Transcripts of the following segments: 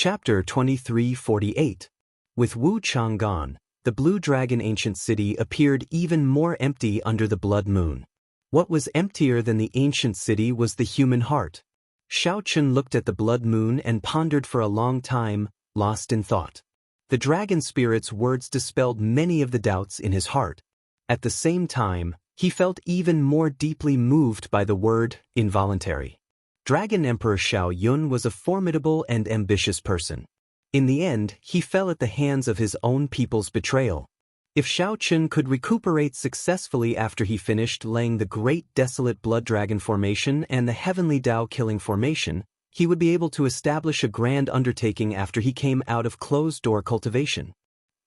Chapter 2348. With Wu Chang gone, the Blue Dragon ancient city appeared even more empty under the blood moon. What was emptier than the ancient city was the human heart. Shao Chun looked at the blood moon and pondered for a long time, lost in thought. The dragon spirit's words dispelled many of the doubts in his heart. At the same time, he felt even more deeply moved by the word, involuntary. Dragon Emperor Shao Yun was a formidable and ambitious person. In the end, he fell at the hands of his own people's betrayal. If Shao Chun could recuperate successfully after he finished laying the great desolate blood dragon formation and the heavenly Tao killing formation, he would be able to establish a grand undertaking after he came out of closed-door cultivation.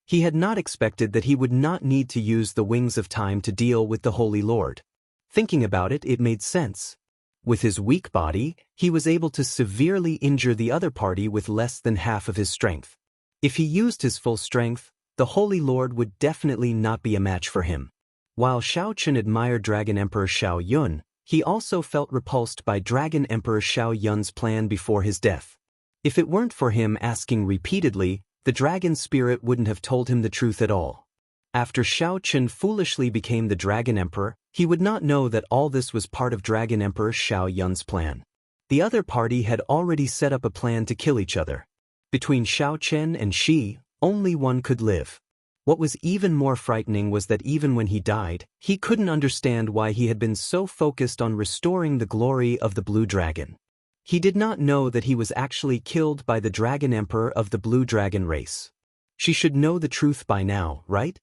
He had not expected that he would not need to use the wings of time to deal with the Holy Lord. Thinking about it, it made sense. With his weak body, he was able to severely injure the other party with less than half of his strength. If he used his full strength, the Holy Lord would definitely not be a match for him. While Shao Chun admired Dragon Emperor Shao Yun, he also felt repulsed by Dragon Emperor Shao Yun's plan before his death. If it weren't for him asking repeatedly, the dragon spirit wouldn't have told him the truth at all. After Shao Chun foolishly became the Dragon Emperor, he would not know that all this was part of Dragon Emperor Shao Yun's plan. The other party had already set up a plan to kill each other. Between Shao Chen and Shi, only one could live. What was even more frightening was that even when he died, he couldn't understand why he had been so focused on restoring the glory of the Blue Dragon. He did not know that he was actually killed by the Dragon Emperor of the Blue Dragon race. She should know the truth by now, right?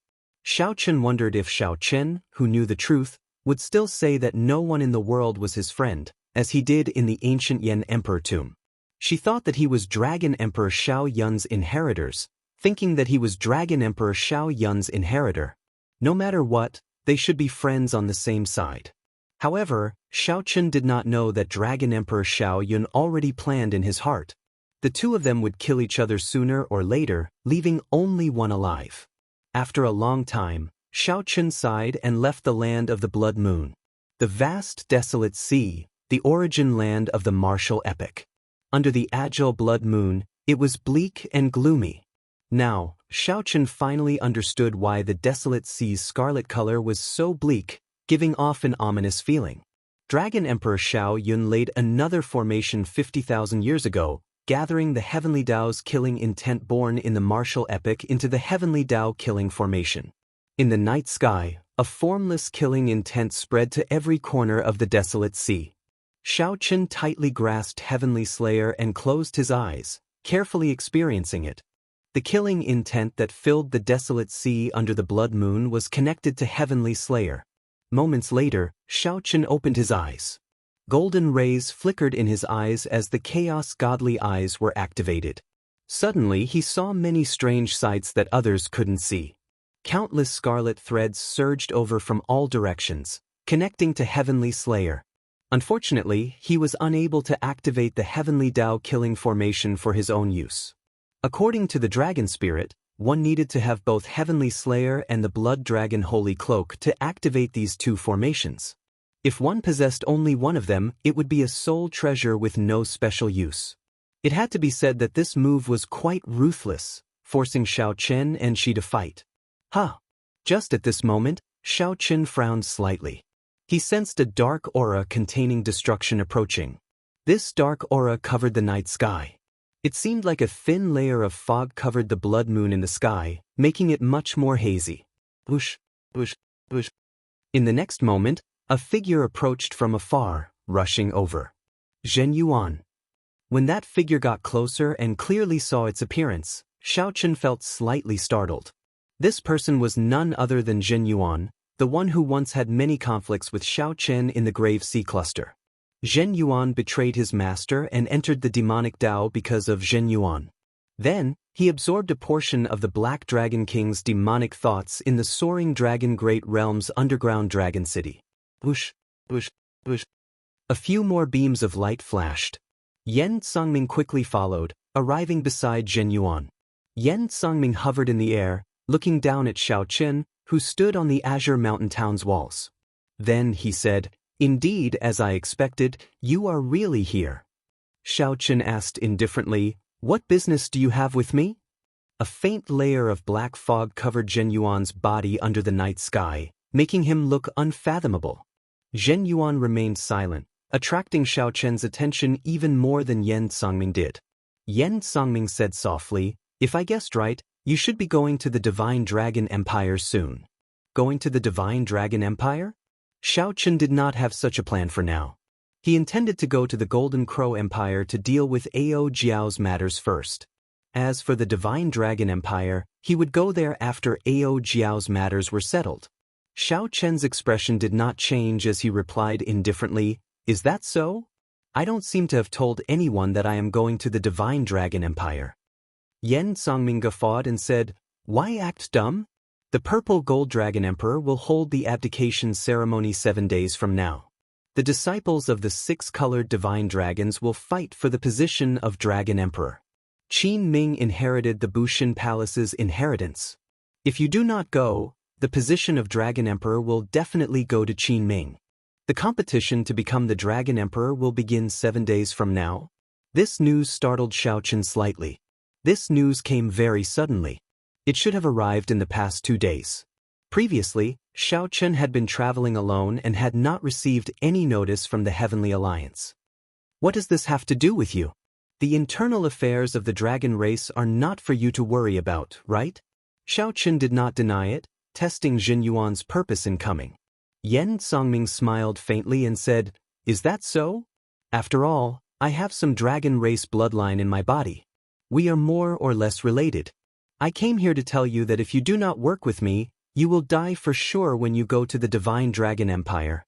Shao Chun wondered if Shao Chen, who knew the truth, would still say that no one in the world was his friend, as he did in the ancient Yan Emperor tomb. She thought that he was Dragon Emperor Shao Yun's inheritors, thinking that he was Dragon Emperor Shao Yun's inheritor. No matter what, they should be friends on the same side. However, Shao Chun did not know that Dragon Emperor Shao Yun already planned in his heart. The two of them would kill each other sooner or later, leaving only one alive. After a long time, Shao Chun sighed and left the land of the blood moon. The vast desolate sea, the origin land of the martial epic. Under the agile blood moon, it was bleak and gloomy. Now, Shao Chun finally understood why the desolate sea's scarlet color was so bleak, giving off an ominous feeling. Dragon Emperor Shao Yun laid another formation 50,000 years ago, gathering the heavenly Tao's killing intent born in the martial epic into the heavenly Tao killing formation. In the night sky, a formless killing intent spread to every corner of the desolate sea. Shao Chun tightly grasped Heavenly Slayer and closed his eyes, carefully experiencing it. The killing intent that filled the desolate sea under the blood moon was connected to Heavenly Slayer. Moments later, Shao Chun opened his eyes. Golden rays flickered in his eyes as the chaos godly eyes were activated. Suddenly he saw many strange sights that others couldn't see. Countless scarlet threads surged over from all directions, connecting to Heavenly Slayer. Unfortunately, he was unable to activate the Heavenly Tao killing formation for his own use. According to the dragon spirit, one needed to have both Heavenly Slayer and the Blood Dragon Holy Cloak to activate these two formations. If one possessed only one of them, it would be a soul treasure with no special use. It had to be said that this move was quite ruthless, forcing Shao Chen and Shi to fight. Just at this moment, Shao Chen frowned slightly. He sensed a dark aura containing destruction approaching. This dark aura covered the night sky. It seemed like a thin layer of fog covered the blood moon in the sky, making it much more hazy. Whoosh, whoosh, whoosh. In the next moment, a figure approached from afar, rushing over. Zhen Yuan. When that figure got closer and clearly saw its appearance, Shao Chun felt slightly startled. This person was none other than Zhen Yuan, the one who once had many conflicts with Shao Chen in the Grave Sea Cluster. Zhen Yuan betrayed his master and entered the demonic Tao because of Zhen Yuan. Then, he absorbed a portion of the Black Dragon King's demonic thoughts in the soaring Dragon Great Realm's underground dragon city. Whoosh, whoosh, whoosh. A few more beams of light flashed. Yen Songming quickly followed, arriving beside Zhen Yuan. Yen Songming hovered in the air, looking down at Shao Chen, who stood on the Azure Mountain town's walls. Then he said, "Indeed, as I expected, you are really here." Shao Chen asked indifferently, What business do you have with me? A faint layer of black fog covered Zhen Yuan's body under the night sky, making him look unfathomable. Zhen Yuan remained silent, attracting Xiao Chen's attention even more than Yen Songming did. Yen Songming said softly, "If I guessed right, you should be going to the Divine Dragon Empire soon." Going to the Divine Dragon Empire? Xiao Chen did not have such a plan for now. He intended to go to the Golden Crow Empire to deal with Ao Jiao's matters first. As for the Divine Dragon Empire, he would go there after Ao Jiao's matters were settled. Xiao Chen's expression did not change as he replied indifferently, "Is that so? I don't seem to have told anyone that I am going to the Divine Dragon Empire." Yen Songming guffawed and said, "Why act dumb? The Purple Gold Dragon Emperor will hold the abdication ceremony 7 days from now. The disciples of the 6-colored divine dragons will fight for the position of Dragon Emperor. Qin Ming inherited the Bushin Palace's inheritance. If you do not go, the position of Dragon Emperor will definitely go to Qin Ming. The competition to become the Dragon Emperor will begin 7 days from now." This news startled Xiao Chen slightly. This news came very suddenly. It should have arrived in the past 2 days. Previously, Xiao Chen had been traveling alone and had not received any notice from the Heavenly Alliance. "What does this have to do with you? The internal affairs of the dragon race are not for you to worry about, right?" Xiao Chen did not deny it, testing Zhen Yuan's purpose in coming. Yen Songming smiled faintly and said, "Is that so? After all, I have some dragon race bloodline in my body. We are more or less related. I came here to tell you that if you do not work with me, you will die for sure when you go to the Divine Dragon Empire."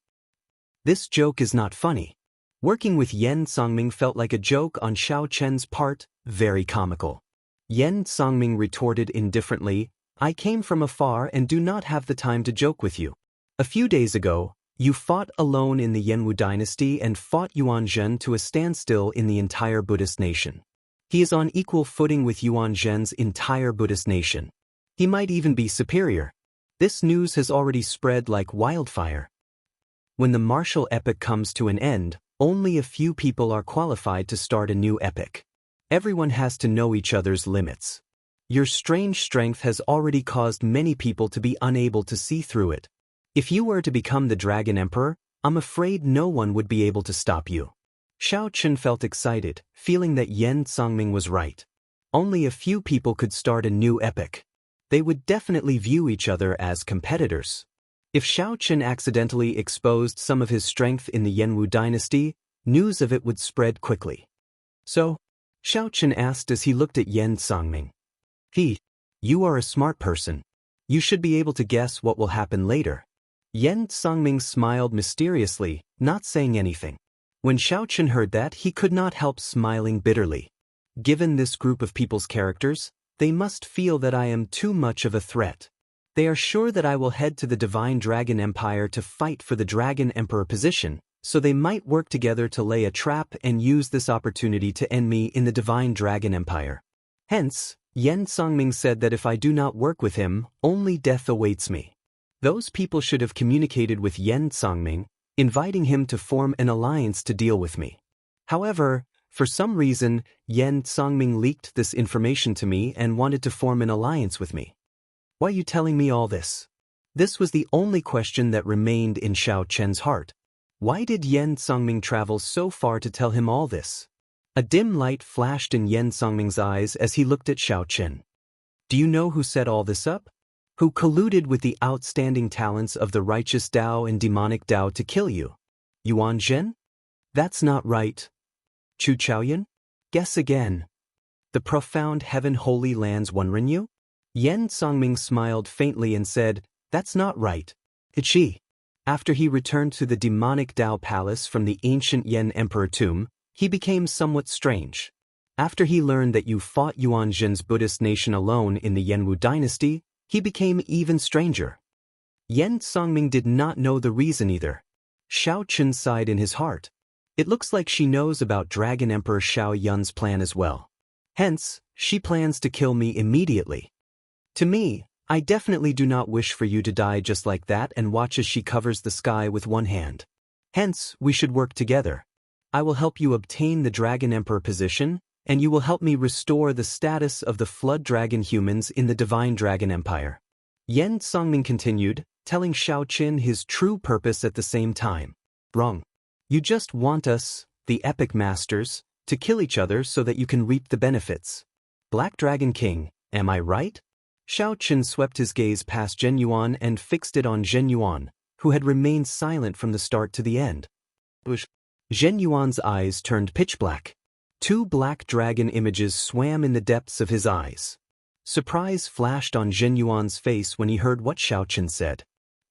This joke is not funny. Working with Yen Songming felt like a joke on Xiao Chen's part, very comical. Yen Songming retorted indifferently, "I came from afar and do not have the time to joke with you. A few days ago, you fought alone in the Yenwu dynasty and fought Yuan Zhen to a standstill in the entire Buddhist nation. He is on equal footing with Yuan Zhen's entire Buddhist nation. He might even be superior. This news has already spread like wildfire. When the martial epoch comes to an end, only a few people are qualified to start a new epoch. Everyone has to know each other's limits. Your strange strength has already caused many people to be unable to see through it. If you were to become the Dragon Emperor, I'm afraid no one would be able to stop you." Xiao Chen felt excited, feeling that Yen Songming was right. Only a few people could start a new epoch. They would definitely view each other as competitors. If Xiao Chen accidentally exposed some of his strength in the Yenwu dynasty, news of it would spread quickly. "So?" Xiao Chen asked as he looked at Yen Songming. "You are a smart person. You should be able to guess what will happen later." Yen Songming smiled mysteriously, not saying anything. When Xiao Chen heard that, he could not help smiling bitterly. Given this group of people's characters, they must feel that I am too much of a threat. They are sure that I will head to the Divine Dragon Empire to fight for the Dragon Emperor position, so they might work together to lay a trap and use this opportunity to end me in the Divine Dragon Empire. Hence, Yen Songming said that if I do not work with him, only death awaits me. Those people should have communicated with Yen Songming, inviting him to form an alliance to deal with me. However, for some reason, Yen Songming leaked this information to me and wanted to form an alliance with me. Why are you telling me all this? This was the only question that remained in Xiao Chen's heart. Why did Yen Songming travel so far to tell him all this? A dim light flashed in Yen Songming's eyes as he looked at Xiao Chen. "Do you know who set all this up? Who colluded with the outstanding talents of the righteous Dao and demonic Dao to kill you? Yuan Zhen? That's not right. Chu Chaoyan? Guess again. The profound heaven holy lands Wenrinyu?" Yen Songming smiled faintly and said, "That's not right. It's she." After he returned to the demonic Dao palace from the ancient Yen Emperor tomb, he became somewhat strange. After he learned that you fought Yuan Zhen's Buddhist nation alone in the Yenwu dynasty, he became even stranger. Yen Songming did not know the reason either. Xiao Chen sighed in his heart. It looks like she knows about Dragon Emperor Xiao Yun's plan as well. Hence, she plans to kill me immediately. To me, I definitely do not wish for you to die just like that and watch as she covers the sky with one hand. Hence, we should work together. I will help you obtain the Dragon Emperor position, and you will help me restore the status of the Flood Dragon humans in the Divine Dragon Empire. Yen Songming continued, telling Shao Qin his true purpose at the same time. Wrong. You just want us, the Epic Masters, to kill each other so that you can reap the benefits. Black Dragon King, am I right? Shao Qin swept his gaze past Zhen Yuan and fixed it on Zhen Yuan, who had remained silent from the start to the end. Zhen Yuan's eyes turned pitch black. Two black dragon images swam in the depths of his eyes. Surprise flashed on Zhen Yuan's face when he heard what Shao Qin said.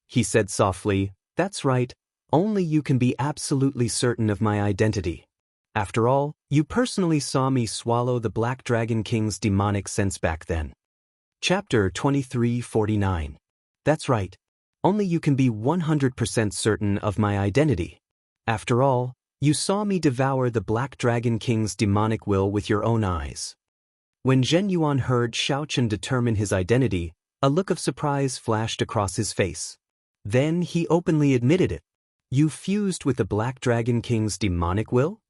He said softly, "That's right, only you can be absolutely certain of my identity. After all, you personally saw me swallow the Black Dragon King's demonic sense back then." Chapter 2349. That's right. Only you can be 100% certain of my identity. After all, you saw me devour the Black Dragon King's demonic will with your own eyes. When Zhen Yuan heard Shao Qin determine his identity, a look of surprise flashed across his face. Then he openly admitted it. You fused with the Black Dragon King's demonic will?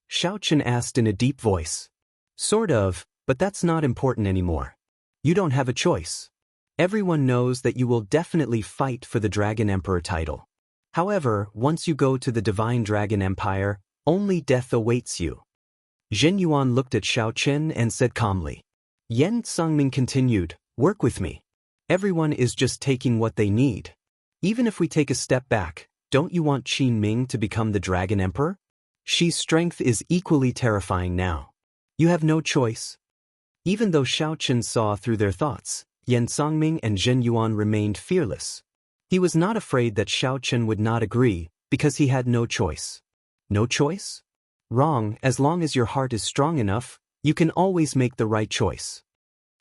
Shao Qin asked in a deep voice. Sort of, but that's not important anymore. You don't have a choice. Everyone knows that you will definitely fight for the Dragon Emperor title. However, once you go to the Divine Dragon Empire, only death awaits you. Zhen Yuan looked at Shao Qin and said calmly. Yen Songming continued, work with me. Everyone is just taking what they need. Even if we take a step back, don't you want Qin Ming to become the Dragon Emperor? She's strength is equally terrifying now. You have no choice. Even though Shao Qin saw through their thoughts, Yen Songming and Zhen Yuan remained fearless. He was not afraid that Shao Qin would not agree, because he had no choice. No choice? Wrong. As long as your heart is strong enough, you can always make the right choice.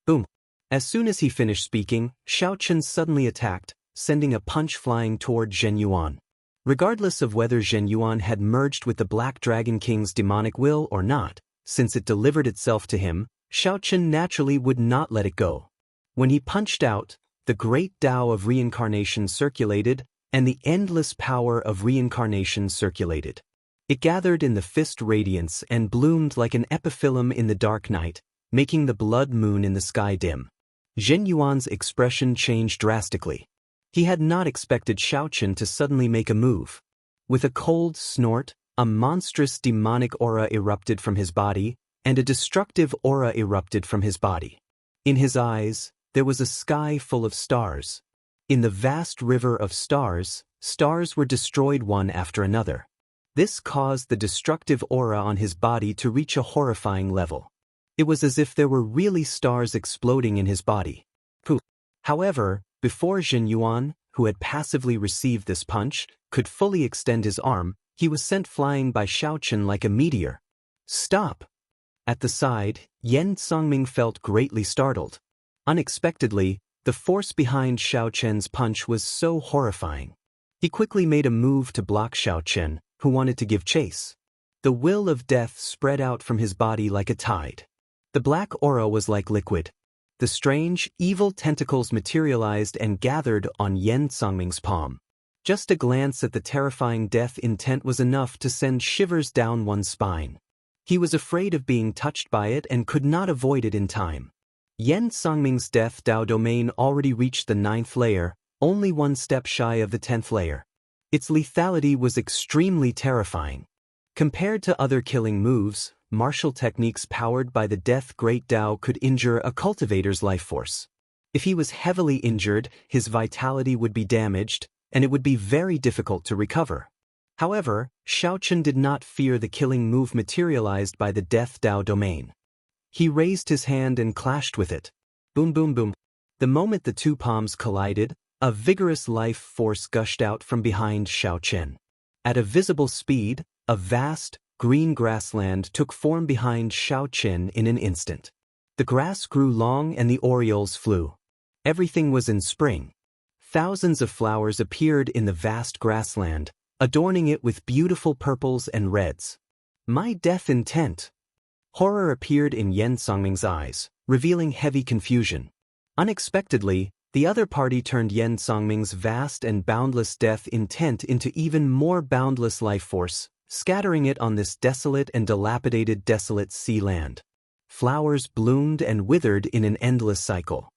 Boom. As soon as he finished speaking, Shao Qin suddenly attacked, sending a punch flying toward Zhen Yuan. Regardless of whether Zhen Yuan had merged with the Black Dragon King's demonic will or not, since it delivered itself to him, Shao Qin naturally would not let it go. When he punched out, the great Tao of reincarnation circulated, and the endless power of reincarnation circulated. It gathered in the fist radiance and bloomed like an epiphyllum in the dark night, making the blood moon in the sky dim. Zhen Yuan's expression changed drastically. He had not expected Shao Qin to suddenly make a move. With a cold snort, a monstrous demonic aura erupted from his body, and a destructive aura erupted from his body. In his eyes, there was a sky full of stars. In the vast river of stars, stars were destroyed one after another. This caused the destructive aura on his body to reach a horrifying level. It was as if there were really stars exploding in his body. Poof. However, before Zhen Yuan, who had passively received this punch, could fully extend his arm, he was sent flying by Shao Qin like a meteor. Stop! At the side, Yen Songming felt greatly startled. Unexpectedly, the force behind Shao Qin's punch was so horrifying. He quickly made a move to block Shao Qin, who wanted to give chase. The will of death spread out from his body like a tide. The black aura was like liquid. The strange, evil tentacles materialized and gathered on Yen Songming's palm. Just a glance at the terrifying death intent was enough to send shivers down one's spine. He was afraid of being touched by it and could not avoid it in time. Yen Songming's death Dao domain already reached the 9th layer, only one step shy of the 10th layer. Its lethality was extremely terrifying. Compared to other killing moves, martial techniques powered by the Death Great Dao could injure a cultivator's life force. If he was heavily injured, his vitality would be damaged, and it would be very difficult to recover. However, Shao Qin did not fear the killing move materialized by the Death Dao domain. He raised his hand and clashed with it. Boom boom boom. The moment the two palms collided, a vigorous life force gushed out from behind Shao Qin. At a visible speed, a vast, green grassland took form behind Shao Qin in an instant. The grass grew long and the orioles flew. Everything was in spring. Thousands of flowers appeared in the vast grassland, adorning it with beautiful purples and reds. My death intent. Horror appeared in Yen Songming's eyes, revealing heavy confusion. Unexpectedly, the other party turned Yen Songming's vast and boundless death intent into even more boundless life force, scattering it on this desolate and dilapidated desolate sea land. flowers bloomed and withered in an endless cycle.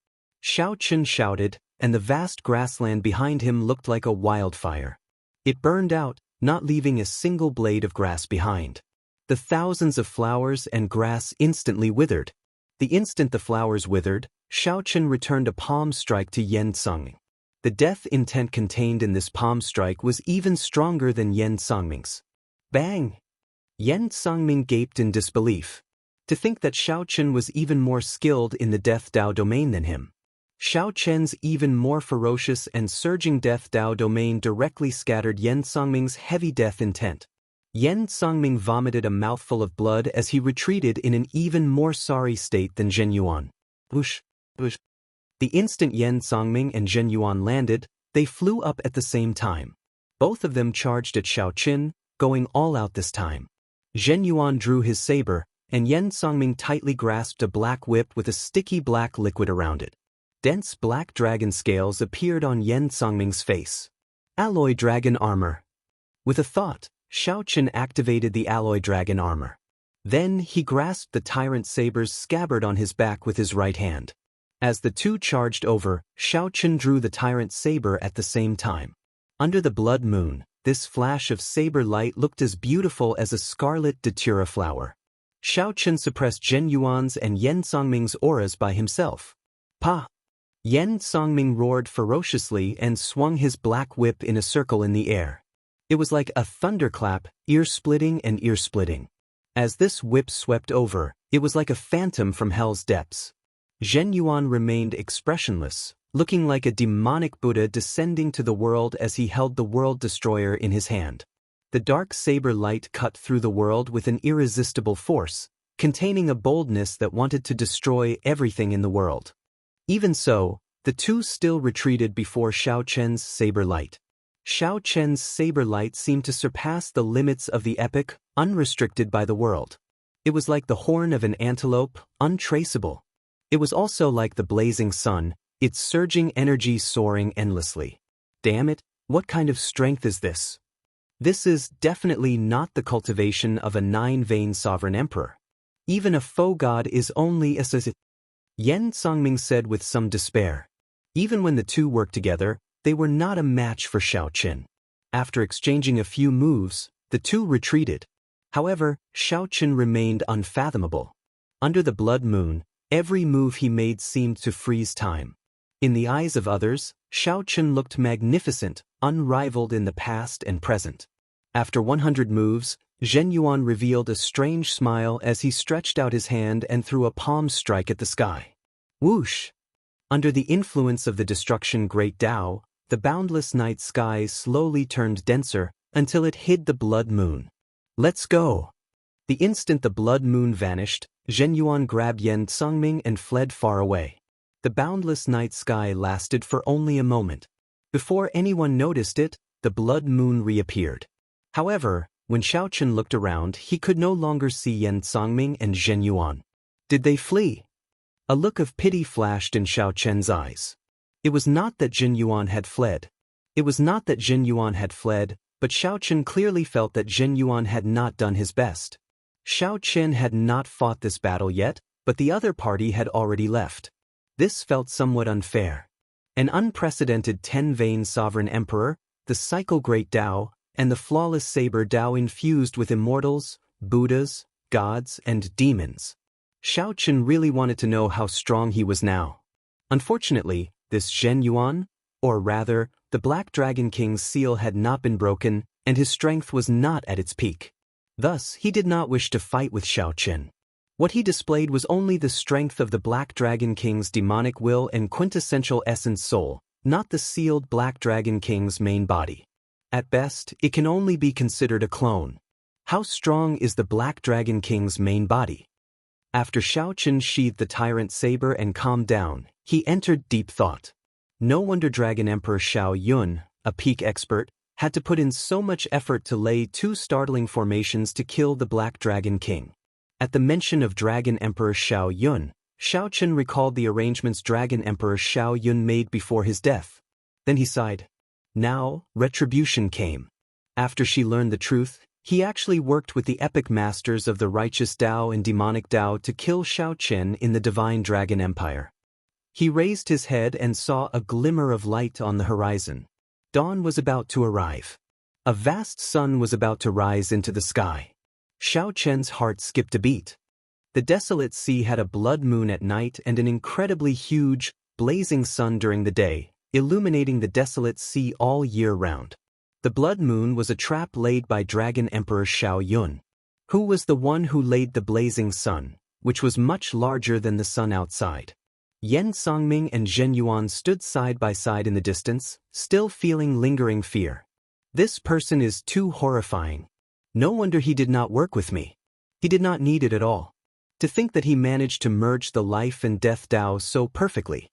Xiao Chen shouted, and the vast grassland behind him looked like a wildfire. It burned out, not leaving a single blade of grass behind. The thousands of flowers and grass instantly withered. The instant the flowers withered, Xiao Chen returned a palm strike to Yan Songming. The death intent contained in this palm strike was even stronger than Yan Songming's. Bang! Yan Songming gaped in disbelief. To think that Xiao Chen was even more skilled in the Death Dao domain than him. Xiao Chen's even more ferocious and surging Death Dao domain directly scattered Yan Songming's heavy death intent. Yan Songming vomited a mouthful of blood as he retreated in an even more sorry state than Zhen Yuan. Whoosh, whoosh. The instant Yan Songming and Zhen Yuan landed, they flew up at the same time. Both of them charged at Xiao Chen, going all out this time. Zhen Yuan drew his saber, and Yan Songming tightly grasped a black whip with a sticky black liquid around it. Dense black dragon scales appeared on Yan Songming's face. Alloy dragon armor. With a thought, Xiao Chen activated the alloy dragon armor. Then he grasped the tyrant saber's scabbard on his back with his right hand. As the two charged over, Xiao Chen drew the tyrant saber at the same time. Under the blood moon, this flash of saber light looked as beautiful as a scarlet datura flower. Xiao Chen suppressed Zhen Yuan's and Yan Songming's auras by himself. Pa! Yan Songming roared ferociously and swung his black whip in a circle in the air. It was like a thunderclap, ear-splitting and ear-splitting. As this whip swept over, it was like a phantom from hell's depths. Zhen Yuan remained expressionless, looking like a demonic Buddha descending to the world as he held the world destroyer in his hand. The dark saber light cut through the world with an irresistible force, containing a boldness that wanted to destroy everything in the world. Even so, the two still retreated before Xiao Chen's saber light. Xiao Chen's saber light seemed to surpass the limits of the epic, unrestricted by the world. It was like the horn of an antelope, untraceable. It was also like the blazing sun, its surging energy soaring endlessly. Damn it, what kind of strength is this? This is definitely not the cultivation of a nine-vein sovereign emperor. Even a faux god is only a Yan Songming said with some despair. Even when the two worked together, they were not a match for Xiao Chen. After exchanging a few moves, the two retreated. However, Xiao Chen remained unfathomable. Under the blood moon, every move he made seemed to freeze time. In the eyes of others, Xiao Chen looked magnificent, unrivaled in the past and present. After 100 moves, Zhen Yuan revealed a strange smile as he stretched out his hand and threw a palm strike at the sky. Whoosh! Under the influence of the destruction Great Tao, the boundless night sky slowly turned denser until it hid the blood moon. Let's go! The instant the blood moon vanished, Zhen Yuan grabbed Yan Songming and fled far away. The boundless night sky lasted for only a moment. Before anyone noticed it, the blood moon reappeared. However, when Xiao Chen looked around, he could no longer see Yan Songming and Zhen Yuan. Did they flee? A look of pity flashed in Xiao Chen's eyes. It was not that Zhen Yuan had fled. But Xiao Chen clearly felt that Zhen Yuan had not done his best. Xiao Chen had not fought this battle yet, but the other party had already left. This felt somewhat unfair. An unprecedented 10-vein sovereign emperor, the cycle Great Tao, and the flawless saber Tao infused with immortals, Buddhas, gods, and demons. Xiao Chen really wanted to know how strong he was now. Unfortunately, this Zhen Yuan, or rather, the Black Dragon King's seal had not been broken, and his strength was not at its peak. Thus, he did not wish to fight with Xiao Chen. What he displayed was only the strength of the Black Dragon King's demonic will and quintessential essence soul, not the sealed Black Dragon King's main body. At best, it can only be considered a clone. How strong is the Black Dragon King's main body? After Xiao Chen sheathed the tyrant saber and calmed down, he entered deep thought. No wonder Dragon Emperor Xiao Yun, a peak expert, had to put in so much effort to lay two startling formations to kill the Black Dragon King. At the mention of Dragon Emperor Xiao Yun, Xiao Chen recalled the arrangements Dragon Emperor Xiao Yun made before his death. Then he sighed. Now, retribution came. After she learned the truth, He actually worked with the epic masters of the righteous Tao and demonic Tao to kill Shao Chen in the Divine Dragon Empire. He raised his head and saw a glimmer of light on the horizon. Dawn was about to arrive. A vast sun was about to rise into the sky. Shao Chen's heart skipped a beat. The desolate sea had a blood moon at night and an incredibly huge, blazing sun during the day, illuminating the desolate sea all year round. The blood moon was a trap laid by Dragon Emperor Shao Yun, who was the one who laid the blazing sun, which was much larger than the sun outside. Yan Songming and Zhen Yuan stood side by side in the distance, still feeling lingering fear. This person is too horrifying. No wonder he did not work with me. He did not need it at all. To think that he managed to merge the life and death Tao so perfectly.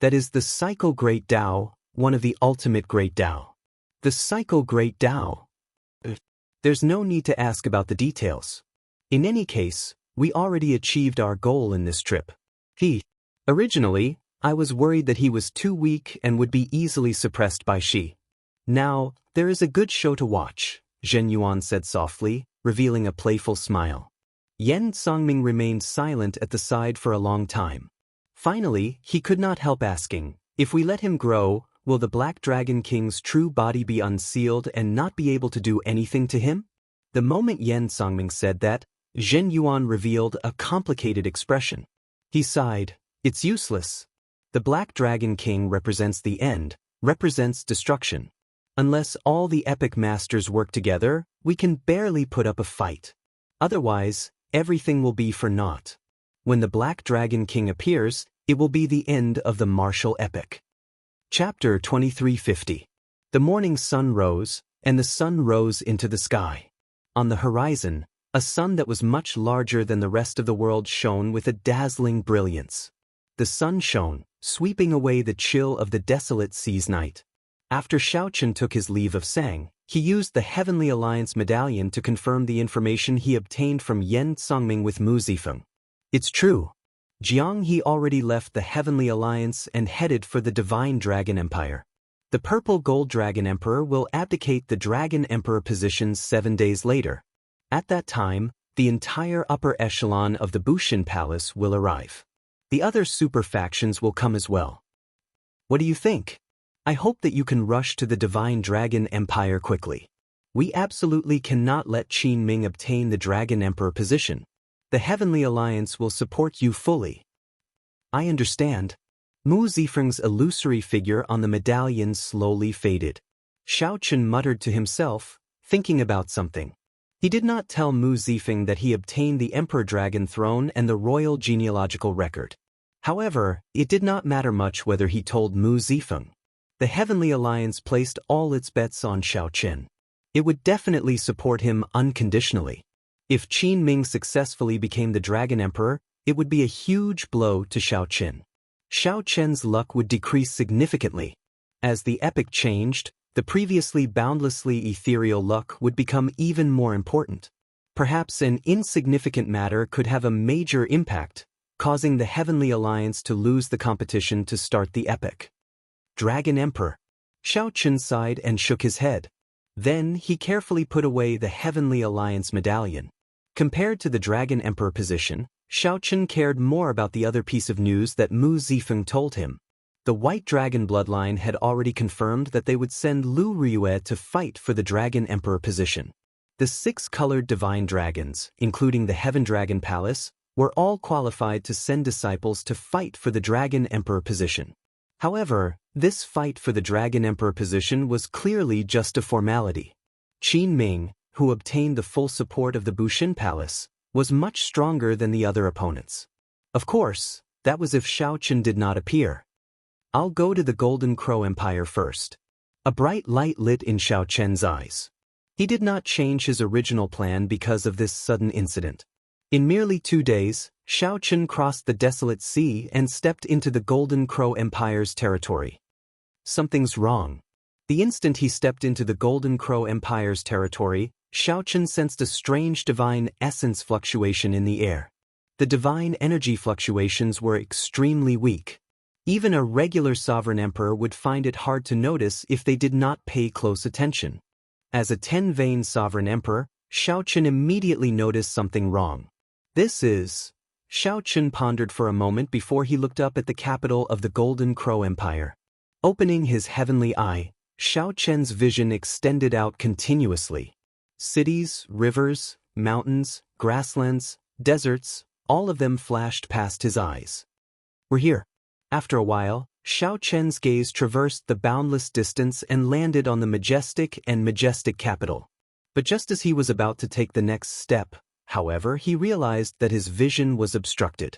That is the Cycle Great Tao, one of the ultimate Great Tao. The Cycle Great Tao. There's no need to ask about the details. In any case, we already achieved our goal in this trip. Originally, I was worried that he was too weak and would be easily suppressed by Shi. Now, there is a good show to watch, Zhen Yuan said softly, revealing a playful smile. Yan Songming remained silent at the side for a long time. Finally, he could not help asking, if we let him grow, will the Black Dragon King's true body be unsealed and not be able to do anything to him? The moment Yan Songming said that, Zhen Yuan revealed a complicated expression. He sighed, it's useless. The Black Dragon King represents the end, represents destruction. Unless all the epic masters work together, we can barely put up a fight. Otherwise, everything will be for naught. When the Black Dragon King appears, it will be the end of the martial epic. Chapter 2350. The morning sun rose, and the sun rose into the sky. On the horizon, a sun that was much larger than the rest of the world shone with a dazzling brilliance. The sun shone, sweeping away the chill of the desolate sea's night. After Shao Chen took his leave of Sang, he used the Heavenly Alliance medallion to confirm the information he obtained from Yan Songming with Mu Zifeng. It's true. Jiang He already left the Heavenly Alliance and headed for the Divine Dragon Empire. The Purple Gold Dragon Emperor will abdicate the Dragon Emperor positions 7 days later. At that time, the entire upper echelon of the Bushin Palace will arrive. The other super factions will come as well. What do you think? I hope that you can rush to the Divine Dragon Empire quickly. We absolutely cannot let Qin Ming obtain the Dragon Emperor position. The Heavenly Alliance will support you fully. I understand. Mu Zifeng's illusory figure on the medallion slowly faded. Shao Chen muttered to himself, thinking about something. He did not tell Mu Zifeng that he obtained the Emperor Dragon Throne and the Royal Genealogical Record. However, it did not matter much whether he told Mu Zifeng. The Heavenly Alliance placed all its bets on Shao Chen. It would definitely support him unconditionally. If Qin Ming successfully became the Dragon Emperor, it would be a huge blow to Shao Chen. Shao Chen's luck would decrease significantly. As the epic changed, the previously boundlessly ethereal luck would become even more important. Perhaps an insignificant matter could have a major impact, causing the Heavenly Alliance to lose the competition to start the epic. Dragon Emperor. Shao Chen sighed and shook his head. Then he carefully put away the Heavenly Alliance medallion. Compared to the Dragon Emperor position, Shao Chen cared more about the other piece of news that Mu Zifeng told him. The White Dragon bloodline had already confirmed that they would send Lu Riyue to fight for the Dragon Emperor position. The 6 colored divine dragons, including the Heaven Dragon Palace, were all qualified to send disciples to fight for the Dragon Emperor position. However, this fight for the Dragon Emperor position was clearly just a formality. Qin Ming, who obtained the full support of the Bushin Palace, was much stronger than the other opponents. Of course, that was if Shao Chen did not appear. I'll go to the Golden Crow Empire first. A bright light lit in Shao Chen's eyes. He did not change his original plan because of this sudden incident. In merely 2 days, Shao Chen crossed the desolate sea and stepped into the Golden Crow Empire's territory. Something's wrong. The instant he stepped into the Golden Crow Empire's territory, Shao Chen sensed a strange divine essence fluctuation in the air. The divine energy fluctuations were extremely weak. Even a regular sovereign emperor would find it hard to notice if they did not pay close attention. As a 10-vein sovereign emperor, Xiaochen immediately noticed something wrong. Xiaochen pondered for a moment before he looked up at the capital of the Golden Crow Empire. Opening his heavenly eye, Xiaochen's vision extended out continuously. Cities, rivers, mountains, grasslands, deserts, all of them flashed past his eyes. "We're here." After a while, Xiaochen's gaze traversed the boundless distance and landed on the majestic capital. But just as he was about to take the next step, however, he realized that his vision was obstructed.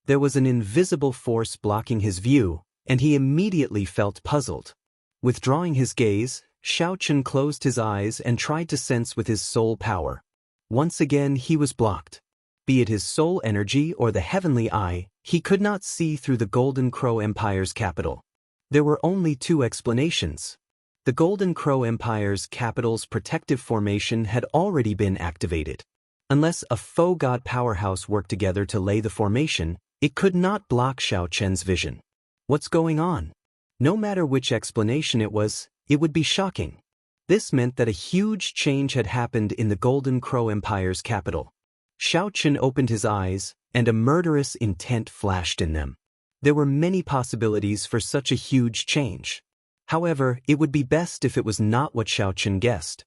There was an invisible force blocking his view, and he immediately felt puzzled. Withdrawing his gaze, Xiaochen closed his eyes and tried to sense with his soul power. Once again he was blocked. Be it his soul energy or the heavenly eye, he could not see through the Golden Crow Empire's capital. There were only two explanations. The Golden Crow Empire's capital's protective formation had already been activated. Unless a faux god powerhouse worked together to lay the formation, it could not block Xiaochen's vision. What's going on? No matter which explanation it would be shocking. This meant that a huge change had happened in the Golden Crow Empire's capital. Xiaochen opened his eyes, and a murderous intent flashed in them. There were many possibilities for such a huge change. However, it would be best if it was not what Xiaochen guessed.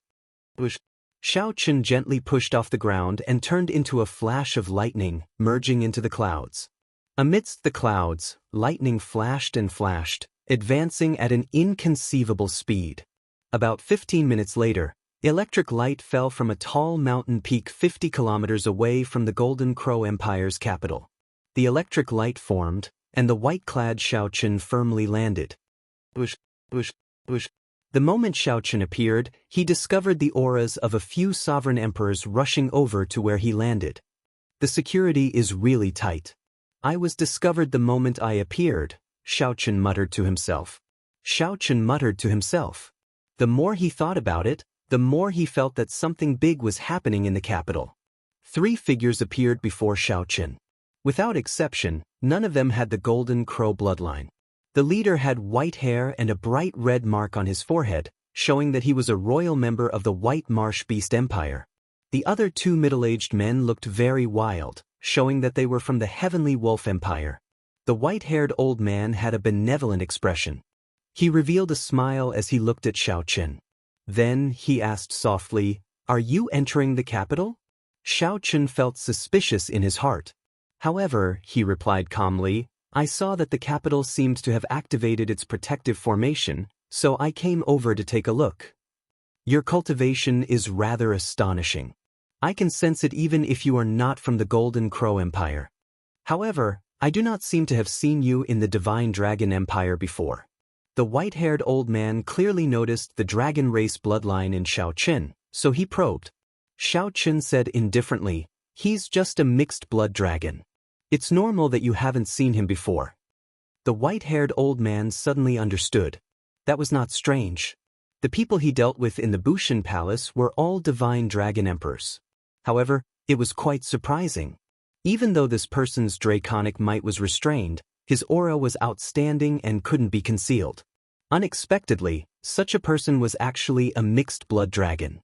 Xiaochen gently pushed off the ground and turned into a flash of lightning, merging into the clouds. Amidst the clouds, lightning flashed and flashed, advancing at an inconceivable speed. About 15 minutes later, electric light fell from a tall mountain peak 50 kilometers away from the Golden Crow Empire's capital. The electric light formed, and the white-clad Xiaochen firmly landed. The moment Xiaochen appeared, he discovered the auras of a few sovereign emperors rushing over to where he landed. "The security is really tight. I was discovered the moment I appeared," Xiaochen muttered to himself. The more he thought about it, the more he felt that something big was happening in the capital. 3 figures appeared before Xiaochen. Without exception, none of them had the Golden Crow bloodline. The leader had white hair and a bright red mark on his forehead, showing that he was a royal member of the White Marsh Beast Empire. The other 2 middle-aged men looked very wild, showing that they were from the Heavenly Wolf Empire. The white-haired old man had a benevolent expression. He revealed a smile as he looked at Xiaochen. Then he asked softly, "Are you entering the capital?" Xiaochen felt suspicious in his heart. However, he replied calmly, "I saw that the capital seemed to have activated its protective formation, so I came over to take a look. Your cultivation is rather astonishing. I can sense it even if you are not from the Golden Crow Empire. However, I do not seem to have seen you in the Divine Dragon Empire before." The white-haired old man clearly noticed the dragon race bloodline in Xiaochen, so he probed. Xiaochen said indifferently, "He's just a mixed-blood dragon. It's normal that you haven't seen him before." The white-haired old man suddenly understood. That was not strange. The people he dealt with in the Bushan Palace were all divine dragon emperors. However, it was quite surprising. Even though this person's draconic might was restrained, his aura was outstanding and couldn't be concealed. Unexpectedly, such a person was actually a mixed-blood dragon.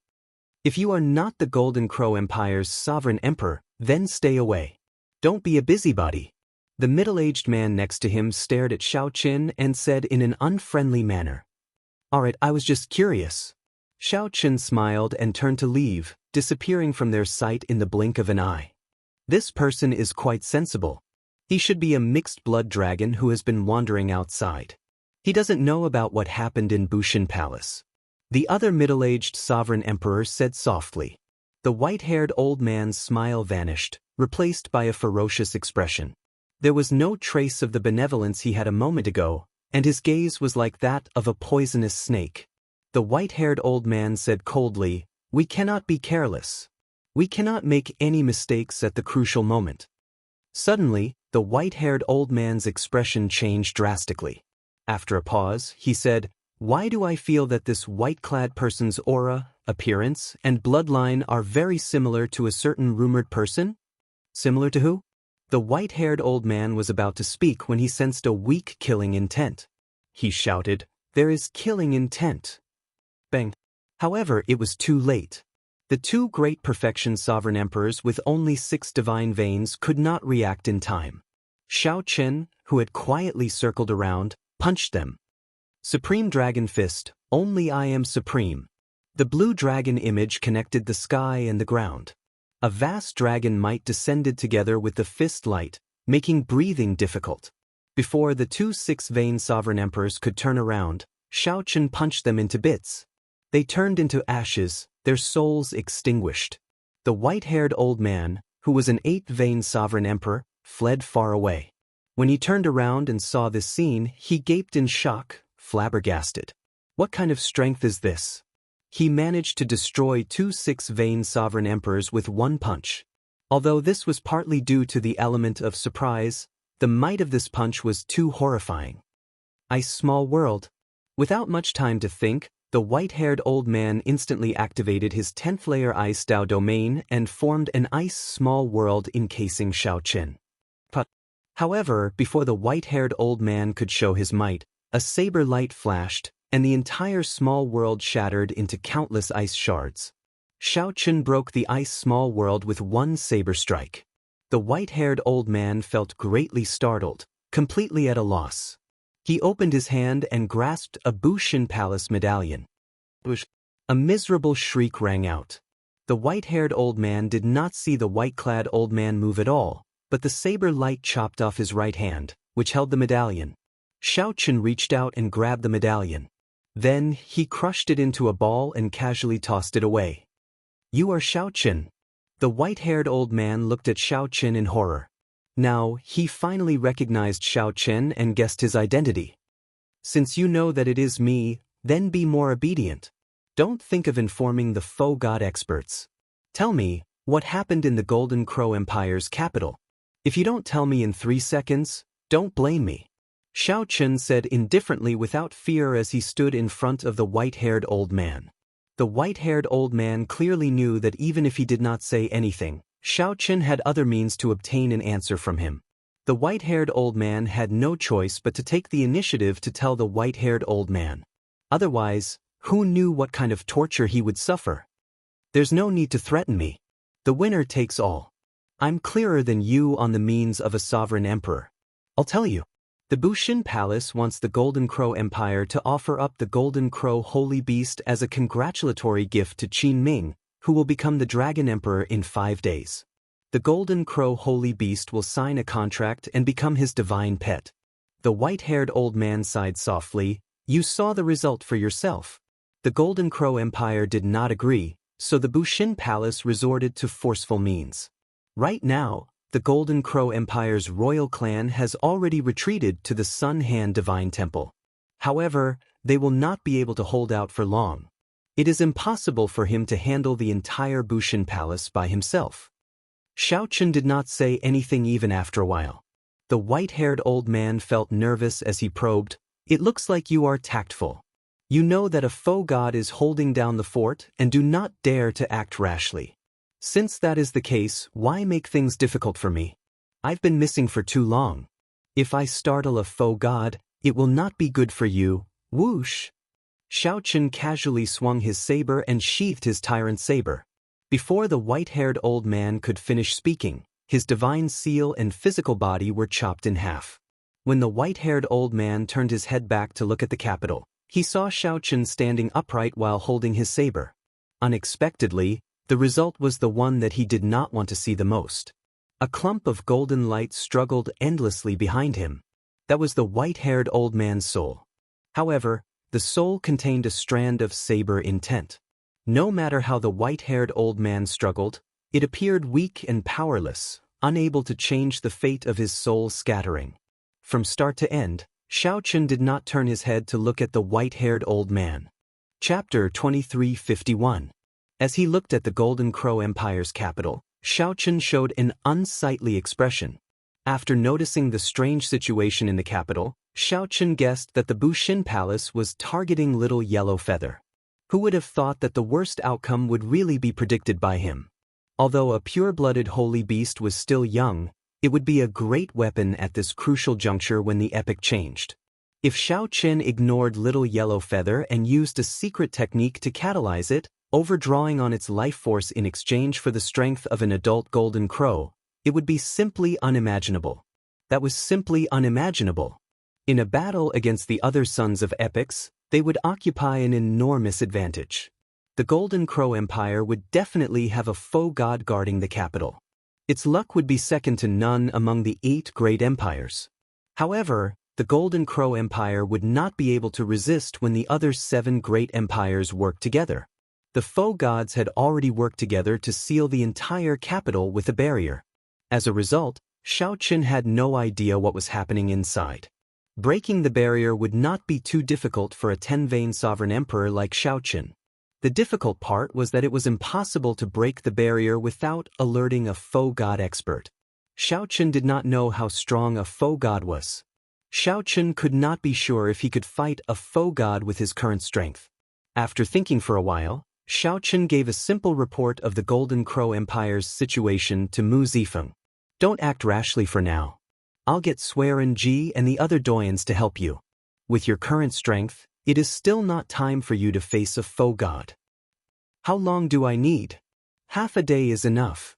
If you are not the Golden Crow Empire's sovereign emperor, then stay away. Don't be a busybody. The middle-aged man next to him stared at Xiaochen and said in an unfriendly manner, "Alright, I was just curious." Xiaochen smiled and turned to leave, disappearing from their sight in the blink of an eye. This person is quite sensible. He should be a mixed-blood dragon who has been wandering outside. He doesn't know about what happened in Bushan Palace. The other middle-aged sovereign emperor said softly. The white-haired old man's smile vanished, replaced by a ferocious expression. There was no trace of the benevolence he had a moment ago, and his gaze was like that of a poisonous snake. The white-haired old man said coldly, "We cannot be careless. We cannot make any mistakes at the crucial moment." Suddenly, the white-haired old man's expression changed drastically. After a pause, he said, "Why do I feel that this white-clad person's aura, appearance, and bloodline are very similar to a certain rumored person?" "Similar to who?" The white-haired old man was about to speak when he sensed a weak killing intent. He shouted, "There is killing intent." Bang. However, it was too late. The two great perfection sovereign emperors with only 6 divine veins could not react in time. Xiao Chen, who had quietly circled around, punched them. Supreme Dragon Fist, only I am supreme. The blue dragon image connected the sky and the ground. A vast dragon might descended together with the fist light, making breathing difficult. Before the two 6-vein sovereign emperors could turn around, Xiao Chen punched them into bits. They turned into ashes, their souls extinguished. The white-haired old man, who was an 8-vein sovereign emperor, fled far away. When he turned around and saw this scene, he gaped in shock, flabbergasted. What kind of strength is this? He managed to destroy two 6-vein sovereign emperors with one punch. Although this was partly due to the element of surprise, the might of this punch was too horrifying. Ice Small World. Without much time to think, the white-haired old man instantly activated his 10th-layer Ice Dao domain and formed an ice small world encasing Xiao Chen. However, before the white-haired old man could show his might, a saber light flashed, and the entire small world shattered into countless ice shards. Xiao Chen broke the ice small world with one saber strike. The white-haired old man felt greatly startled, completely at a loss. He opened his hand and grasped a Bushin Palace medallion. A miserable shriek rang out. The white-haired old man did not see the white-clad old man move at all, but the saber light chopped off his right hand, which held the medallion. Xiao Chen reached out and grabbed the medallion. Then, he crushed it into a ball and casually tossed it away. You are Xiao Chen. The white-haired old man looked at Xiao Chen in horror. Now, he finally recognized Xiao Chen and guessed his identity. Since you know that it is me, then be more obedient. Don't think of informing the faux god experts. Tell me, what happened in the Golden Crow Empire's capital? If you don't tell me in 3 seconds, don't blame me. Xiao Chen said indifferently without fear as he stood in front of the white-haired old man. The white-haired old man clearly knew that even if he did not say anything, Xiao Chen had other means to obtain an answer from him. The white-haired old man had no choice but to take the initiative to tell the white-haired old man. Otherwise, who knew what kind of torture he would suffer? There's no need to threaten me. The winner takes all. I'm clearer than you on the means of a sovereign emperor. I'll tell you. The Bushin Palace wants the Golden Crow Empire to offer up the Golden Crow Holy Beast as a congratulatory gift to Qin Ming, who will become the Dragon Emperor in 5 days. The Golden Crow Holy Beast will sign a contract and become his divine pet. The white-haired old man sighed softly. You saw the result for yourself. The Golden Crow Empire did not agree, so the Bushin Palace resorted to forceful means. Right now, the Golden Crow Empire's royal clan has already retreated to the Sun Han Divine Temple. However, they will not be able to hold out for long. It is impossible for him to handle the entire Bushin Palace by himself. Xiao Chen did not say anything even after a while. The white-haired old man felt nervous as he probed. It looks like you are tactful. You know that a faux god is holding down the fort and do not dare to act rashly. Since that is the case, why make things difficult for me? I've been missing for too long. If I startle a faux god, it will not be good for you. Whoosh! Xiao Chen casually swung his saber and sheathed his tyrant saber. Before the white-haired old man could finish speaking, his divine seal and physical body were chopped in half. When the white-haired old man turned his head back to look at the capital, he saw Xiao Chen standing upright while holding his saber. Unexpectedly, the result was the one that he did not want to see the most. A clump of golden light struggled endlessly behind him. That was the white-haired old man's soul. However, the soul contained a strand of saber intent. No matter how the white-haired old man struggled, it appeared weak and powerless, unable to change the fate of his soul scattering. From start to end, Xiao Chen did not turn his head to look at the white-haired old man. Chapter 2351. As he looked at the Golden Crow Empire's capital, Xiao Chen showed an unsightly expression. After noticing the strange situation in the capital, Xiao Chen guessed that the Bushin Palace was targeting Little Yellow Feather. Who would have thought that the worst outcome would really be predicted by him? Although a pure-blooded holy beast was still young, it would be a great weapon at this crucial juncture when the epoch changed. If Xiao Qin ignored Little Yellow Feather and used a secret technique to catalyze it, overdrawing on its life force in exchange for the strength of an adult golden crow, it would be simply unimaginable. That was simply unimaginable. In a battle against the other sons of epics, they would occupy an enormous advantage. The Golden Crow Empire would definitely have a faux god guarding the capital. Its luck would be second to none among the 8 great empires. However, the Golden Crow Empire would not be able to resist when the other 7 great empires worked together. The faux gods had already worked together to seal the entire capital with a barrier. As a result, Xiao Qin had no idea what was happening inside. Breaking the barrier would not be too difficult for a 10-vein sovereign emperor like Xiao Qin. The difficult part was that it was impossible to break the barrier without alerting a faux god expert. Xiao Qin did not know how strong a faux god was. Xiao Qin could not be sure if he could fight a faux god with his current strength. After thinking for a while, Xiao Qin gave a simple report of the Golden Crow Empire's situation to Mu Zifeng. Don't act rashly for now. I'll get Swearin Ji and the other doyens to help you. With your current strength, it is still not time for you to face a faux god. How long do I need? Half a day is enough.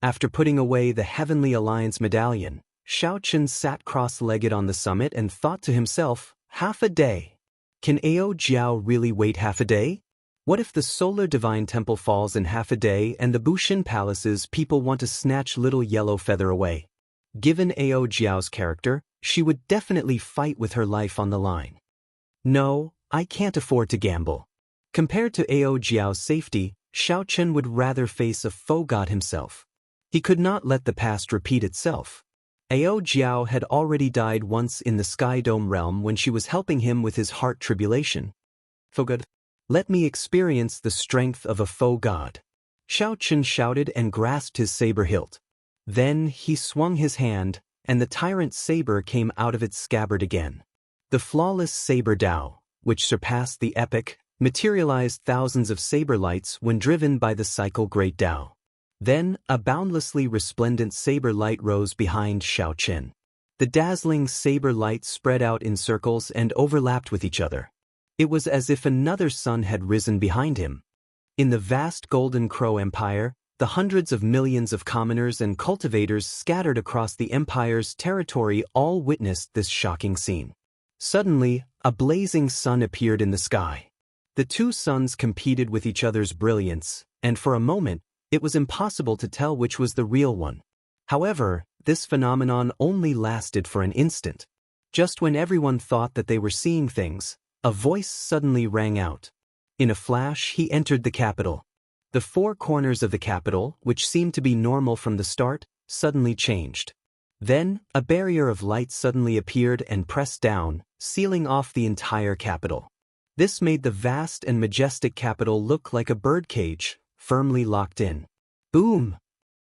After putting away the Heavenly Alliance medallion, Xiao Qin sat cross-legged on the summit and thought to himself, half a day. Can Ao Jiao really wait half a day? What if the Solar Divine Temple falls in half a day and the Bushin Palace's people want to snatch Little Yellow Feather away? Given Ao Jiao's character, she would definitely fight with her life on the line. No, I can't afford to gamble. Compared to Ao Jiao's safety, Xiao Qin would rather face a faux god himself. He could not let the past repeat itself. Ao Jiao had already died once in the Sky Dome realm when she was helping him with his heart tribulation. Faux god. Let me experience the strength of a faux god. Xiao Qin shouted and grasped his saber hilt. Then he swung his hand, and the tyrant saber came out of its scabbard again. The flawless saber Dao, which surpassed the epic, materialized thousands of saber lights when driven by the cycle Great Dao. Then, a boundlessly resplendent saber light rose behind Xiao Qin. The dazzling saber light spread out in circles and overlapped with each other. It was as if another sun had risen behind him. In the vast Golden Crow Empire, the hundreds of millions of commoners and cultivators scattered across the empire's territory all witnessed this shocking scene. Suddenly, a blazing sun appeared in the sky. The 2 suns competed with each other's brilliance, and for a moment, it was impossible to tell which was the real one. However, this phenomenon only lasted for an instant. Just when everyone thought that they were seeing things, a voice suddenly rang out. In a flash, he entered the capital. The 4 corners of the capital, which seemed to be normal from the start, suddenly changed. Then, a barrier of light suddenly appeared and pressed down, sealing off the entire capital. This made the vast and majestic capital look like a birdcage, firmly locked in. Boom!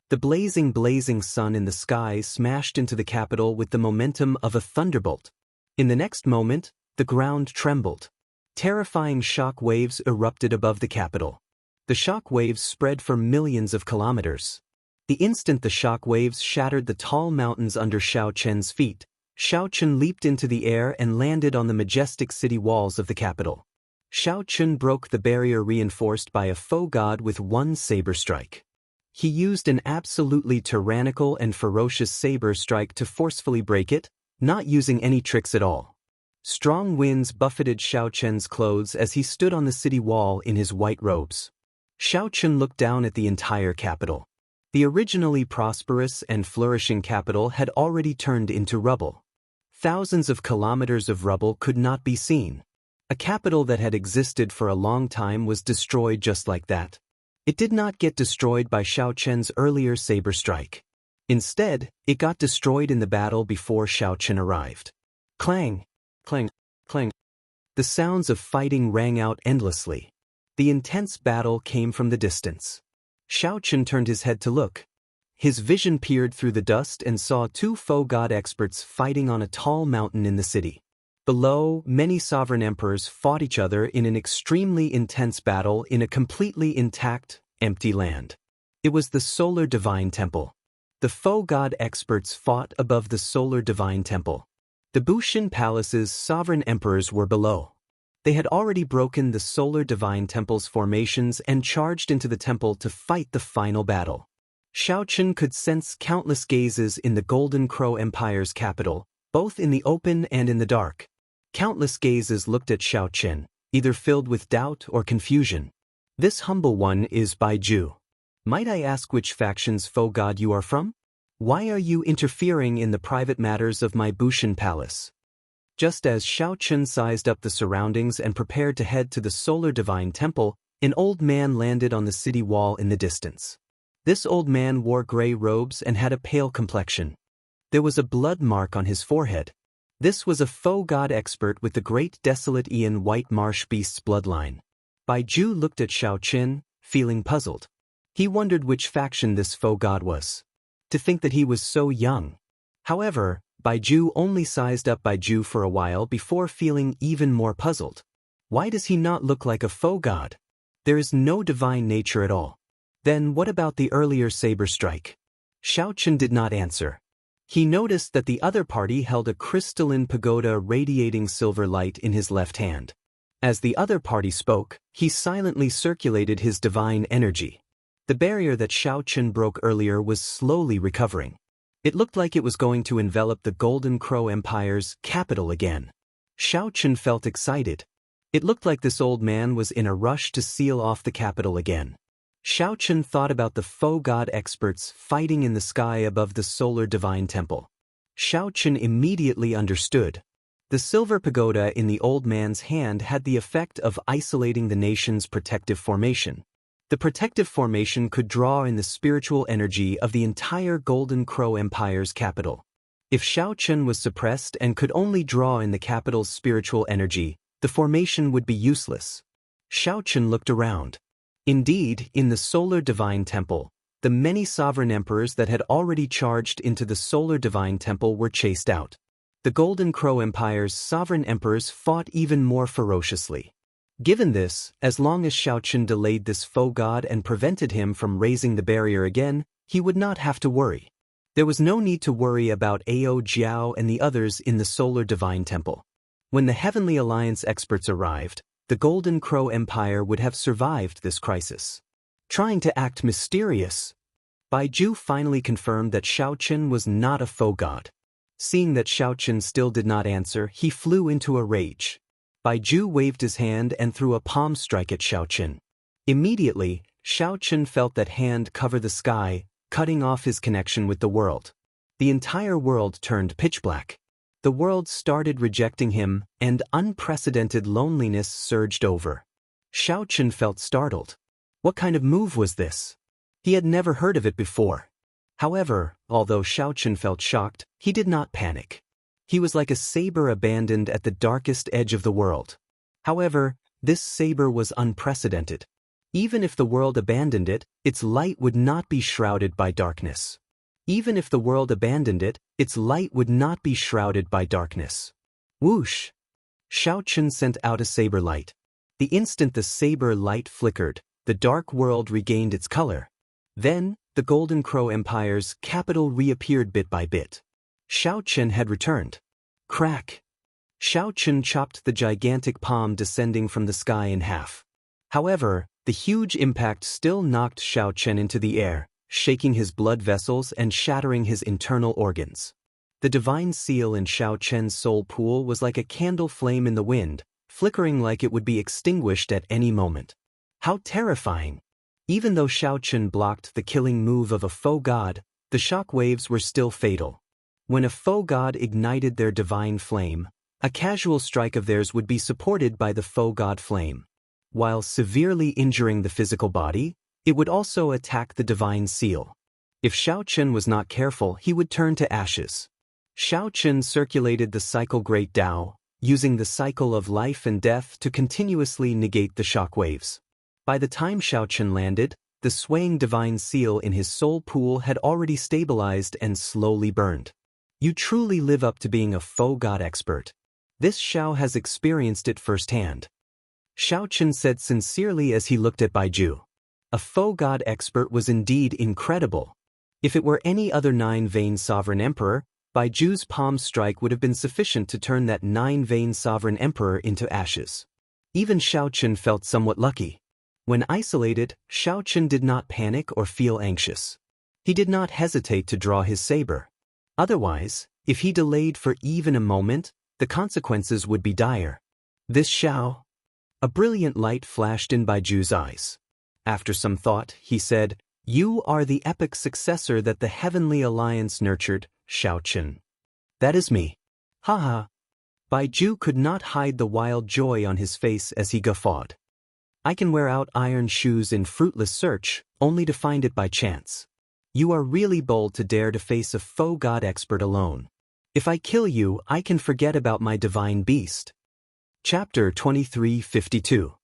The blazing sun in the sky smashed into the capital with the momentum of a thunderbolt. In the next moment, the ground trembled. Terrifying shock waves erupted above the capital. The shock waves spread for millions of kilometers. The instant the shock waves shattered the tall mountains under Xiao Qin's feet, Xiao Qin leaped into the air and landed on the majestic city walls of the capital. Xiao Qin broke the barrier reinforced by a faux god with one saber strike. He used an absolutely tyrannical and ferocious saber strike to forcefully break it, not using any tricks at all. Strong winds buffeted Xiao Qin's clothes as he stood on the city wall in his white robes. Xiao Qin looked down at the entire capital. The originally prosperous and flourishing capital had already turned into rubble. Thousands of kilometers of rubble could not be seen. A capital that had existed for a long time was destroyed just like that. It did not get destroyed by Xiao Qin's earlier saber strike. Instead, it got destroyed in the battle before Xiao Qin arrived. Clang, clang, clang. The sounds of fighting rang out endlessly. The intense battle came from the distance. Xiao Qin turned his head to look. His vision peered through the dust and saw 2 faux god experts fighting on a tall mountain in the city. Below, many sovereign emperors fought each other in an extremely intense battle in a completely intact, empty land. It was the Solar Divine Temple. The faux god experts fought above the Solar Divine Temple. The Bushin Palace's sovereign emperors were below. They had already broken the Solar Divine Temple's formations and charged into the temple to fight the final battle. Xiaochen could sense countless gazes in the Golden Crow Empire's capital, both in the open and in the dark. Countless gazes looked at Xiaochen, either filled with doubt or confusion. This humble one is Baiju. Might I ask which faction's foe god you are from? Why are you interfering in the private matters of my Bushin Palace? Just as Xiaochen sized up the surroundings and prepared to head to the Solar Divine Temple, an old man landed on the city wall in the distance. This old man wore gray robes and had a pale complexion. There was a blood mark on his forehead. This was a foe god expert with the great desolate Ian White Marsh Beast's bloodline. Baiju looked at Xiaochen, feeling puzzled. He wondered which faction this foe god was. To think that he was so young. However, Baiju only sized up Baiju for a while before feeling even more puzzled. Why does he not look like a foe god? There is no divine nature at all. Then what about the earlier saber strike? Xiaochen did not answer. He noticed that the other party held a crystalline pagoda radiating silver light in his left hand. As the other party spoke, he silently circulated his divine energy. The barrier that Xiaochen broke earlier was slowly recovering. It looked like it was going to envelop the Golden Crow Empire's capital again. Xiaochen felt excited. It looked like this old man was in a rush to seal off the capital again. Xiaochen thought about the foe god experts fighting in the sky above the Solar Divine Temple. Xiaochen immediately understood. The silver pagoda in the old man's hand had the effect of isolating the nation's protective formation. The protective formation could draw in the spiritual energy of the entire Golden Crow Empire's capital. If Xiaochen was suppressed and could only draw in the capital's spiritual energy, the formation would be useless. Xiaochen looked around. Indeed, in the Solar Divine Temple, the many sovereign emperors that had already charged into the Solar Divine Temple were chased out. The Golden Crow Empire's sovereign emperors fought even more ferociously. Given this, as long as Xiaochen delayed this foe god and prevented him from raising the barrier again, he would not have to worry. There was no need to worry about Ao Jiao and the others in the Solar Divine Temple. When the Heavenly Alliance experts arrived, the Golden Crow Empire would have survived this crisis. Trying to act mysterious, Baiju finally confirmed that Xiaochen was not a foe god. Seeing that Xiaochen still did not answer, he flew into a rage. Baiju waved his hand and threw a palm strike at Xiaochen. Immediately, Xiaochen felt that hand cover the sky, cutting off his connection with the world. The entire world turned pitch black. The world started rejecting him, and unprecedented loneliness surged over. Xiaochen felt startled. What kind of move was this? He had never heard of it before. However, although Xiaochen felt shocked, he did not panic. He was like a saber abandoned at the darkest edge of the world. However, this saber was unprecedented. Even if the world abandoned it, its light would not be shrouded by darkness. Even if the world abandoned it, its light would not be shrouded by darkness. Whoosh! Xiaochen sent out a saber light. The instant the saber light flickered, the dark world regained its color. Then, the Golden Crow Empire's capital reappeared bit by bit. Xiaochen had returned. Crack! Xiaochen chopped the gigantic palm descending from the sky in half. However, the huge impact still knocked Xiaochen into the air, shaking his blood vessels and shattering his internal organs. The divine seal in Xiaochen's soul pool was like a candle flame in the wind, flickering like it would be extinguished at any moment. How terrifying! Even though Xiaochen blocked the killing move of a foe god, the shock waves were still fatal. When a foe god ignited their divine flame, a casual strike of theirs would be supported by the foe god flame. While severely injuring the physical body, it would also attack the divine seal. If Xiaochen was not careful, he would turn to ashes. Xiaochen circulated the cycle Great Tao, using the cycle of life and death to continuously negate the shock waves. By the time Xiaochen landed, the swaying divine seal in his soul pool had already stabilized and slowly burned. You truly live up to being a foe god expert. This Xiao has experienced it firsthand. Xiaochen said sincerely as he looked at Baiju. A foe god expert was indeed incredible. If it were any other nine-vein sovereign emperor, Baiju's palm strike would have been sufficient to turn that nine-veined sovereign emperor into ashes. Even Xiaochen felt somewhat lucky. When isolated, Xiaochen did not panic or feel anxious. He did not hesitate to draw his saber. Otherwise, if he delayed for even a moment, the consequences would be dire. This Xiao? A brilliant light flashed in Baiju's eyes. After some thought, he said, "You are the epic successor that the Heavenly Alliance nurtured, Xiaochen." "That is me." "Haha." Baiju could not hide the wild joy on his face as he guffawed. "I can wear out iron shoes in fruitless search, only to find it by chance. You are really bold to dare to face a foe god expert alone. If I kill you, I can forget about my divine beast." Chapter 2352.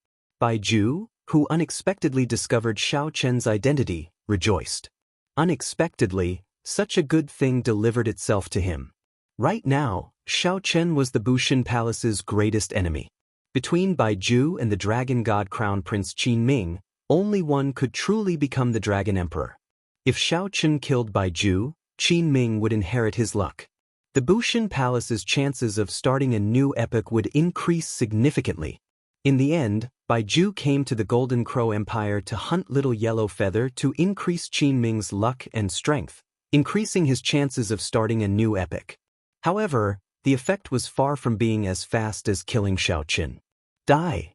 Baiju, who unexpectedly discovered Xiaochen's identity, rejoiced. Unexpectedly, such a good thing delivered itself to him. Right now, Xiaochen was the Bushan Palace's greatest enemy. Between Baiju and the Dragon God Crown Prince Qin Ming, only one could truly become the Dragon Emperor. If Xiaochen killed Baiju, Qin Ming would inherit his luck. The Bushan Palace's chances of starting a new epoch would increase significantly. In the end, Baiju came to the Golden Crow Empire to hunt Little Yellow Feather to increase Qin Ming's luck and strength, increasing his chances of starting a new epoch. However, the effect was far from being as fast as killing Xiaochen. Die!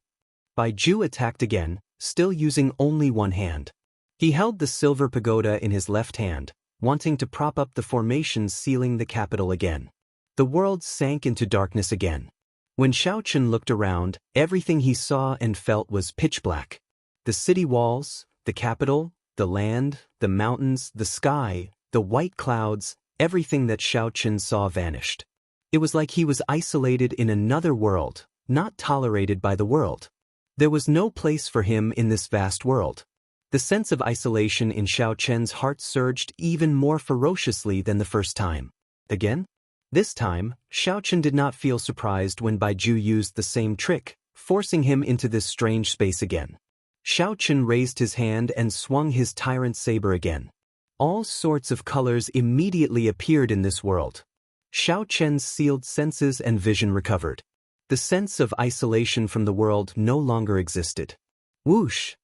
Baiju attacked again, still using only one hand. He held the silver pagoda in his left hand, wanting to prop up the formations sealing the capital again. The world sank into darkness again. When Xiaochen looked around, everything he saw and felt was pitch black. The city walls, the capital, the land, the mountains, the sky, the white clouds, everything that Xiaochen saw vanished. It was like he was isolated in another world, not tolerated by the world. There was no place for him in this vast world. The sense of isolation in Xiaochen's heart surged even more ferociously than the first time. Again? This time, Xiaochen did not feel surprised when Baiju used the same trick, forcing him into this strange space again. Xiaochen raised his hand and swung his tyrant saber again. All sorts of colors immediately appeared in this world. Xiaochen's sealed senses and vision recovered. The sense of isolation from the world no longer existed. Whoosh!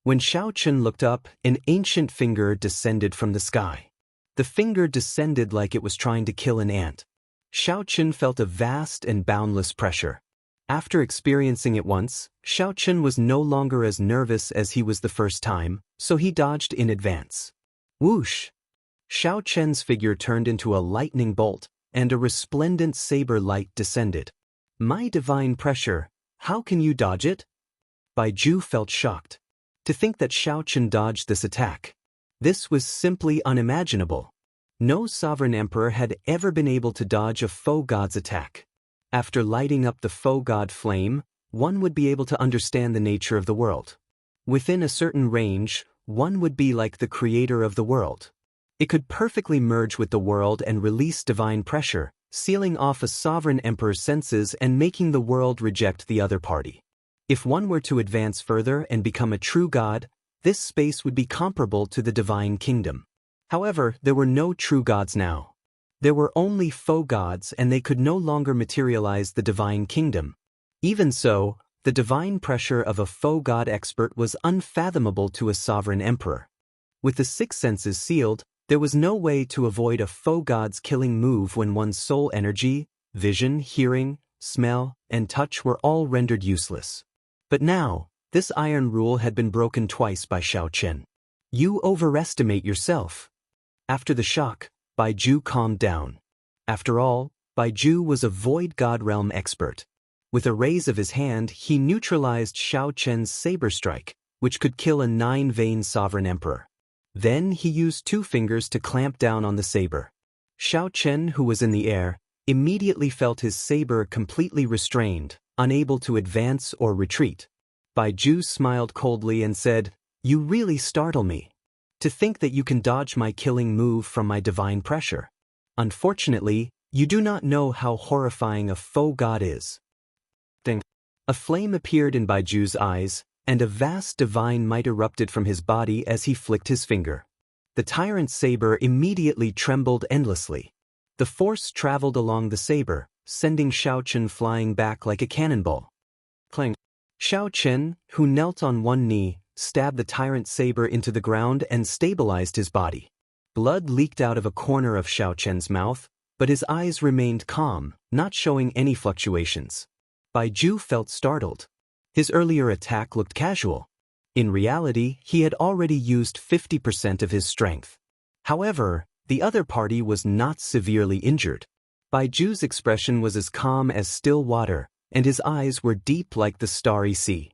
When Xiaochen looked up, an ancient finger descended from the sky. The finger descended like it was trying to kill an ant. Xiaochen felt a vast and boundless pressure. After experiencing it once, Xiaochen was no longer as nervous as he was the first time, so he dodged in advance. Whoosh! Xiaochen's figure turned into a lightning bolt, and a resplendent saber light descended. "My divine pressure, how can you dodge it?" Baiju felt shocked. To think that Xiaochen dodged this attack. This was simply unimaginable. No sovereign emperor had ever been able to dodge a foe god's attack. After lighting up the foe god flame, one would be able to understand the nature of the world. Within a certain range, one would be like the creator of the world. It could perfectly merge with the world and release divine pressure, sealing off a sovereign emperor's senses and making the world reject the other party. If one were to advance further and become a true god, this space would be comparable to the divine kingdom. However, there were no true gods now. There were only foe gods and they could no longer materialize the divine kingdom. Even so, the divine pressure of a foe god expert was unfathomable to a sovereign emperor. With the six senses sealed, there was no way to avoid a foe god's killing move when one's soul energy, vision, hearing, smell, and touch were all rendered useless. But now, this iron rule had been broken twice by Xiaochen. "You overestimate yourself." After the shock, Baiju calmed down. After all, Baiju was a void god realm expert. With a raise of his hand, he neutralized Xiaochen's saber strike, which could kill a nine-veined sovereign emperor. Then he used two fingers to clamp down on the saber. Xiaochen, who was in the air, immediately felt his saber completely restrained, unable to advance or retreat. Baiju smiled coldly and said, "You really startle me. To think that you can dodge my killing move from my divine pressure. Unfortunately, you do not know how horrifying a foe god is." Ding. A flame appeared in Baiju's eyes, and a vast divine might erupted from his body as he flicked his finger. The tyrant's saber immediately trembled endlessly. The force traveled along the saber, sending Xiao Chen flying back like a cannonball. Clang. Xiao Chen, who knelt on one knee, stabbed the tyrant saber into the ground and stabilized his body. Blood leaked out of a corner of Xiao Chen's mouth, but his eyes remained calm, not showing any fluctuations. Bai Ju felt startled. His earlier attack looked casual. In reality, he had already used 50% of his strength. However, the other party was not severely injured. Bai Ju's expression was as calm as still water, and his eyes were deep like the starry sea.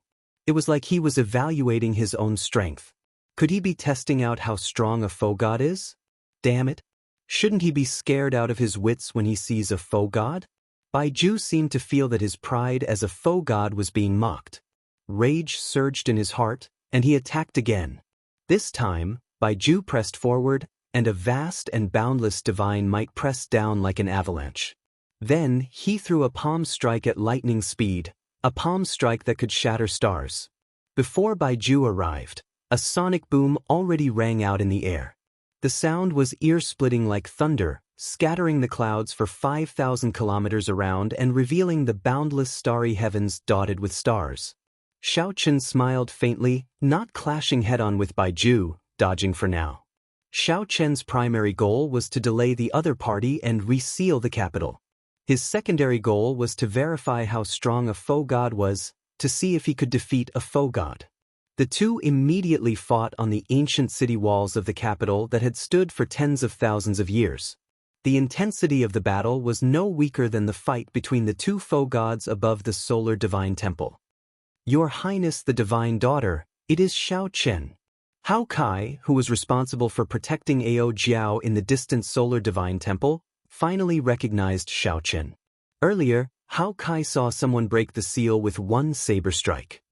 It was like he was evaluating his own strength. Could he be testing out how strong a foe god is? Damn it! Shouldn't he be scared out of his wits when he sees a foe god? Bai Ju seemed to feel that his pride as a foe god was being mocked. Rage surged in his heart, and he attacked again. This time, Bai Ju pressed forward, and a vast and boundless divine might pressed down like an avalanche. Then, he threw a palm strike at lightning speed, a palm strike that could shatter stars. Before Bai Ju arrived, a sonic boom already rang out in the air. The sound was ear-splitting like thunder, scattering the clouds for 5,000 kilometers around and revealing the boundless starry heavens dotted with stars. Xiao Chen smiled faintly, not clashing head-on with Bai Ju, dodging for now. Xiao Chen's primary goal was to delay the other party and reseal the capital. His secondary goal was to verify how strong a foe god was, to see if he could defeat a foe god. The two immediately fought on the ancient city walls of the capital that had stood for tens of thousands of years. The intensity of the battle was no weaker than the fight between the two foe gods above the solar divine temple. Your Highness the Divine Daughter, it is Xiao Chen. Hao Kai, who was responsible for protecting Ao Jiao in the distant solar divine temple, finally recognized Xiao Chen. Earlier, Hao Kai saw someone break the seal with one saber strike.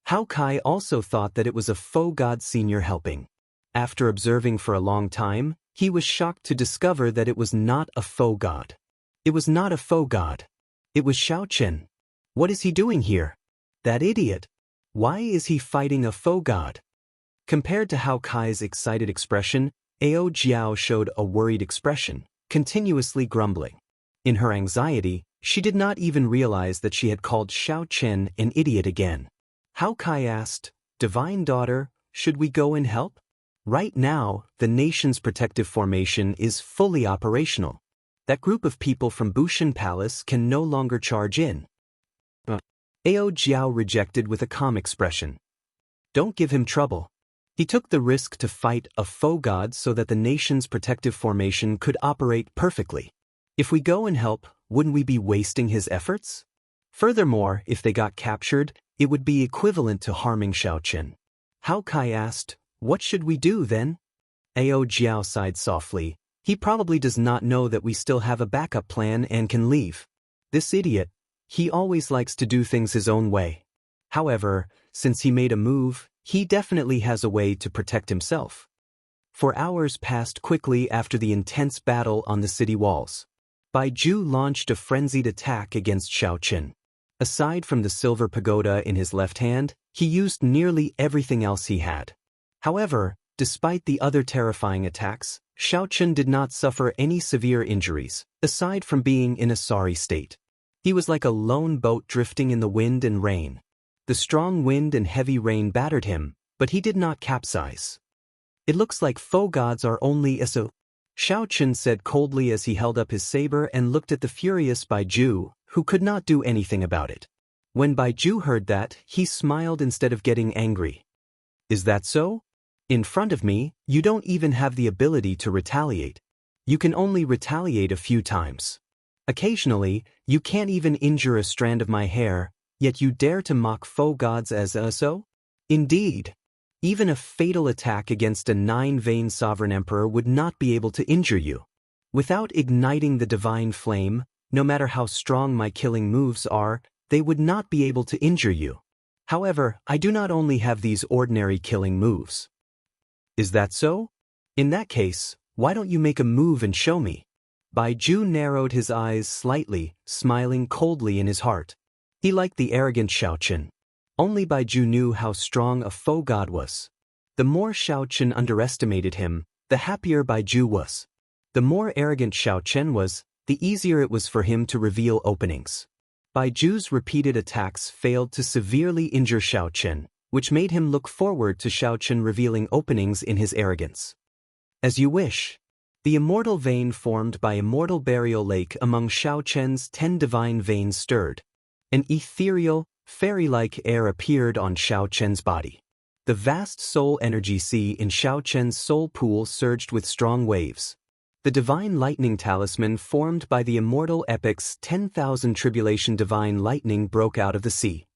Hao Kai also thought that it was a foe god senior helping. After observing for a long time, he was shocked to discover that it was not a foe god. It was not a foe god. It was Xiao Chen. What is he doing here? That idiot. Why is he fighting a foe god? Compared to Hao Kai's excited expression, Ao Jiao showed a worried expression, continuously grumbling. In her anxiety, she did not even realize that she had called Xiao Chen an idiot again. Hao Kai asked, "Divine Daughter, should we go and help?" Right now, the nation's protective formation is fully operational. That group of people from Bushan Palace can no longer charge in. Ao Jiao rejected with a calm expression. Don't give him trouble. He took the risk to fight a foe god so that the nation's protective formation could operate perfectly. If we go and help, wouldn't we be wasting his efforts? Furthermore, if they got captured, it would be equivalent to harming Xiao Chen. Hao Kai asked, "What should we do then?" Ao Jiao sighed softly. He probably does not know that we still have a backup plan and can leave. This idiot, he always likes to do things his own way. However, since he made a move, he definitely has a way to protect himself. For hours passed quickly after the intense battle on the city walls. Bai Ju launched a frenzied attack against Xiao Chen. Aside from the silver pagoda in his left hand, he used nearly everything else he had. However, despite the other terrifying attacks, Xiao Chen did not suffer any severe injuries, aside from being in a sorry state. He was like a lone boat drifting in the wind and rain. The strong wind and heavy rain battered him, but he did not capsize. It looks like foe gods are only so. Xiao Chen said coldly as he held up his saber and looked at the furious Bai Ju, who could not do anything about it. When Bai Ju heard that, he smiled instead of getting angry. Is that so? In front of me, you don't even have the ability to retaliate. You can only retaliate a few times. Occasionally, you can't even injure a strand of my hair, yet you dare to mock foe gods as so? Indeed. Even a fatal attack against a 9-vein sovereign emperor would not be able to injure you. Without igniting the divine flame, no matter how strong my killing moves are, they would not be able to injure you. However, I do not only have these ordinary killing moves. Is that so? In that case, why don't you make a move and show me? Bai Ju narrowed his eyes slightly, smiling coldly in his heart. He liked the arrogant Xiao Chen. Only Bai Ju knew how strong a foe god was. The more Xiao Chen underestimated him, the happier Bai Ju was. The more arrogant Xiao Chen was, the easier it was for him to reveal openings. Baiju's repeated attacks failed to severely injure Xiao Chen, which made him look forward to Xiao Chen revealing openings in his arrogance. As you wish. The immortal vein formed by immortal burial lake among Xiao Chen's 10 divine veins stirred. An ethereal, fairy-like air appeared on Xiao Chen's body. The vast soul energy sea in Xiao Chen's soul pool surged with strong waves. The divine lightning talisman formed by the immortal epic's 10,000 tribulation divine lightning broke out of the sea.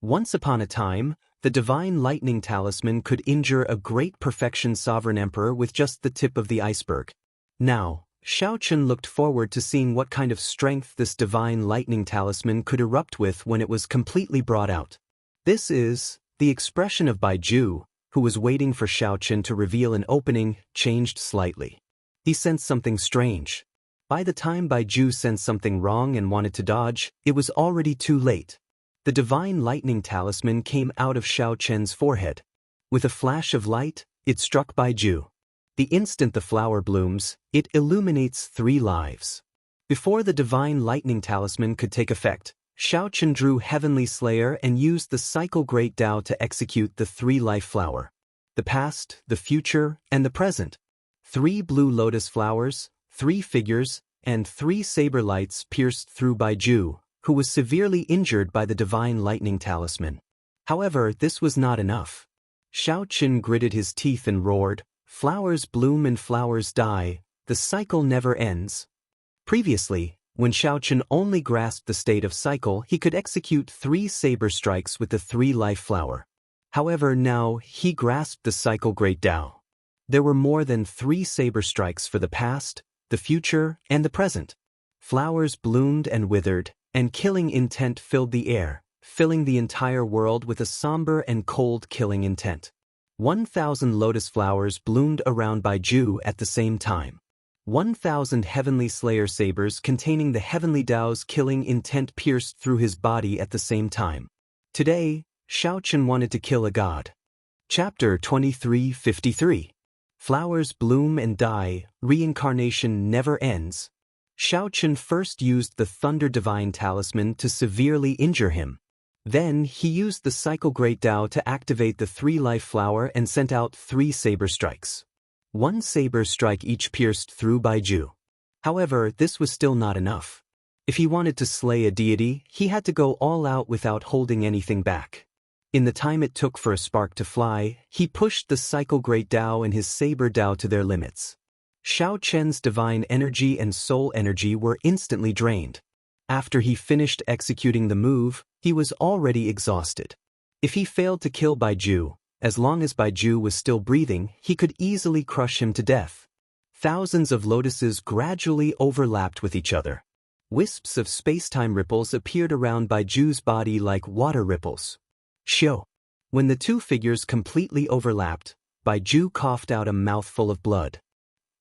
Once upon a time, the divine lightning talisman could injure a great perfection sovereign emperor with just the tip of the iceberg. Now, Xiao Chen looked forward to seeing what kind of strength this divine lightning talisman could erupt with when it was completely brought out. This is, the expression of Baiju, who was waiting for Xiao Chen to reveal an opening, changed slightly. He sensed something strange. By the time Baiju sensed something wrong and wanted to dodge, it was already too late. The divine lightning talisman came out of Xiao Chen's forehead. With a flash of light, it struck Baiju. The instant the flower blooms, it illuminates 3 lives. Before the divine lightning talisman could take effect, Xiao Chen drew Heavenly Slayer and used the cycle Great Tao to execute the 3-life flower. The past, the future, and the present. 3 blue lotus flowers, 3 figures, and 3 saber lights pierced through Baiju, who was severely injured by the divine lightning talisman. However, this was not enough. Xiao Chen gritted his teeth and roared, "Flowers bloom and flowers die, the cycle never ends." Previously, when Xiao Chen only grasped the state of cycle, he could execute 3 saber strikes with the 3-life flower. However, now he grasped the cycle Great Tao. There were more than 3 saber strikes for the past, the future, and the present. Flowers bloomed and withered, and killing intent filled the air, filling the entire world with a somber and cold killing intent. 1,000 lotus flowers bloomed around Baiju at the same time. 1,000 Heavenly Slayer sabers containing the Heavenly Tao's killing intent pierced through his body at the same time. Today, Xiao Chen wanted to kill a god. Chapter 2353. Flowers bloom and die, reincarnation never ends. Xiao Chen first used the Thunder Divine Talisman to severely injure him. Then, he used the Cycle Great Tao to activate the 3-life flower and sent out 3 saber strikes. 1 saber strike each pierced through Baiju. However, this was still not enough. If he wanted to slay a deity, he had to go all out without holding anything back. In the time it took for a spark to fly, he pushed the Cycle Great Tao and his Saber Tao to their limits. Xiao Chen's divine energy and soul energy were instantly drained. After he finished executing the move, he was already exhausted. If he failed to kill Baiju, as long as Baiju was still breathing, he could easily crush him to death. Thousands of lotuses gradually overlapped with each other. Wisps of space-time ripples appeared around Baiju's body like water ripples. Shio. When the 2 figures completely overlapped, Baiju coughed out a mouthful of blood.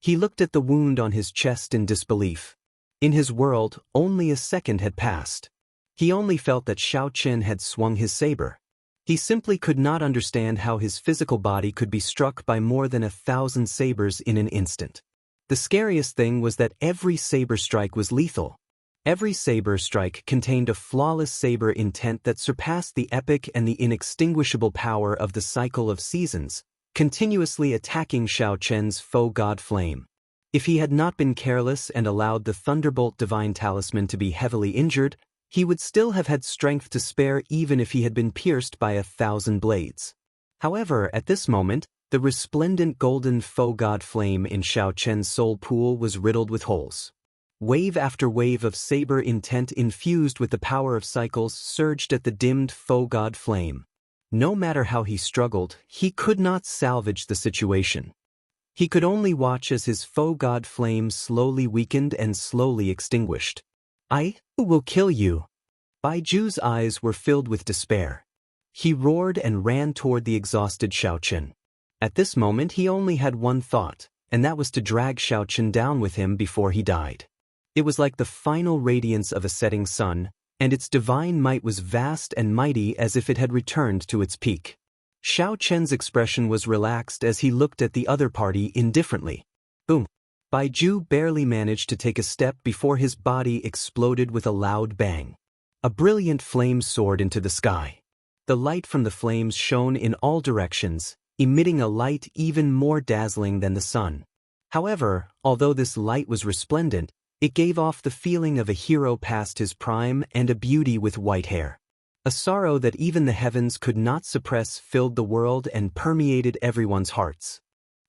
He looked at the wound on his chest in disbelief. In his world, only a second had passed. He only felt that Xiao Chen had swung his saber. He simply could not understand how his physical body could be struck by more than 1,000 sabers in an instant. The scariest thing was that every saber strike was lethal. Every saber strike contained a flawless saber intent that surpassed the epic and the inextinguishable power of the cycle of seasons, continuously attacking Xiao Chen's foe god flame. If he had not been careless and allowed the Thunderbolt Divine Talisman to be heavily injured, he would still have had strength to spare even if he had been pierced by 1,000 blades. However, at this moment, the resplendent golden foe god flame in Xiao Chen's soul pool was riddled with holes. Wave after wave of saber intent infused with the power of cycles surged at the dimmed foe god flame. No matter how he struggled, he could not salvage the situation. He could only watch as his foe god flame slowly weakened and slowly extinguished. "I will kill you." Baiju's eyes were filled with despair. He roared and ran toward the exhausted Xiao Chen. At this moment he only had one thought, and that was to drag Xiao Chen down with him before he died. It was like the final radiance of a setting sun, and its divine might was vast and mighty as if it had returned to its peak. Xiao Chen's expression was relaxed as he looked at the other party indifferently. Boom! Baiju barely managed to take a step before his body exploded with a loud bang. A brilliant flame soared into the sky. The light from the flames shone in all directions, emitting a light even more dazzling than the sun. However, although this light was resplendent, it gave off the feeling of a hero past his prime and a beauty with white hair. A sorrow that even the heavens could not suppress filled the world and permeated everyone's hearts.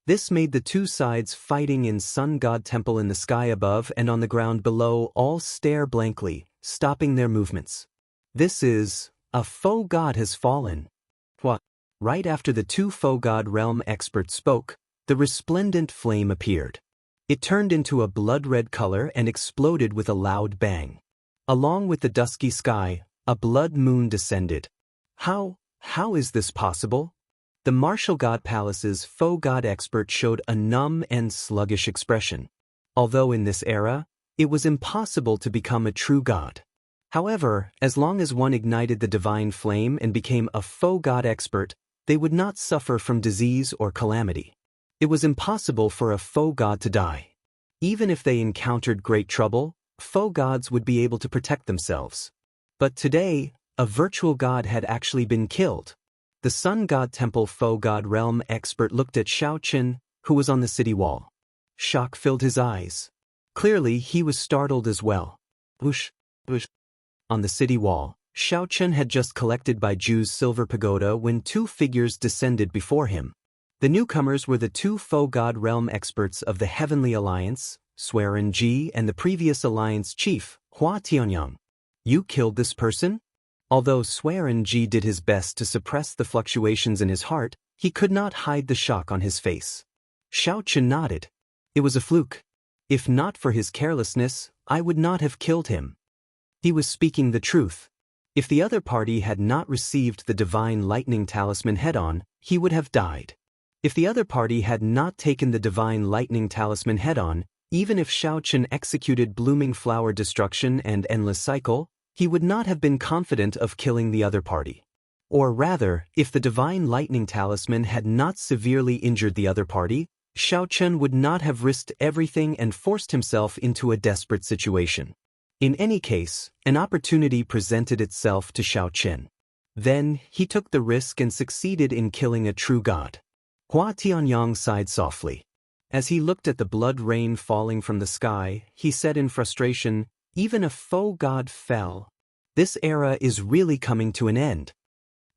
This made the two sides fighting in Sun God Temple in the sky above and on the ground below all stare blankly, stopping their movements. This is, a faux god has fallen. What? Right after the two faux god realm experts spoke, the resplendent flame appeared. It turned into a blood-red color and exploded with a loud bang. Along with the dusky sky, a blood moon descended. How is this possible? The martial god palace's faux god expert showed a numb and sluggish expression. Although in this era, it was impossible to become a true god. However, as long as one ignited the divine flame and became a faux god expert, they would not suffer from disease or calamity. It was impossible for a faux god to die. Even if they encountered great trouble, faux gods would be able to protect themselves. But today, a virtual god had actually been killed. The Sun God Temple faux god realm expert looked at Xiao Chen, who was on the city wall. Shock filled his eyes. Clearly, he was startled as well. Whoosh, whoosh. On the city wall, Xiao Chen had just collected Baiju's silver pagoda when two figures descended before him. The newcomers were the two faux god realm experts of the Heavenly Alliance, Swearin Ji, and the previous alliance chief, Hua Tianyang. You killed this person? Although Swearin Ji did his best to suppress the fluctuations in his heart, he could not hide the shock on his face. Xiao Chen nodded. It was a fluke. If not for his carelessness, I would not have killed him. He was speaking the truth. If the other party had not received the divine lightning talisman head-on, he would have died. If the other party had not taken the divine lightning talisman head-on, even if Xiao Chen executed blooming flower destruction and endless cycle, he would not have been confident of killing the other party. Or rather, if the divine lightning talisman had not severely injured the other party, Xiao Chen would not have risked everything and forced himself into a desperate situation. In any case, an opportunity presented itself to Xiao Chen. Then, he took the risk and succeeded in killing a true god. Hua Tianyang sighed softly. As he looked at the blood rain falling from the sky, he said in frustration, even a faux god fell. This era is really coming to an end.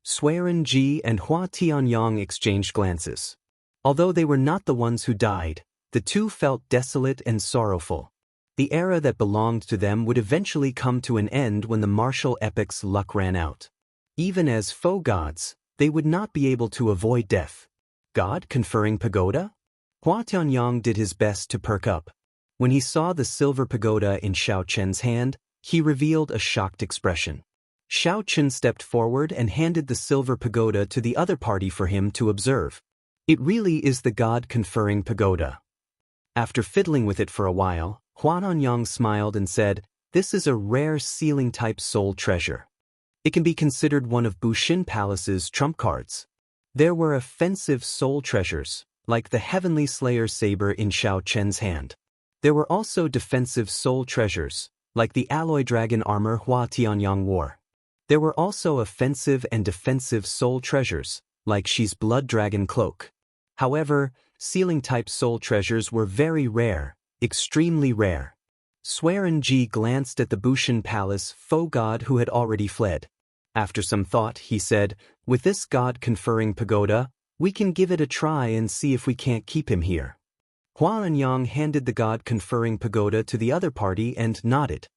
Swearin Ji and Hua Tianyang exchanged glances. Although they were not the ones who died, the two felt desolate and sorrowful. The era that belonged to them would eventually come to an end when the martial epic's luck ran out. Even as faux gods, they would not be able to avoid death. God conferring pagoda? Hua Tianyang did his best to perk up. When he saw the silver pagoda in Xiao Chen's hand, he revealed a shocked expression. Xiao Chen stepped forward and handed the silver pagoda to the other party for him to observe. It really is the god-conferring pagoda. After fiddling with it for a while, Hua Tianyang smiled and said, this is a rare ceiling-type soul treasure. It can be considered one of Bushin Palace's trump cards. There were offensive soul treasures, like the Heavenly Slayer saber in Xiao Chen's hand. There were also defensive soul treasures, like the alloy dragon armor Hua Tianyang wore. There were also offensive and defensive soul treasures, like Xi's blood dragon cloak. However, ceiling-type soul treasures were very rare, extremely rare. Swearin Ji glanced at the Bushin Palace faux god who had already fled. After some thought, he said, with this god-conferring pagoda, we can give it a try and see if we can't keep him here. Hua Tianyang handed the god-conferring pagoda to the other party and nodded.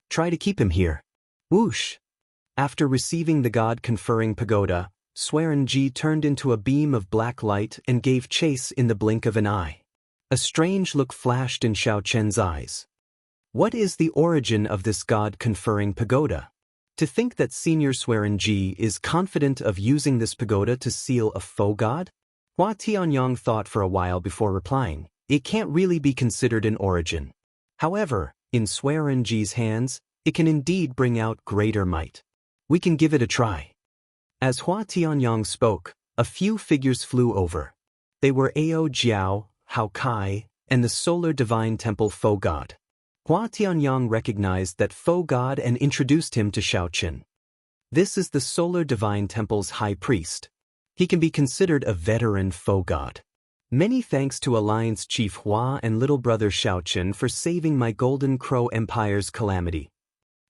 Try to keep him here. Whoosh! After receiving the god-conferring pagoda, Swearin Ji turned into a beam of black light and gave chase in the blink of an eye. A strange look flashed in Xiao Chen's eyes. What is the origin of this god-conferring pagoda? To think that Senior Swearin Ji is confident of using this pagoda to seal a faux god? Hua Tianyang thought for a while before replying. It can't really be considered an origin. However, in Swearin Ji's hands, it can indeed bring out greater might. We can give it a try. As Hua Tianyang spoke, a few figures flew over. They were Ao Jiao, Hao Kai, and the solar divine temple Fo God. Hua Tianyang recognized that Fo God and introduced him to Xiaochen. This is the solar divine temple's high priest. He can be considered a veteran Fo God. Many thanks to Alliance Chief Hua and little brother Xiaochen for saving my Golden Crow Empire's calamity.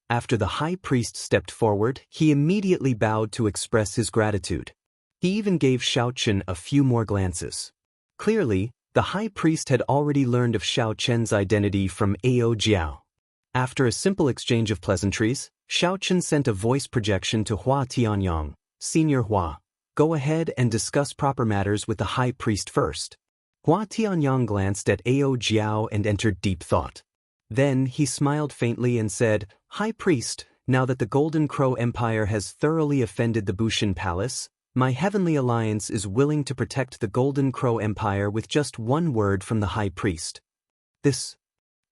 After the high priest stepped forward, he immediately bowed to express his gratitude. He even gave Xiaochen a few more glances. Clearly, the high priest had already learned of Xiaochen's identity from Ao Jiao. After a simple exchange of pleasantries, Xiaochen sent a voice projection to Hua Tianyang. Senior Hua, go ahead and discuss proper matters with the high priest first. Hua Tianyang glanced at Ao Jiao and entered deep thought. Then he smiled faintly and said, High priest, now that the Golden Crow Empire has thoroughly offended the Bushin Palace, my heavenly alliance is willing to protect the Golden Crow Empire with just one word from the high priest. The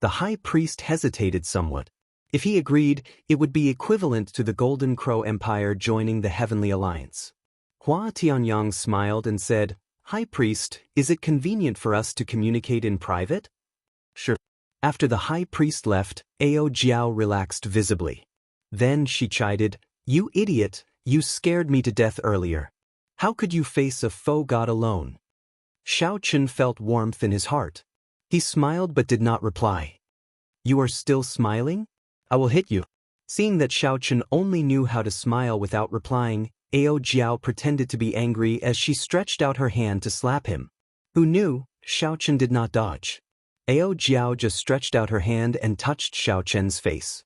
high priest hesitated somewhat. If he agreed, it would be equivalent to the Golden Crow Empire joining the heavenly alliance. Hua Tianyang smiled and said, High priest, is it convenient for us to communicate in private? Sure. After the high priest left, Ao Jiao relaxed visibly. Then she chided, You idiot, you scared me to death earlier. How could you face a Fo God alone? Xiaochen felt warmth in his heart. He smiled but did not reply. You are still smiling? I will hit you. Seeing that Xiaochen only knew how to smile without replying, Ao Jiao pretended to be angry as she stretched out her hand to slap him. Who knew, Xiaochen did not dodge. Ao Jiao just stretched out her hand and touched Xiaochen's face.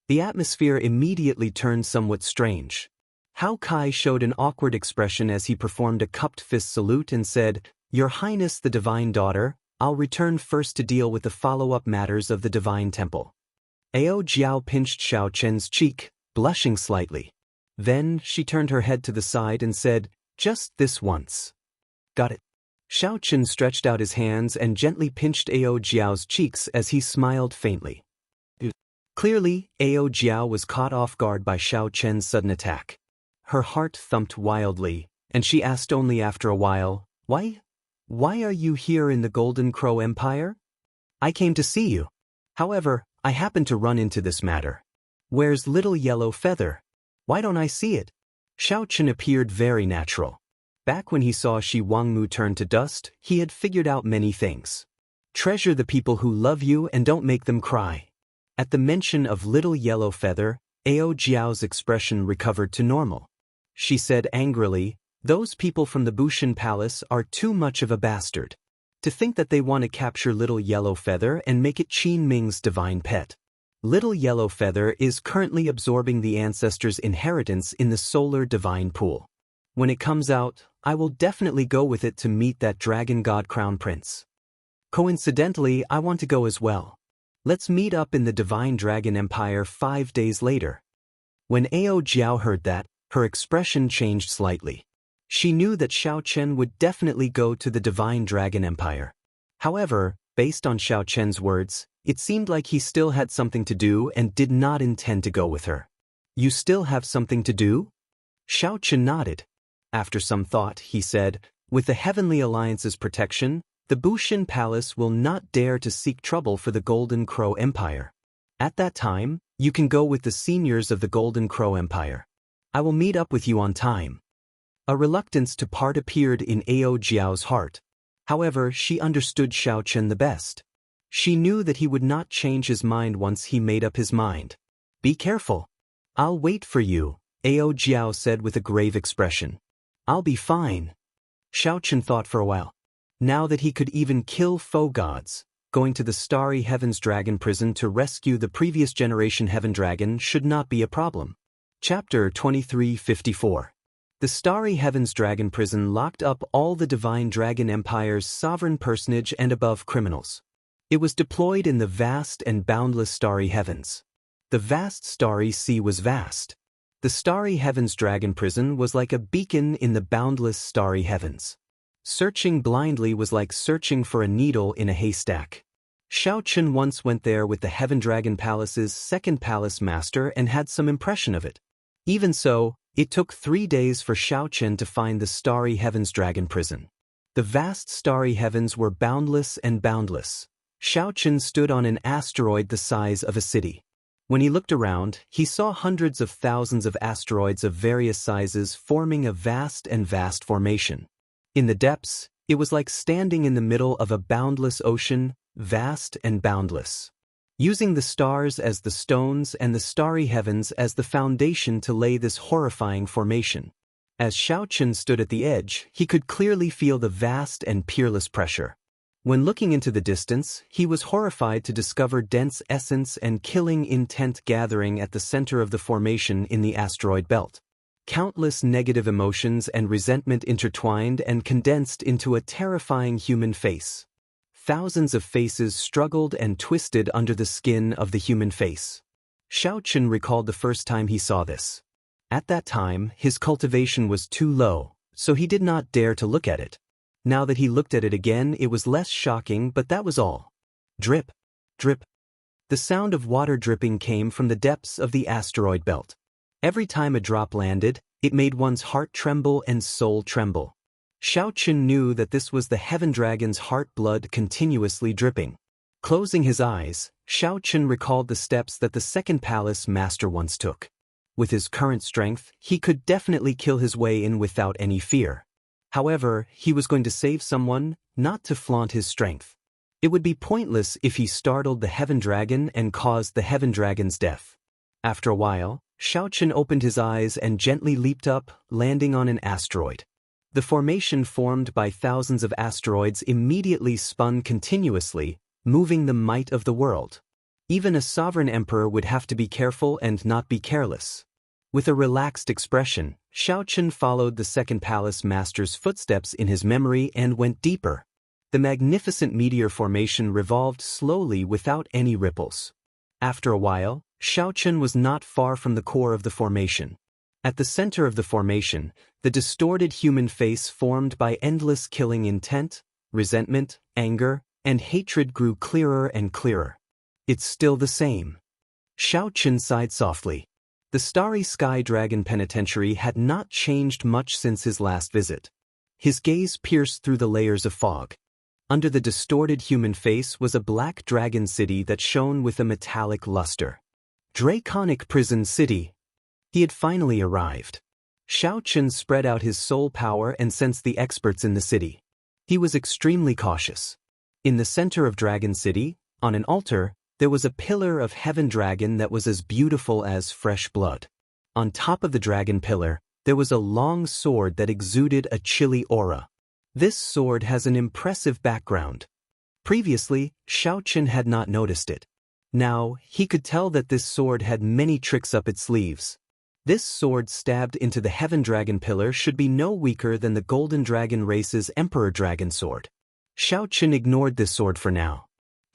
The atmosphere immediately turned somewhat strange. Hao Kai showed an awkward expression as he performed a cupped fist salute and said, Your Highness the Divine Daughter, I'll return first to deal with the follow-up matters of the Divine Temple. Ao Jiao pinched Xiaochen's cheek, blushing slightly. Then she turned her head to the side and said, Just this once. Got it. Xiaochen stretched out his hands and gently pinched Ao Jiao's cheeks as he smiled faintly. Clearly, Ao Jiao was caught off guard by Xiaochen's sudden attack. Her heart thumped wildly, and she asked only after a while, Why are you here in the Golden Crow Empire? I came to see you. However, I happened to run into this matter. Where's little yellow feather? Why don't I see it? Xiaochen appeared very natural. Back when he saw Shi Wangmu turn to dust, he had figured out many things. Treasure the people who love you and don't make them cry. At the mention of little yellow feather, Ao Jiao's expression recovered to normal. She said angrily, Those people from the Bushin Palace are too much of a bastard. To think that they want to capture little yellow feather and make it Qin Ming's divine pet. Little yellow feather is currently absorbing the ancestors' inheritance in the solar divine pool. When it comes out, I will definitely go with it to meet that dragon god crown prince. Coincidentally, I want to go as well. Let's meet up in the Divine Dragon Empire 5 days later. When Ao Jiao heard that, her expression changed slightly. She knew that Xiaochen would definitely go to the Divine Dragon Empire. However, based on Xiaochen's words, it seemed like he still had something to do and did not intend to go with her. You still have something to do? Xiaochen nodded. After some thought, he said, With the Heavenly Alliance's protection, the Bushin Palace will not dare to seek trouble for the Golden Crow Empire. At that time, you can go with the seniors of the Golden Crow Empire. I will meet up with you on time. A reluctance to part appeared in Ao Jiao's heart. However, she understood Xiaochen the best. She knew that he would not change his mind once he made up his mind. Be careful. I'll wait for you, Ao Jiao said with a grave expression. I'll be fine. Xiaochen thought for a while. Now that he could even kill foe gods, going to the Starry Heavens Dragon Prison to rescue the previous generation Heaven Dragon should not be a problem. Chapter 2354. The Starry Heavens Dragon Prison locked up all the Divine Dragon Empire's sovereign personage and above criminals. It was deployed in the vast and boundless Starry Heavens. The vast Starry Sea was vast. The Starry Heavens Dragon Prison was like a beacon in the boundless Starry Heavens. Searching blindly was like searching for a needle in a haystack. Xiaochen once went there with the Heaven Dragon Palace's second palace master and had some impression of it. Even so, it took 3 days for Xiaochen to find the Starry Heavens Dragon Prison. The vast starry heavens were boundless and boundless. Xiao Chen stood on an asteroid the size of a city. When he looked around, he saw hundreds of thousands of asteroids of various sizes forming a vast and vast formation. In the depths, it was like standing in the middle of a boundless ocean, vast and boundless. Using the stars as the stones and the starry heavens as the foundation to lay this horrifying formation. As Xiao Chen stood at the edge, he could clearly feel the vast and peerless pressure. When looking into the distance, he was horrified to discover dense essence and killing intent gathering at the center of the formation in the asteroid belt. Countless negative emotions and resentment intertwined and condensed into a terrifying human face. Thousands of faces struggled and twisted under the skin of the human face. Xiao Chen recalled the first time he saw this. At that time, his cultivation was too low, so he did not dare to look at it. Now that he looked at it again, it was less shocking, but that was all. Drip, drip. The sound of water dripping came from the depths of the asteroid belt. Every time a drop landed, it made one's heart tremble and soul tremble. Xiao Chen knew that this was the heaven dragon's heart blood continuously dripping. Closing his eyes, Xiao Chen recalled the steps that the second palace master once took. With his current strength, he could definitely kill his way in without any fear. However, he was going to save someone, not to flaunt his strength. It would be pointless if he startled the heaven dragon and caused the heaven dragon's death. After a while, Xiao Chen opened his eyes and gently leaped up, landing on an asteroid. The formation formed by thousands of asteroids immediately spun continuously, moving the might of the world. Even a sovereign emperor would have to be careful and not be careless. With a relaxed expression, Xiao Chen followed the second palace master's footsteps in his memory and went deeper. The magnificent meteor formation revolved slowly without any ripples. After a while, Xiao Chen was not far from the core of the formation. At the center of the formation, the distorted human face formed by endless killing intent, resentment, anger, and hatred grew clearer and clearer. It's still the same. Xiao Chen sighed softly. The starry sky dragon penitentiary had not changed much since his last visit. His gaze pierced through the layers of fog. Under the distorted human face was a black dragon city that shone with a metallic luster. Draconic Prison City. He had finally arrived. Xiao Chen spread out his soul power and sensed the experts in the city. He was extremely cautious. In the center of Dragon City, on an altar, there was a pillar of heaven dragon that was as beautiful as fresh blood. On top of the dragon pillar, there was a long sword that exuded a chilly aura. This sword has an impressive background. Previously, Xiao Chen had not noticed it. Now, he could tell that this sword had many tricks up its sleeves. This sword stabbed into the heaven dragon pillar should be no weaker than the golden dragon race's emperor dragon sword. Xiao Chen ignored this sword for now.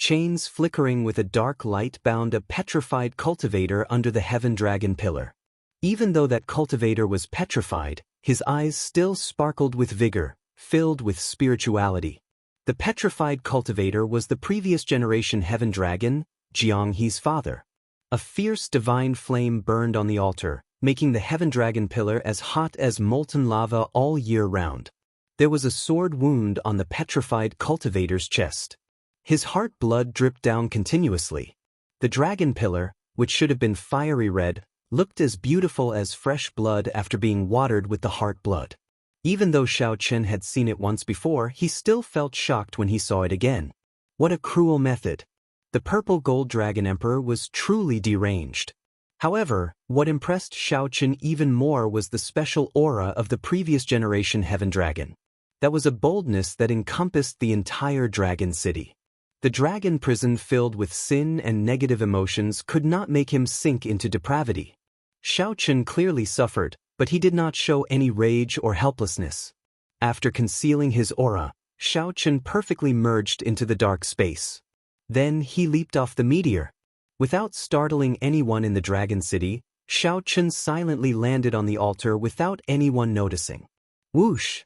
Chains flickering with a dark light bound a petrified cultivator under the heaven dragon pillar. Even though that cultivator was petrified, his eyes still sparkled with vigor, filled with spirituality. The petrified cultivator was the previous generation heaven dragon, Jianghe's father. A fierce divine flame burned on the altar, making the heaven dragon pillar as hot as molten lava all year round. There was a sword wound on the petrified cultivator's chest. His heart blood dripped down continuously. The dragon pillar, which should have been fiery red, looked as beautiful as fresh blood after being watered with the heart blood. Even though Xiao Chen had seen it once before, he still felt shocked when he saw it again. What a cruel method. The purple gold dragon emperor was truly deranged. However, what impressed Xiao Chen even more was the special aura of the previous generation heaven dragon. That was a boldness that encompassed the entire dragon city. The dragon prison filled with sin and negative emotions could not make him sink into depravity. Xiao Chen clearly suffered, but he did not show any rage or helplessness. After concealing his aura, Xiao Chen perfectly merged into the dark space. Then he leaped off the meteor. Without startling anyone in the dragon city, Xiao Chen silently landed on the altar without anyone noticing. Whoosh!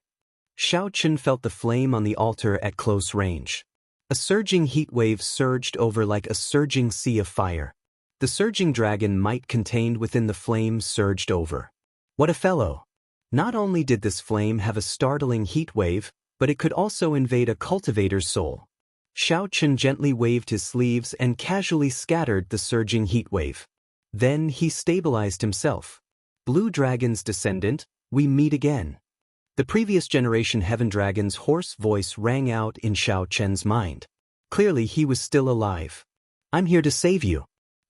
Xiao Chen felt the flame on the altar at close range. A surging heat wave surged over like a surging sea of fire. The surging dragon might contained within the flame surged over. What a fellow! Not only did this flame have a startling heat wave, but it could also invade a cultivator's soul. Xiao Chen gently waved his sleeves and casually scattered the surging heat wave. Then he stabilized himself. Blue Dragon's descendant, we meet again. The previous generation Heaven Dragon's hoarse voice rang out in Xiao Chen's mind. Clearly he was still alive. I'm here to save you.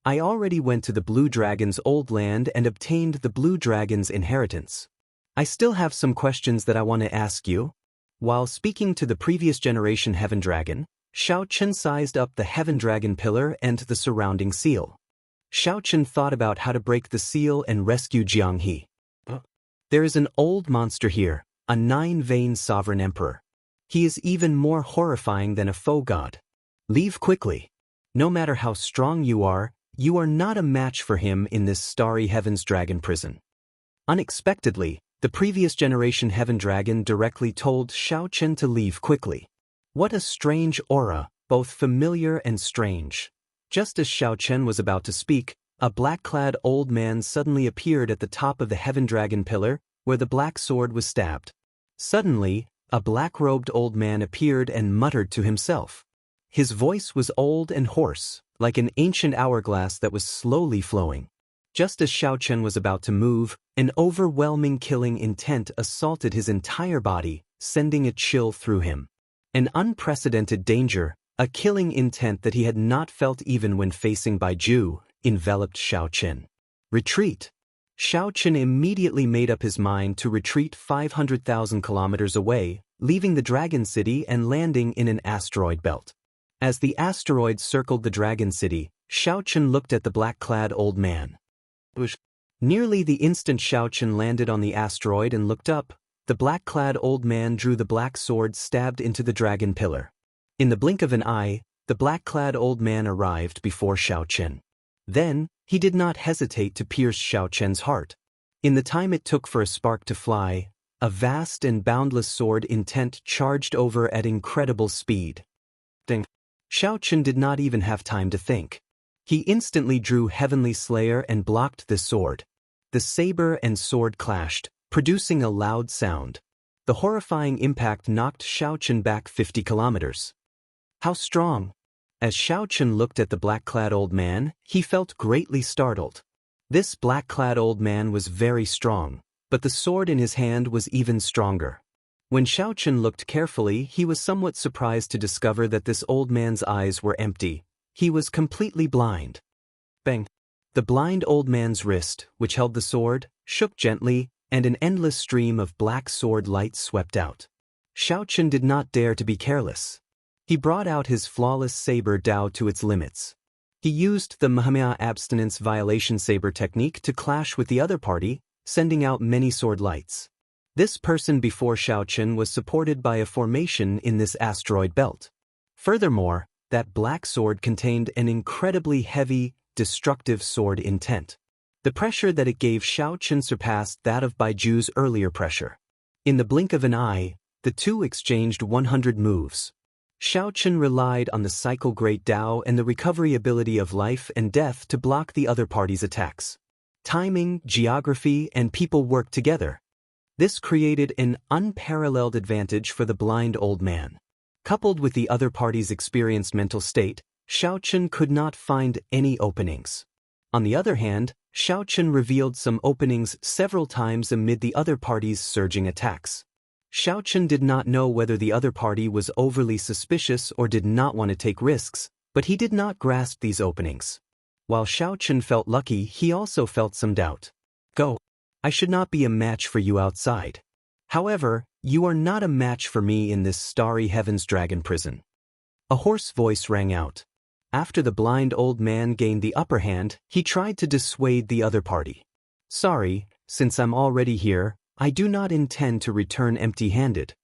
I already went to the Blue Dragon's old land and obtained the Blue Dragon's inheritance. I still have some questions that I want to ask you. While speaking to the previous generation Heaven Dragon, Xiao Chen sized up the Heaven Dragon pillar and the surrounding seal. Xiao Chen thought about how to break the seal and rescue Jiang He. There is an old monster here, a 9-vein sovereign emperor. He is even more horrifying than a faux god. Leave quickly. No matter how strong you are not a match for him in this starry Heaven's Dragon prison. Unexpectedly, the previous generation Heaven Dragon directly told Xiao Chen to leave quickly. What a strange aura, both familiar and strange. Just as Xiao Chen was about to speak, a black-clad old man suddenly appeared at the top of the Heaven Dragon pillar, where the black sword was stabbed. Suddenly, a black-robed old man appeared and muttered to himself. His voice was old and hoarse, like an ancient hourglass that was slowly flowing. Just as Xiao Chen was about to move, an overwhelming killing intent assaulted his entire body, sending a chill through him. An unprecedented danger, a killing intent that he had not felt even when facing Baiju, enveloped Xiao Chen. Retreat. Xiao Chen immediately made up his mind to retreat 500,000 kilometers away, leaving the Dragon City and landing in an asteroid belt. As the asteroid circled the Dragon City, Xiao Chen looked at the black-clad old man. Nearly the instant Xiao Chen landed on the asteroid and looked up, the black-clad old man drew the black sword stabbed into the dragon pillar. In the blink of an eye, the black-clad old man arrived before Xiao Chen. Then, he did not hesitate to pierce Xiao Chen's heart. In the time it took for a spark to fly, a vast and boundless sword intent charged over at incredible speed. Ding. Xiao Chen did not even have time to think. He instantly drew Heavenly Slayer and blocked the sword. The saber and sword clashed, producing a loud sound. The horrifying impact knocked Xiao Chen back 50 kilometers. How strong! As Xiao Chen looked at the black-clad old man, he felt greatly startled. This black-clad old man was very strong, but the sword in his hand was even stronger. When Xiao Chen looked carefully, he was somewhat surprised to discover that this old man's eyes were empty. He was completely blind. Bang! The blind old man's wrist, which held the sword, shook gently, and an endless stream of black sword light swept out. Xiao Chen did not dare to be careless. He brought out his flawless saber Dao to its limits. He used the Mahamaya abstinence violation saber technique to clash with the other party, sending out many sword lights. This person before Xiao Chen was supported by a formation in this asteroid belt. Furthermore, that black sword contained an incredibly heavy, destructive sword intent. The pressure that it gave Xiao Chen surpassed that of Baiju's earlier pressure. In the blink of an eye, the two exchanged 100 moves. Xiao Chen relied on the cycle Great Dao and the recovery ability of life and death to block the other party's attacks. Timing, geography, and people worked together. This created an unparalleled advantage for the blind old man. Coupled with the other party's experienced mental state, Xiao Chen could not find any openings. On the other hand, Xiao Chen revealed some openings several times amid the other party's surging attacks. Xiao Chen did not know whether the other party was overly suspicious or did not want to take risks, but he did not grasp these openings. While Xiao Chen felt lucky, he also felt some doubt. Go. I should not be a match for you outside. However, you are not a match for me in this starry Heaven's Dragon prison. A hoarse voice rang out. After the blind old man gained the upper hand, he tried to dissuade the other party. Sorry, since I'm already here, I do not intend to return empty-handed.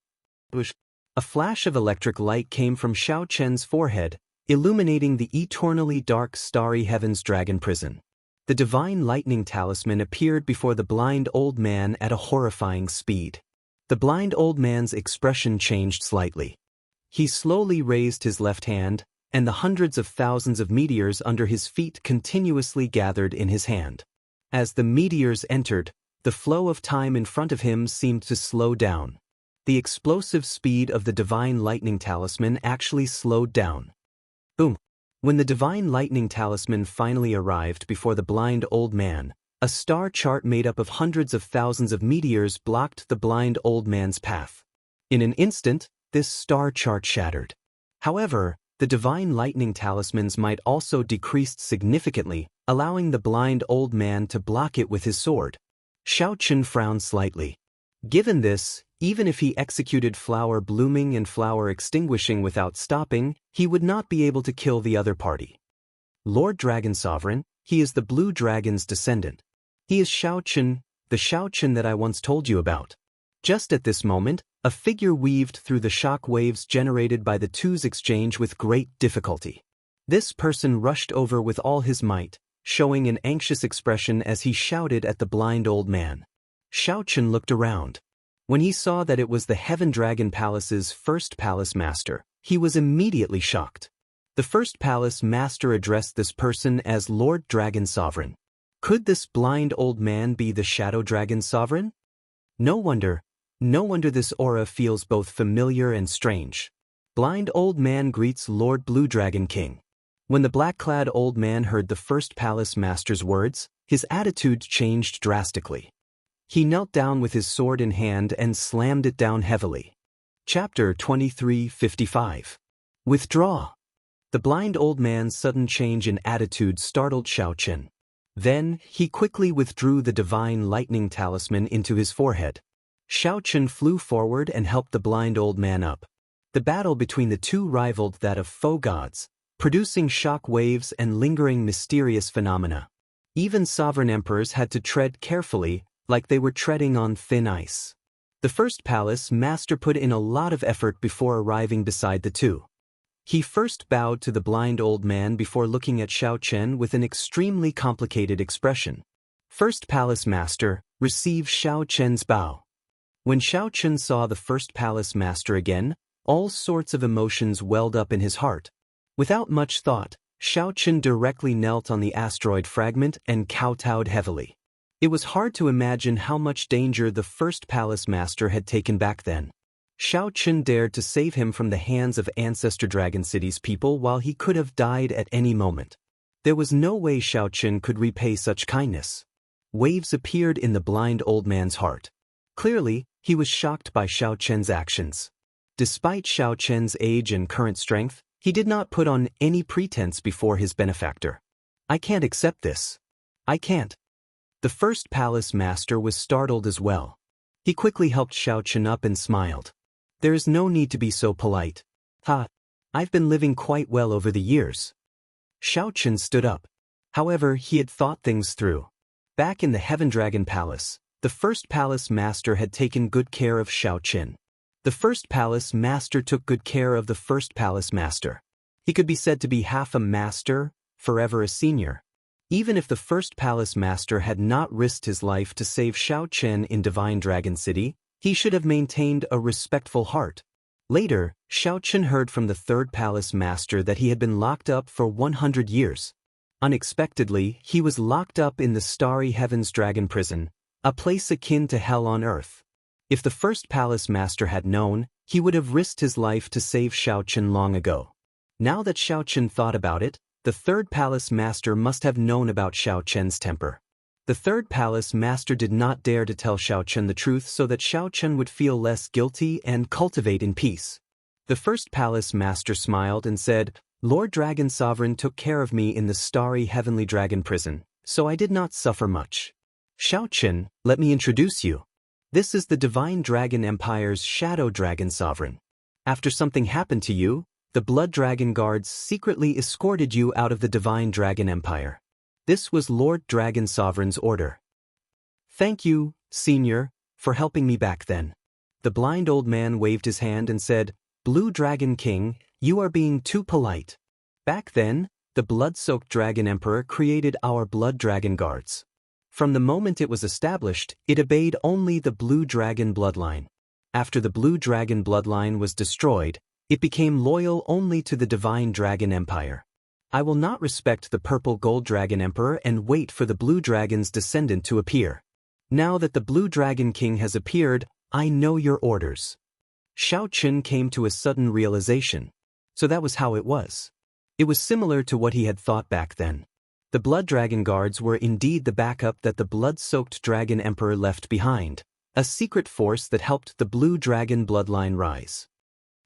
A flash of electric light came from Xiao Chen's forehead, illuminating the eternally dark starry Heaven's Dragon prison. The divine lightning talisman appeared before the blind old man at a horrifying speed. The blind old man's expression changed slightly. He slowly raised his left hand, and the hundreds of thousands of meteors under his feet continuously gathered in his hand. As the meteors entered, the flow of time in front of him seemed to slow down. The explosive speed of the Divine Lightning Talisman actually slowed down. Boom! When the Divine Lightning Talisman finally arrived before the blind old man, a star chart made up of hundreds of thousands of meteors blocked the blind old man's path. In an instant, this star chart shattered. However, the Divine Lightning Talismans might also decreased significantly, allowing the blind old man to block it with his sword. Xiao Chen frowned slightly. Given this, even if he executed flower blooming and flower extinguishing without stopping, he would not be able to kill the other party. Lord Dragon Sovereign, he is the Blue Dragon's descendant. He is Xiao Chen, the Xiao Chen that I once told you about. Just at this moment, a figure weaved through the shock waves generated by the two's exchange with great difficulty. This person rushed over with all his might, showing an anxious expression as he shouted at the blind old man. Xiao Chen looked around. When he saw that it was the Heaven Dragon Palace's first palace master, he was immediately shocked. The first palace master addressed this person as Lord Dragon Sovereign. Could this blind old man be the Shadow Dragon Sovereign? No wonder this aura feels both familiar and strange. Blind old man greets Lord Blue Dragon King. When the black-clad old man heard the first palace master's words, his attitude changed drastically. He knelt down with his sword in hand and slammed it down heavily. Chapter 23:55. Withdraw. The blind old man's sudden change in attitude startled Xiao Chen. Then, he quickly withdrew the Divine Lightning Talisman into his forehead. Xiao Chen flew forward and helped the blind old man up. The battle between the two rivaled that of foe gods, producing shock waves and lingering mysterious phenomena. Even sovereign emperors had to tread carefully, like they were treading on thin ice. The first palace master put in a lot of effort before arriving beside the two. He first bowed to the blind old man before looking at Xiao Chen with an extremely complicated expression. First palace master, receive Xiao Chen's bow. When Xiao Chen saw the first palace master again, all sorts of emotions welled up in his heart. Without much thought, Xiao Chen directly knelt on the asteroid fragment and kowtowed heavily. It was hard to imagine how much danger the first palace master had taken back then. Xiao Chen dared to save him from the hands of Ancestor Dragon City's people while he could have died at any moment. There was no way Xiao Chen could repay such kindness. Waves appeared in the blind old man's heart. Clearly, he was shocked by Xiao Chen's actions. Despite Xiao Chen's age and current strength, he did not put on any pretense before his benefactor. I can't accept this. I can't. The first palace master was startled as well. He quickly helped Xiao Chen up and smiled. There is no need to be so polite. I've been living quite well over the years. Xiao Chen stood up. However, he had thought things through. Back in the Heaven Dragon Palace, the first palace master had taken good care of Xiao Chen. The first palace master took good care of the first palace master. He could be said to be half a master, forever a senior. Even if the first palace master had not risked his life to save Xiao Chen in Divine Dragon City, he should have maintained a respectful heart. Later, Xiao Chen heard from the third palace master that he had been locked up for 100 years. Unexpectedly, he was locked up in the Starry Heaven's Dragon Prison, a place akin to hell on earth. If the first palace master had known, he would have risked his life to save Xiao Chen long ago. Now that Xiao Chen thought about it, the third palace master must have known about Xiao Chen's temper. The third palace master did not dare to tell Xiao Chen the truth so that Xiao Chen would feel less guilty and cultivate in peace. The first palace master smiled and said, Lord Dragon Sovereign took care of me in the starry heavenly dragon prison, so I did not suffer much. Xiao Chen, let me introduce you. This is the Divine Dragon Empire's Shadow Dragon Sovereign. After something happened to you, the Blood Dragon Guards secretly escorted you out of the Divine Dragon Empire. This was Lord Dragon Sovereign's order. Thank you, Senior, for helping me back then. The blind old man waved his hand and said, Blue Dragon King, you are being too polite. Back then, the blood-soaked Dragon Emperor created our Blood Dragon Guards. From the moment it was established, it obeyed only the Blue Dragon bloodline. After the Blue Dragon bloodline was destroyed, it became loyal only to the Divine Dragon Empire. I will not respect the Purple Gold Dragon Emperor and wait for the Blue Dragon's descendant to appear. Now that the Blue Dragon King has appeared, I know your orders. Xiao Qun came to a sudden realization. So that was how it was. It was similar to what he had thought back then. The Blood Dragon Guards were indeed the backup that the blood-soaked Dragon Emperor left behind, a secret force that helped the Blue Dragon bloodline rise.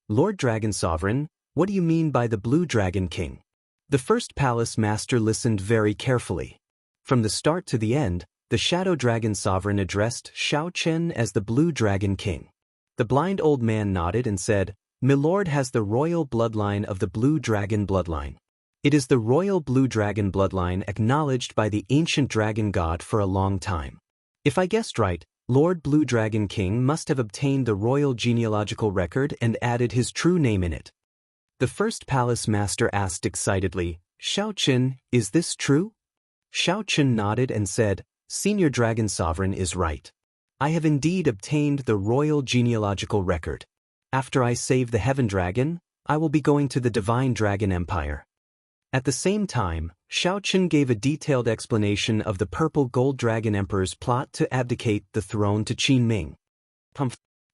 Lord Dragon Sovereign, what do you mean by the Blue Dragon King? The first palace master listened very carefully. From the start to the end, the Shadow Dragon Sovereign addressed Xiao Qun as the Blue Dragon King. The blind old man nodded and said, "Milord has the royal bloodline of the Blue Dragon bloodline. It is the royal Blue Dragon bloodline acknowledged by the ancient dragon god for a long time. If I guessed right, Lord Blue Dragon King must have obtained the royal genealogical record and added his true name in it." The first palace master asked excitedly, "Xiao Qun, is this true?" Xiao Qun nodded and said, "Senior Dragon Sovereign is right. I have indeed obtained the royal genealogical record. After I save the Heaven Dragon, I will be going to the Divine Dragon Empire." At the same time, Xiao Qun gave a detailed explanation of the Purple Gold Dragon Emperor's plot to abdicate the throne to Qin Ming.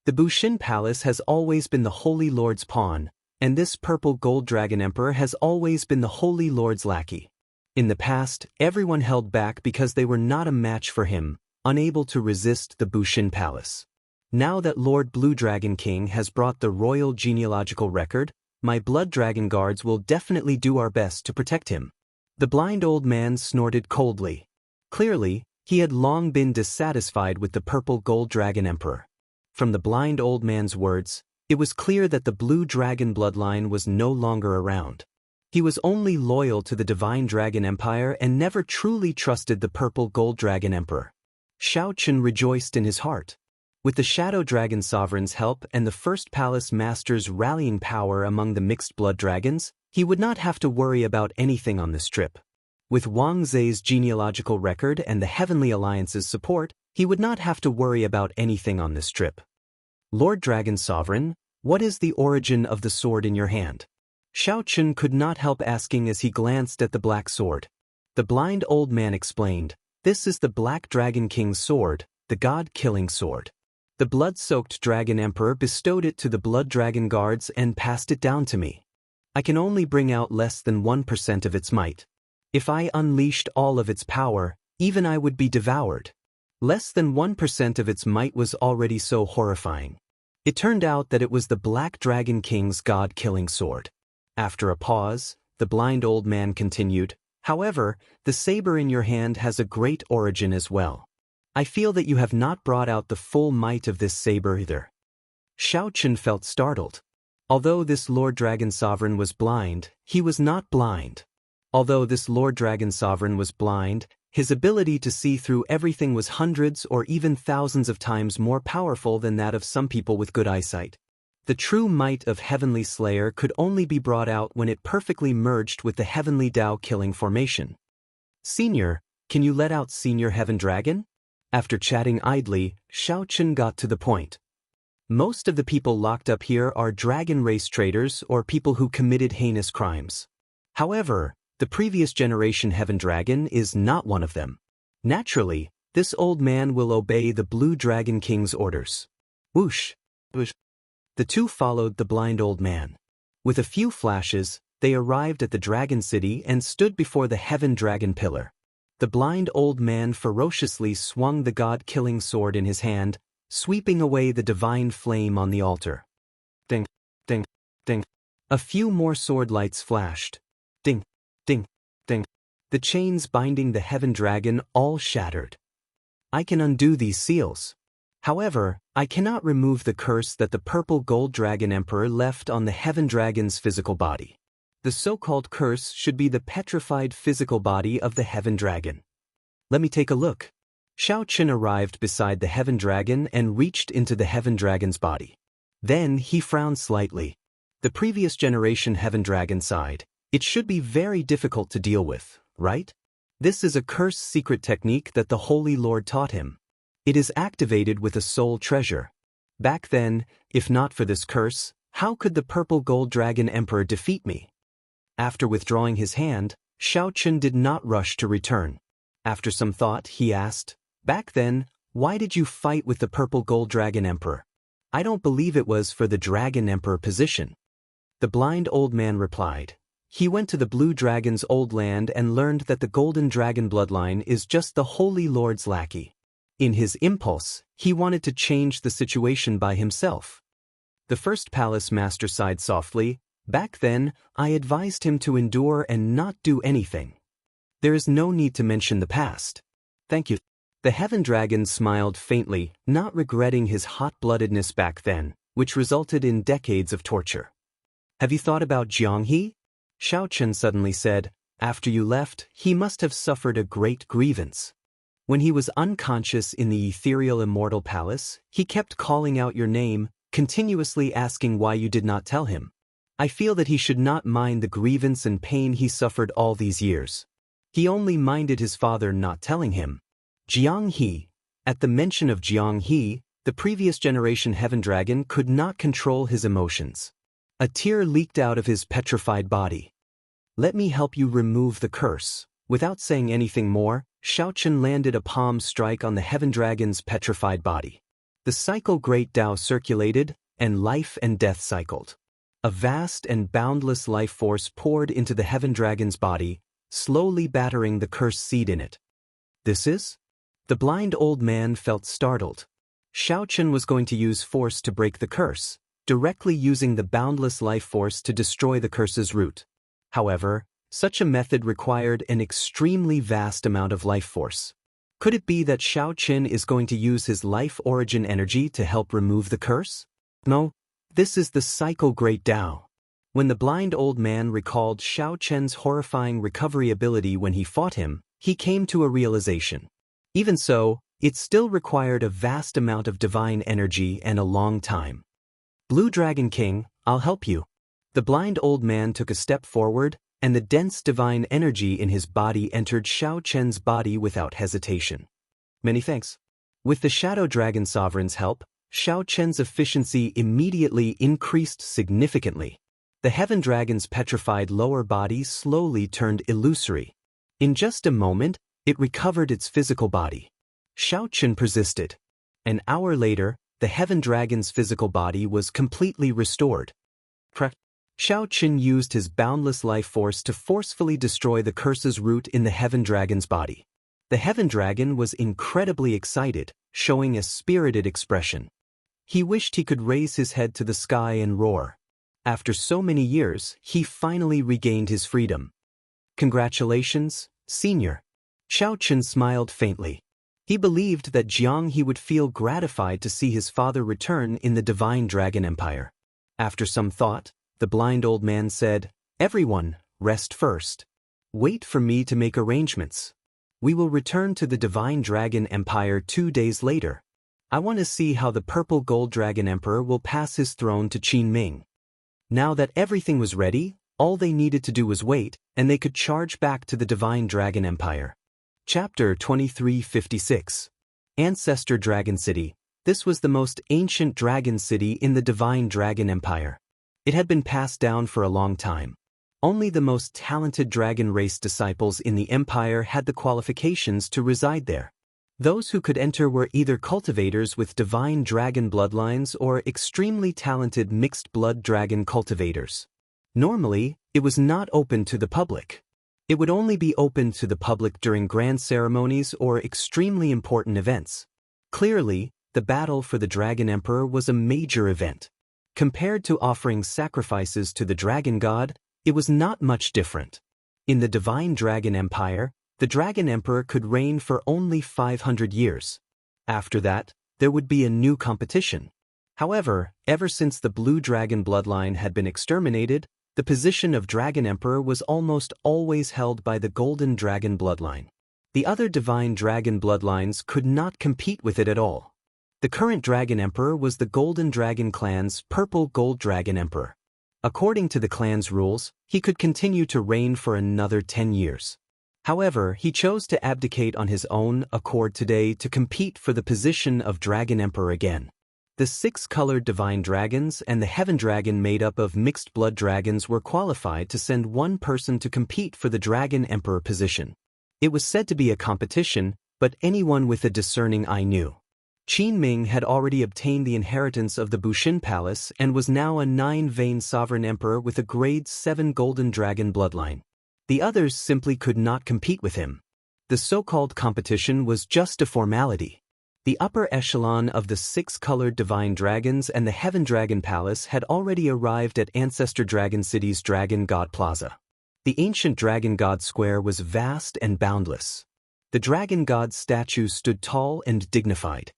The Bushin Palace has always been the Holy Lord's pawn, and this Purple Gold Dragon Emperor has always been the Holy Lord's lackey. In the past, everyone held back because they were not a match for him, unable to resist the Bushin Palace. Now that Lord Blue Dragon King has brought the royal genealogical record, my Blood Dragon Guards will definitely do our best to protect him. The blind old man snorted coldly. Clearly, he had long been dissatisfied with the Purple Gold Dragon Emperor. From the blind old man's words, it was clear that the Blue Dragon bloodline was no longer around. He was only loyal to the Divine Dragon Empire and never truly trusted the Purple Gold Dragon Emperor. Xiao Qun rejoiced in his heart. With the Shadow Dragon Sovereign's help and the First Palace Master's rallying power among the mixed blood dragons, he would not have to worry about anything on this trip. With Wang Zei's genealogical record and the Heavenly Alliance's support, he would not have to worry about anything on this trip. Lord Dragon Sovereign, what is the origin of the sword in your hand? Xiao Qun could not help asking as he glanced at the black sword. The blind old man explained, "This is the Black Dragon King's sword, the god-killing sword. The blood-soaked Dragon Emperor bestowed it to the Blood Dragon Guards and passed it down to me. I can only bring out less than 1% of its might. If I unleashed all of its power, even I would be devoured. Less than 1% of its might was already so horrifying. It turned out that it was the Black Dragon King's god-killing sword." After a pause, the blind old man continued, "However, the saber in your hand has a great origin as well. I feel that you have not brought out the full might of this saber either." Xiao Qun felt startled. Although this Lord Dragon Sovereign was blind, he was not blind. Although this Lord Dragon Sovereign was blind, his ability to see through everything was hundreds or even thousands of times more powerful than that of some people with good eyesight. The true might of Heavenly Slayer could only be brought out when it perfectly merged with the Heavenly Tao killing formation. "Senior, can you let out Senior Heaven Dragon?" After chatting idly, Xiao Qun got to the point. Most of the people locked up here are dragon race traders or people who committed heinous crimes. However, the previous generation Heaven Dragon is not one of them. Naturally, this old man will obey the Blue Dragon King's orders. Whoosh! Whoosh! The two followed the blind old man. With a few flashes, they arrived at the Dragon City and stood before the Heaven Dragon Pillar. The blind old man ferociously swung the god-killing sword in his hand, sweeping away the divine flame on the altar. Ding, ding, ding. A few more sword lights flashed. Ding, ding, ding. The chains binding the Heaven Dragon all shattered. I can undo these seals. However, I cannot remove the curse that the Purple Gold Dragon Emperor left on the Heaven Dragon's physical body. The so-called curse should be the petrified physical body of the Heaven Dragon. Let me take a look. Xiao Qun arrived beside the Heaven Dragon and reached into the Heaven Dragon's body. Then he frowned slightly. The previous generation Heaven Dragon sighed. It should be very difficult to deal with, right? This is a curse secret technique that the Holy Lord taught him. It is activated with a soul treasure. Back then, if not for this curse, how could the Purple Gold Dragon Emperor defeat me? After withdrawing his hand, Xiao Qun did not rush to return. After some thought, he asked, "Back then, why did you fight with the Purple Gold Dragon Emperor?" I don't believe it was for the Dragon Emperor position. The blind old man replied. He went to the Blue Dragon's old land and learned that the Golden Dragon bloodline is just the Holy Lord's lackey. In his impulse, he wanted to change the situation by himself. The first palace master sighed softly. Back then, I advised him to endure and not do anything. There is no need to mention the past. Thank you. The Heaven Dragon smiled faintly, not regretting his hot-bloodedness back then, which resulted in decades of torture. Have you thought about Jianghe? Xiao Chen suddenly said. After you left, he must have suffered a great grievance. When he was unconscious in the ethereal immortal palace, he kept calling out your name, continuously asking why you did not tell him. I feel that he should not mind the grievance and pain he suffered all these years. He only minded his father not telling him. Jianghe. At the mention of Jianghe, the previous generation Heaven Dragon could not control his emotions. A tear leaked out of his petrified body. Let me help you remove the curse. Without saying anything more, Xiao Chen landed a palm strike on the Heaven Dragon's petrified body. The cycle Great Tao circulated, and life and death cycled. A vast and boundless life force poured into the Heaven Dragon's body, slowly battering the cursed seed in it. This is? The blind old man felt startled. Xiao Chen was going to use force to break the curse, directly using the boundless life force to destroy the curse's root. However, such a method required an extremely vast amount of life force. Could it be that Xiao Chen is going to use his life origin energy to help remove the curse? No, this is the cycle Great Tao. When the blind old man recalled Xiao Chen's horrifying recovery ability when he fought him, he came to a realization. Even so, it still required a vast amount of divine energy and a long time. Blue Dragon King, I'll help you. The blind old man took a step forward, and the dense divine energy in his body entered Xiao Chen's body without hesitation. Many thanks. With the Shadow Dragon Sovereign's help, Xiao Chen's efficiency immediately increased significantly. The Heaven Dragon's petrified lower body slowly turned illusory. In just a moment, it recovered its physical body. Xiao Chen persisted. An hour later, the Heaven Dragon's physical body was completely restored. Xiao Chen used his boundless life force to forcefully destroy the curse's root in the Heaven Dragon's body. The Heaven Dragon was incredibly excited, showing a spirited expression. He wished he could raise his head to the sky and roar. After so many years, he finally regained his freedom. Congratulations, Senior. Xiao Chen smiled faintly. He believed that Jianghe would feel gratified to see his father return in the Divine Dragon Empire. After some thought, the blind old man said, Everyone, rest first. Wait for me to make arrangements. We will return to the Divine Dragon Empire 2 days later. I want to see how the Purple Gold Dragon Emperor will pass his throne to Qin Ming. Now that everything was ready, all they needed to do was wait, and they could charge back to the Divine Dragon Empire. Chapter 2356. Ancestor Dragon City. This was the most ancient dragon city in the Divine Dragon Empire. It had been passed down for a long time. Only the most talented dragon race disciples in the empire had the qualifications to reside there. Those who could enter were either cultivators with divine dragon bloodlines or extremely talented mixed blood dragon cultivators. Normally, it was not open to the public. It would only be open to the public during grand ceremonies or extremely important events. Clearly, the battle for the Dragon Emperor was a major event. Compared to offering sacrifices to the Dragon God, it was not much different. In the Divine Dragon Empire, the Dragon Emperor could reign for only 500 years. After that, there would be a new competition. However, ever since the Blue Dragon bloodline had been exterminated, the position of Dragon Emperor was almost always held by the Golden Dragon bloodline. The other Divine Dragon bloodlines could not compete with it at all. The current Dragon Emperor was the Golden Dragon clan's Purple Gold Dragon Emperor. According to the clan's rules, he could continue to reign for another 10 years. However, he chose to abdicate on his own accord today to compete for the position of Dragon Emperor again. The 6-colored divine dragons and the Heaven Dragon made up of mixed blood dragons were qualified to send one person to compete for the Dragon Emperor position. It was said to be a competition, but anyone with a discerning eye knew. Qin Ming had already obtained the inheritance of the Bushin Palace and was now a 9-vein sovereign emperor with a grade 7 golden dragon bloodline. The others simply could not compete with him. The so-called competition was just a formality. The upper echelon of the 6-colored divine dragons and the Heaven Dragon Palace had already arrived at Ancestor Dragon City's Dragon God Plaza. The ancient Dragon God Square was vast and boundless. The Dragon God statue stood tall and dignified.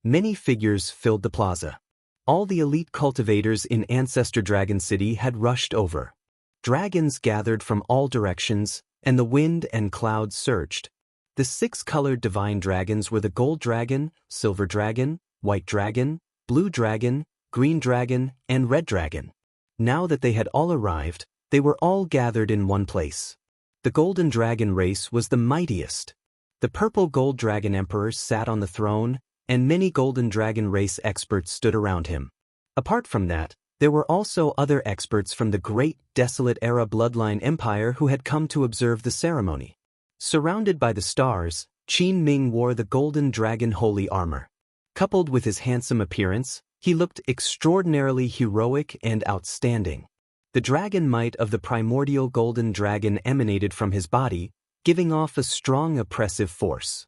Many figures filled the plaza. All the elite cultivators in Ancestor Dragon City had rushed over. Dragons gathered from all directions, and the wind and clouds surged. The 6-colored divine dragons were the Gold Dragon, Silver Dragon, White Dragon, Blue Dragon, Green Dragon, and Red Dragon. Now that they had all arrived, they were all gathered in one place. The Golden Dragon race was the mightiest. The Purple Gold Dragon Emperor sat on the throne, and many Golden Dragon race experts stood around him. Apart from that, there were also other experts from the Great Desolate Era Bloodline Empire who had come to observe the ceremony. Surrounded by the stars, Qin Ming wore the Golden Dragon holy armor. Coupled with his handsome appearance, he looked extraordinarily heroic and outstanding. The dragon might of the primordial Golden Dragon emanated from his body, giving off a strong oppressive force.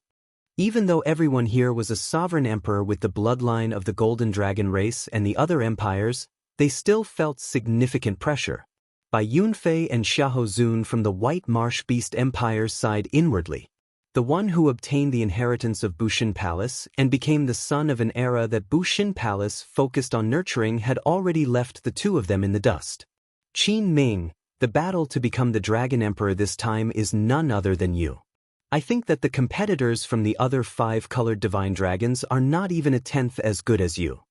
Even though everyone here was a sovereign emperor with the bloodline of the Golden Dragon race and the other empires, they still felt significant pressure. Bai Yunfei and Xiahou Zun from the White Marsh Beast Empire sighed inwardly. The one who obtained the inheritance of Bushin Palace and became the son of an era that Bushin Palace focused on nurturing had already left the two of them in the dust. Qin Ming, the battle to become the Dragon Emperor this time is none other than you. I think that the competitors from the other 5-colored divine dragons are not even a tenth as good as you.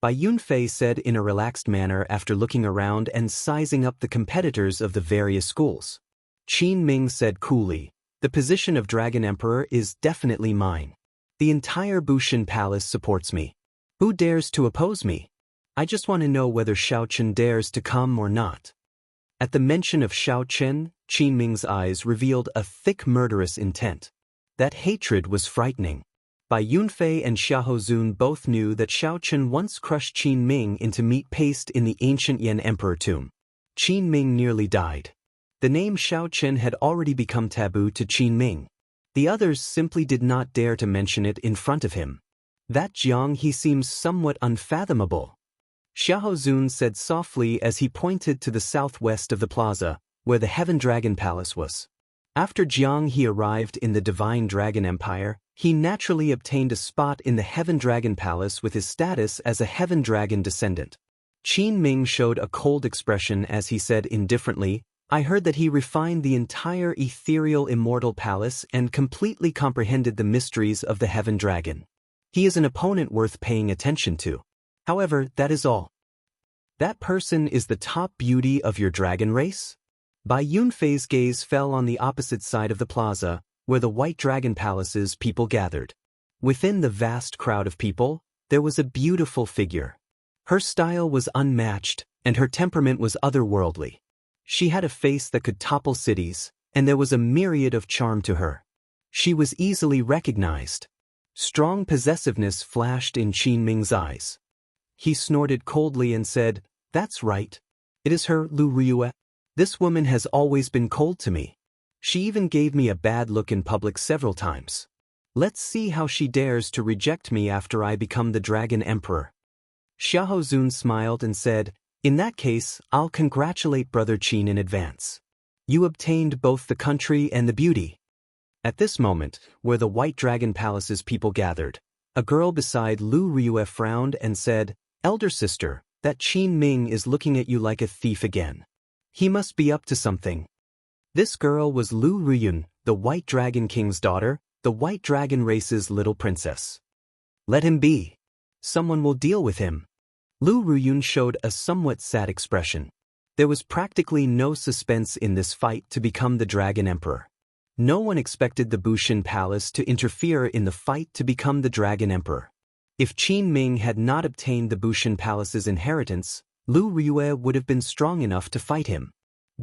Bai Yunfei said in a relaxed manner after looking around and sizing up the competitors of the various schools. Qin Ming said coolly, "The position of Dragon Emperor is definitely mine. The entire Bushin Palace supports me. Who dares to oppose me? I just want to know whether Xiao Chen dares to come or not." At the mention of Xiao Chen, Qin Ming's eyes revealed a thick murderous intent. That hatred was frightening. Bai Yunfei and Xiahou Zun both knew that Xiao Chen once crushed Qin Ming into meat paste in the ancient Yan Emperor tomb. Qin Ming nearly died. The name Xiao Chen had already become taboo to Qin Ming. The others simply did not dare to mention it in front of him. That Jiang he seems somewhat unfathomable. Xiahou Zun said softly as he pointed to the southwest of the plaza, where the Heaven Dragon Palace was. After Jiang he arrived in the Divine Dragon Empire, he naturally obtained a spot in the Heaven Dragon Palace with his status as a Heaven Dragon descendant. Qin Ming showed a cold expression as he said indifferently, "I heard that he refined the entire ethereal immortal palace and completely comprehended the mysteries of the Heaven Dragon. He is an opponent worth paying attention to. However, that is all." "That person is the top beauty of your dragon race?" Bai Yunfei's gaze fell on the opposite side of the plaza, where the White Dragon Palace's people gathered. Within the vast crowd of people, there was a beautiful figure. Her style was unmatched, and her temperament was otherworldly. She had a face that could topple cities, and there was a myriad of charm to her. She was easily recognized. Strong possessiveness flashed in Qin Ming's eyes. He snorted coldly and said, "That's right. It is her, Lu Riyue. This woman has always been cold to me. She even gave me a bad look in public several times. Let's see how she dares to reject me after I become the Dragon Emperor." Xiahou Zun smiled and said, "In that case, I'll congratulate Brother Qin in advance. You obtained both the country and the beauty." At this moment, where the White Dragon Palace's people gathered, a girl beside Lu Riyue frowned and said, "Elder sister, that Qin Ming is looking at you like a thief again. He must be up to something." This girl was Lu Riyun, the White Dragon King's daughter, the White Dragon race's little princess. "Let him be. Someone will deal with him." Lu Riyun showed a somewhat sad expression. There was practically no suspense in this fight to become the Dragon Emperor. No one expected the Bushin Palace to interfere in the fight to become the Dragon Emperor. If Qin Ming had not obtained the Bushin Palace's inheritance, Lu Riyue would have been strong enough to fight him.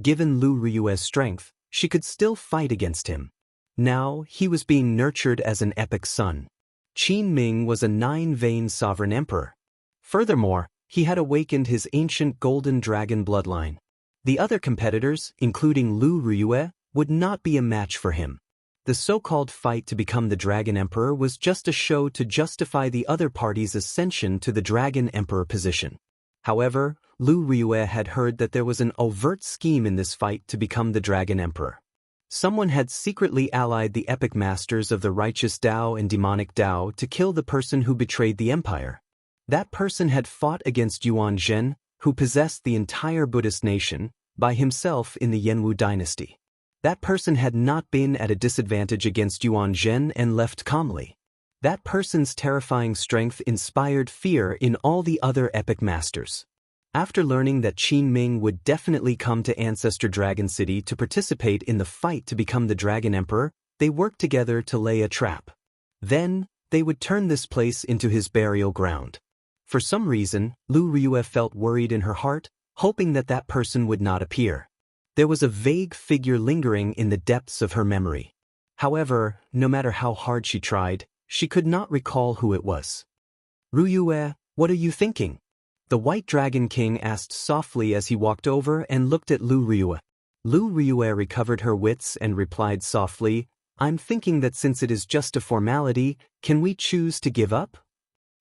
Given Lu Riyue's strength, she could still fight against him. Now, he was being nurtured as an epic son. Qin Ming was a 9-vein sovereign emperor. Furthermore, he had awakened his ancient golden dragon bloodline. The other competitors, including Lu Ruyue, would not be a match for him. The so-called fight to become the Dragon Emperor was just a show to justify the other party's ascension to the Dragon Emperor position. However, Lu Ruyue had heard that there was an overt scheme in this fight to become the Dragon Emperor. Someone had secretly allied the epic masters of the righteous Tao and demonic Tao to kill the person who betrayed the empire. That person had fought against Yuan Zhen, who possessed the entire Buddhist nation, by himself in the Yanwu dynasty. That person had not been at a disadvantage against Yuan Zhen and left calmly. That person's terrifying strength inspired fear in all the other epic masters. After learning that Qin Ming would definitely come to Ancestor Dragon City to participate in the fight to become the Dragon Emperor, they worked together to lay a trap. Then, they would turn this place into his burial ground. For some reason, Lu Ruyue felt worried in her heart, hoping that that person would not appear. There was a vague figure lingering in the depths of her memory. However, no matter how hard she tried, she could not recall who it was. "Ruyue, what are you thinking?" The White Dragon King asked softly as he walked over and looked at Lu Ruyue. Lu Ruyue recovered her wits and replied softly, "I'm thinking that since it is just a formality, can we choose to give up?"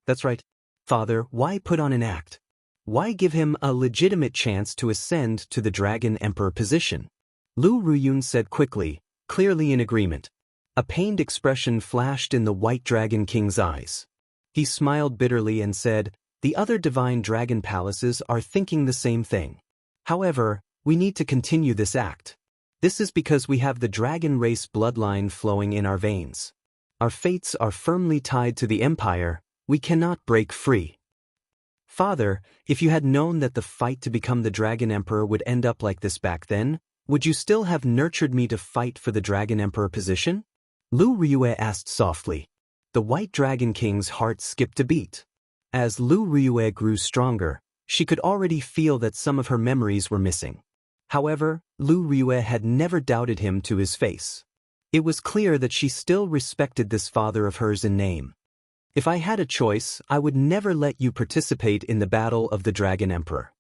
"That's right. Father, why put on an act? Why give him a legitimate chance to ascend to the Dragon Emperor position?" Lu Ruyun said quickly, clearly in agreement. A pained expression flashed in the White Dragon King's eyes. He smiled bitterly and said, "The other divine dragon palaces are thinking the same thing. However, we need to continue this act. This is because we have the dragon race bloodline flowing in our veins. Our fates are firmly tied to the empire. We cannot break free." "Father, if you had known that the fight to become the Dragon Emperor would end up like this back then, would you still have nurtured me to fight for the Dragon Emperor position?" Lu Ruyue asked softly. The White Dragon King's heart skipped a beat. As Lu Ruyue grew stronger, she could already feel that some of her memories were missing. However, Lu Ruyue had never doubted him to his face. It was clear that she still respected this father of hers in name. "If I had a choice, I would never let you participate in the battle of the Dragon Emperor,"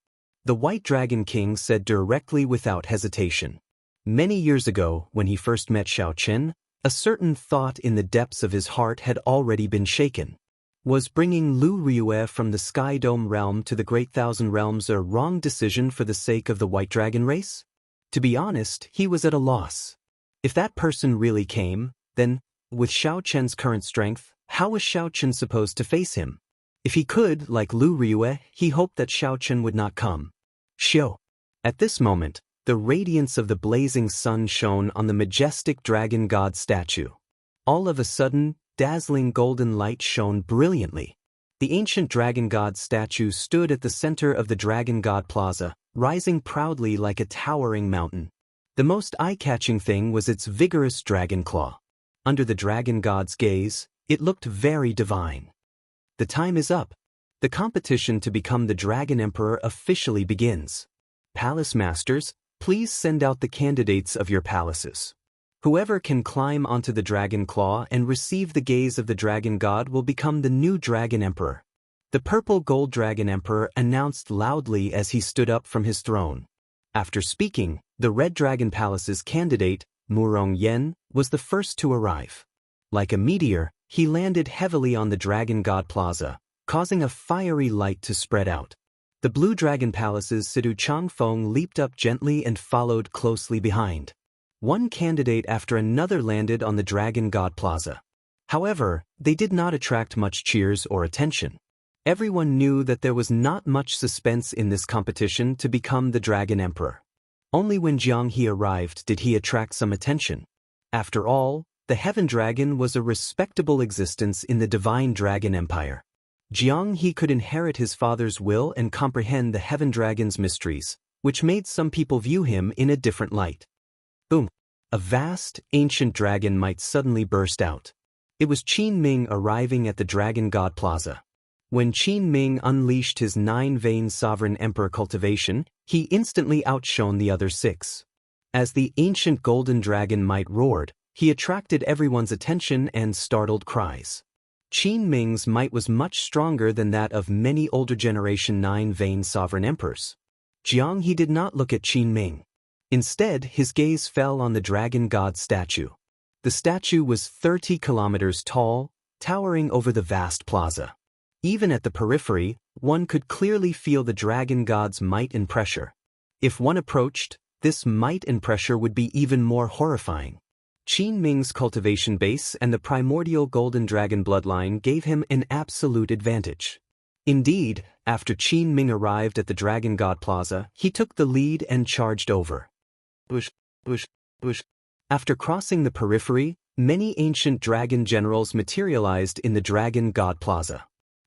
the White Dragon King said directly without hesitation. Many years ago, when he first met Xiao Chen, a certain thought in the depths of his heart had already been shaken. Was bringing Lu Ruyue from the Sky Dome realm to the Great Thousand Realms a wrong decision for the sake of the White Dragon race? To be honest, he was at a loss. If that person really came, then, with Xiao Chen's current strength, how was Xiao Chen supposed to face him? If he could, like Lu Ruyue, he hoped that Xiao Chen would not come. Xiao. At this moment, the radiance of the blazing sun shone on the majestic dragon god statue. All of a sudden, dazzling golden light shone brilliantly. The ancient dragon god statue stood at the center of the Dragon God Plaza, rising proudly like a towering mountain. The most eye-catching thing was its vigorous dragon claw. Under the dragon god's gaze, it looked very divine. The time is up. The competition to become the Dragon Emperor officially begins. Palace Masters, please send out the candidates of your palaces. Whoever can climb onto the dragon claw and receive the gaze of the dragon god will become the new Dragon Emperor. The purple gold Dragon Emperor announced loudly as he stood up from his throne. After speaking, the Red Dragon Palace's candidate, Murong Yen, was the first to arrive. Like a meteor, he landed heavily on the Dragon God Plaza, causing a fiery light to spread out. The Blue Dragon Palace's Sidu Changfeng leaped up gently and followed closely behind. One candidate after another landed on the Dragon God Plaza. However, they did not attract much cheers or attention. Everyone knew that there was not much suspense in this competition to become the Dragon Emperor. Only when Jiang He arrived did he attract some attention. After all, the Heaven Dragon was a respectable existence in the Divine Dragon Empire. Jiang He could inherit his father's will and comprehend the Heaven Dragon's mysteries, which made some people view him in a different light. Boom! A vast, ancient dragon might suddenly burst out. It was Qin Ming arriving at the Dragon God Plaza. When Qin Ming unleashed his 9-vein sovereign emperor cultivation, he instantly outshone the other 6. As the ancient golden dragon might roared, he attracted everyone's attention and startled cries. Qin Ming's might was much stronger than that of many older Generation 9 vain sovereign emperors. Jiang He did not look at Qin Ming. Instead, his gaze fell on the dragon god statue. The statue was 30 kilometers tall, towering over the vast plaza. Even at the periphery, one could clearly feel the dragon god's might and pressure. If one approached, this might and pressure would be even more horrifying. Qin Ming's cultivation base and the primordial golden dragon bloodline gave him an absolute advantage. Indeed, after Qin Ming arrived at the Dragon God Plaza, he took the lead and charged over. Bush. After crossing the periphery, many ancient dragon generals materialized in the Dragon God Plaza.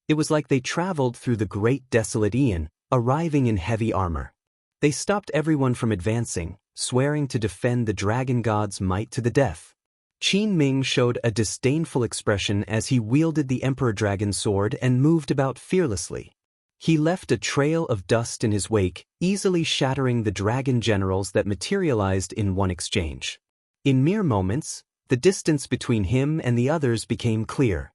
It was like they traveled through the great desolate Aeon, arriving in heavy armor. They stopped everyone from advancing, swearing to defend the dragon god's might to the death. Qin Ming showed a disdainful expression as he wielded the Emperor Dragon sword and moved about fearlessly. He left a trail of dust in his wake, easily shattering the dragon generals that materialized in one exchange. In mere moments, the distance between him and the others became clear.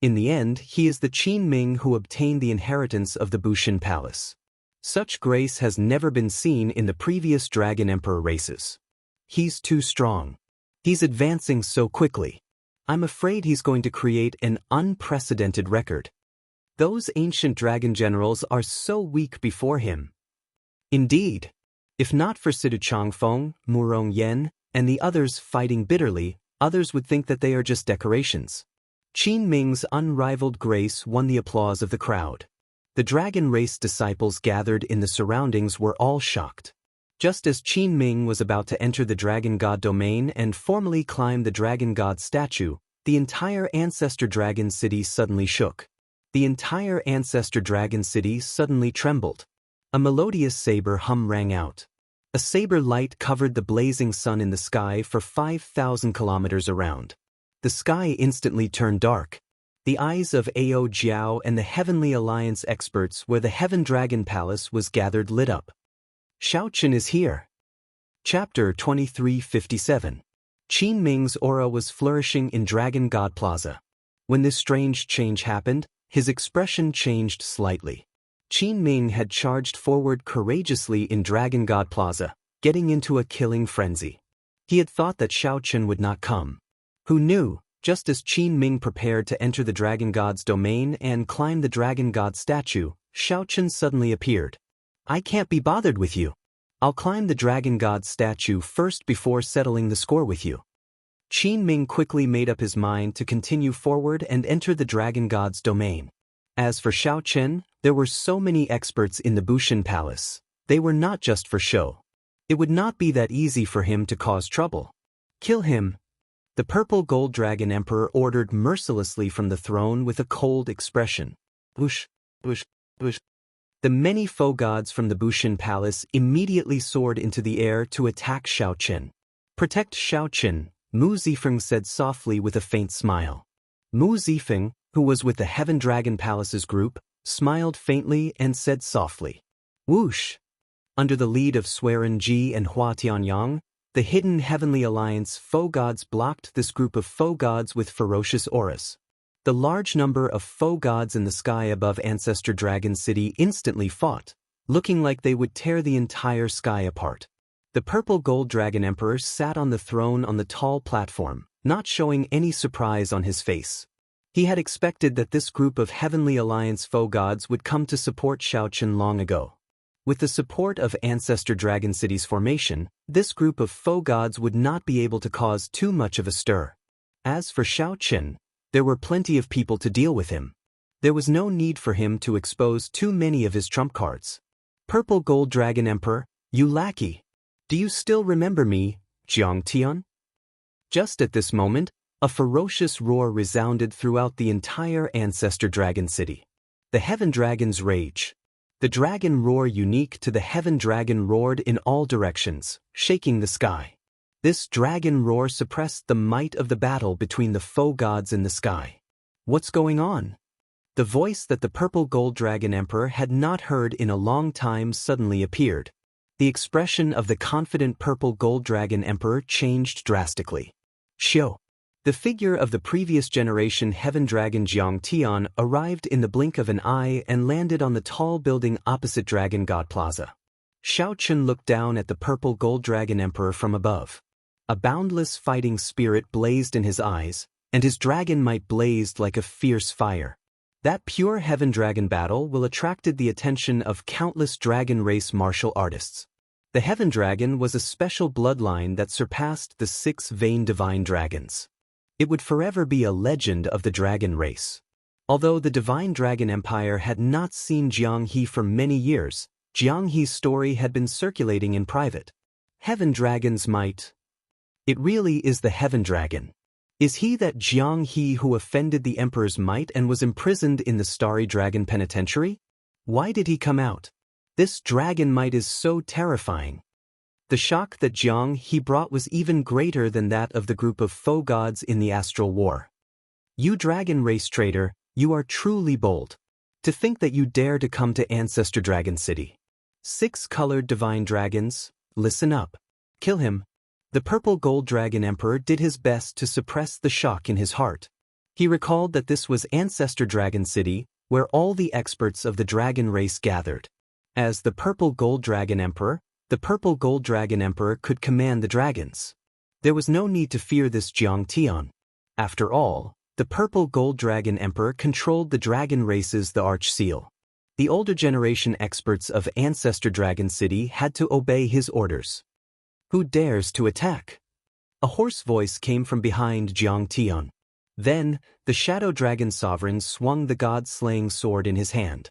In the end, he is the Qin Ming who obtained the inheritance of the Bushin Palace. Such grace has never been seen in the previous Dragon Emperor races. He's too strong. He's advancing so quickly. I'm afraid he's going to create an unprecedented record. Those ancient dragon generals are so weak before him. Indeed, if not for Sidu Changfeng, Murong Yen, and the others fighting bitterly, others would think that they are just decorations. Qin Ming's unrivaled grace won the applause of the crowd. The dragon race disciples gathered in the surroundings were all shocked. Just as Qin Ming was about to enter the dragon god domain and formally climb the dragon god statue, the entire ancestor dragon city suddenly shook. The entire ancestor dragon city suddenly trembled. A melodious saber hum rang out. A saber light covered the blazing sun in the sky for 5,000 kilometers around. The sky instantly turned dark. The eyes of Ao Jiao and the Heavenly Alliance experts where the Heaven Dragon Palace was gathered lit up. Shaochen is here. Chapter 2357. Qin Ming's aura was flourishing in Dragon God Plaza. When this strange change happened, his expression changed slightly. Qin Ming had charged forward courageously in Dragon God Plaza, getting into a killing frenzy. He had thought that Shaochen would not come. Who knew? Just as Qin Ming prepared to enter the Dragon God's domain and climb the Dragon God statue, Shaochen suddenly appeared. I can't be bothered with you. I'll climb the Dragon God statue first before settling the score with you. Qin Ming quickly made up his mind to continue forward and enter the Dragon God's domain. As for Shaochen, there were so many experts in the Bushin Palace. They were not just for show. It would not be that easy for him to cause trouble. Kill him. The purple gold dragon emperor ordered mercilessly from the throne with a cold expression. Bush. The many foe gods from the Bushin Palace immediately soared into the air to attack Shaochen. Protect Shaochen, Mu Zifeng said softly with a faint smile. Mu Zifeng, who was with the Heaven Dragon Palace's group, smiled faintly and said softly. Whoosh! Under the lead of Suiren Ji and Hua Tianyang, the hidden Heavenly Alliance foe gods blocked this group of foe gods with ferocious auras. The large number of foe gods in the sky above Ancestor Dragon City instantly fought, looking like they would tear the entire sky apart. The purple gold dragon emperor sat on the throne on the tall platform, not showing any surprise on his face. He had expected that this group of Heavenly Alliance foe gods would come to support Shaochen long ago. With the support of Ancestor Dragon City's formation, this group of foe gods would not be able to cause too much of a stir. As for Shaochen, there were plenty of people to deal with him. There was no need for him to expose too many of his trump cards. Purple Gold Dragon Emperor, you lackey. Do you still remember me, Jiang Tian? Just at this moment, a ferocious roar resounded throughout the entire Ancestor Dragon City. The Heaven Dragon's rage. The dragon roar unique to the Heaven Dragon roared in all directions, shaking the sky. This dragon roar suppressed the might of the battle between the foe gods in the sky. What's going on? The voice that the purple gold dragon emperor had not heard in a long time suddenly appeared. The expression of the confident purple gold dragon emperor changed drastically. Shio. The figure of the previous generation heaven dragon Jiang Tian arrived in the blink of an eye and landed on the tall building opposite Dragon God Plaza. Shao Chun looked down at the purple gold dragon emperor from above. A boundless fighting spirit blazed in his eyes, and his dragon might blazed like a fierce fire. That pure heaven dragon battle will attracted the attention of countless dragon race martial artists. The heaven dragon was a special bloodline that surpassed the 6 vain divine dragons. It would forever be a legend of the dragon race. Although the divine dragon empire had not seen Jiang He for many years, Jiang He's story had been circulating in private. Heaven dragon's might. It really is the heaven dragon. Is he that Jiang He who offended the emperor's might and was imprisoned in the starry dragon penitentiary? Why did he come out? This dragon might is so terrifying. The shock that Jiang He brought was even greater than that of the group of foe gods in the astral war. You dragon race traitor, you are truly bold. To think that you dare to come to Ancestor Dragon City. 6 colored divine dragons, listen up. Kill him. The purple gold dragon emperor did his best to suppress the shock in his heart. He recalled that this was Ancestor Dragon City, where all the experts of the dragon race gathered. As the purple gold dragon emperor, the purple gold dragon emperor could command the dragons. There was no need to fear this Jiang Tian. After all, the purple gold dragon emperor controlled the dragon races, the arch seal. The older generation experts of Ancestor Dragon City had to obey his orders. Who dares to attack? A hoarse voice came from behind Jiang Tian. Then, the shadow dragon sovereign swung the god-slaying sword in his hand.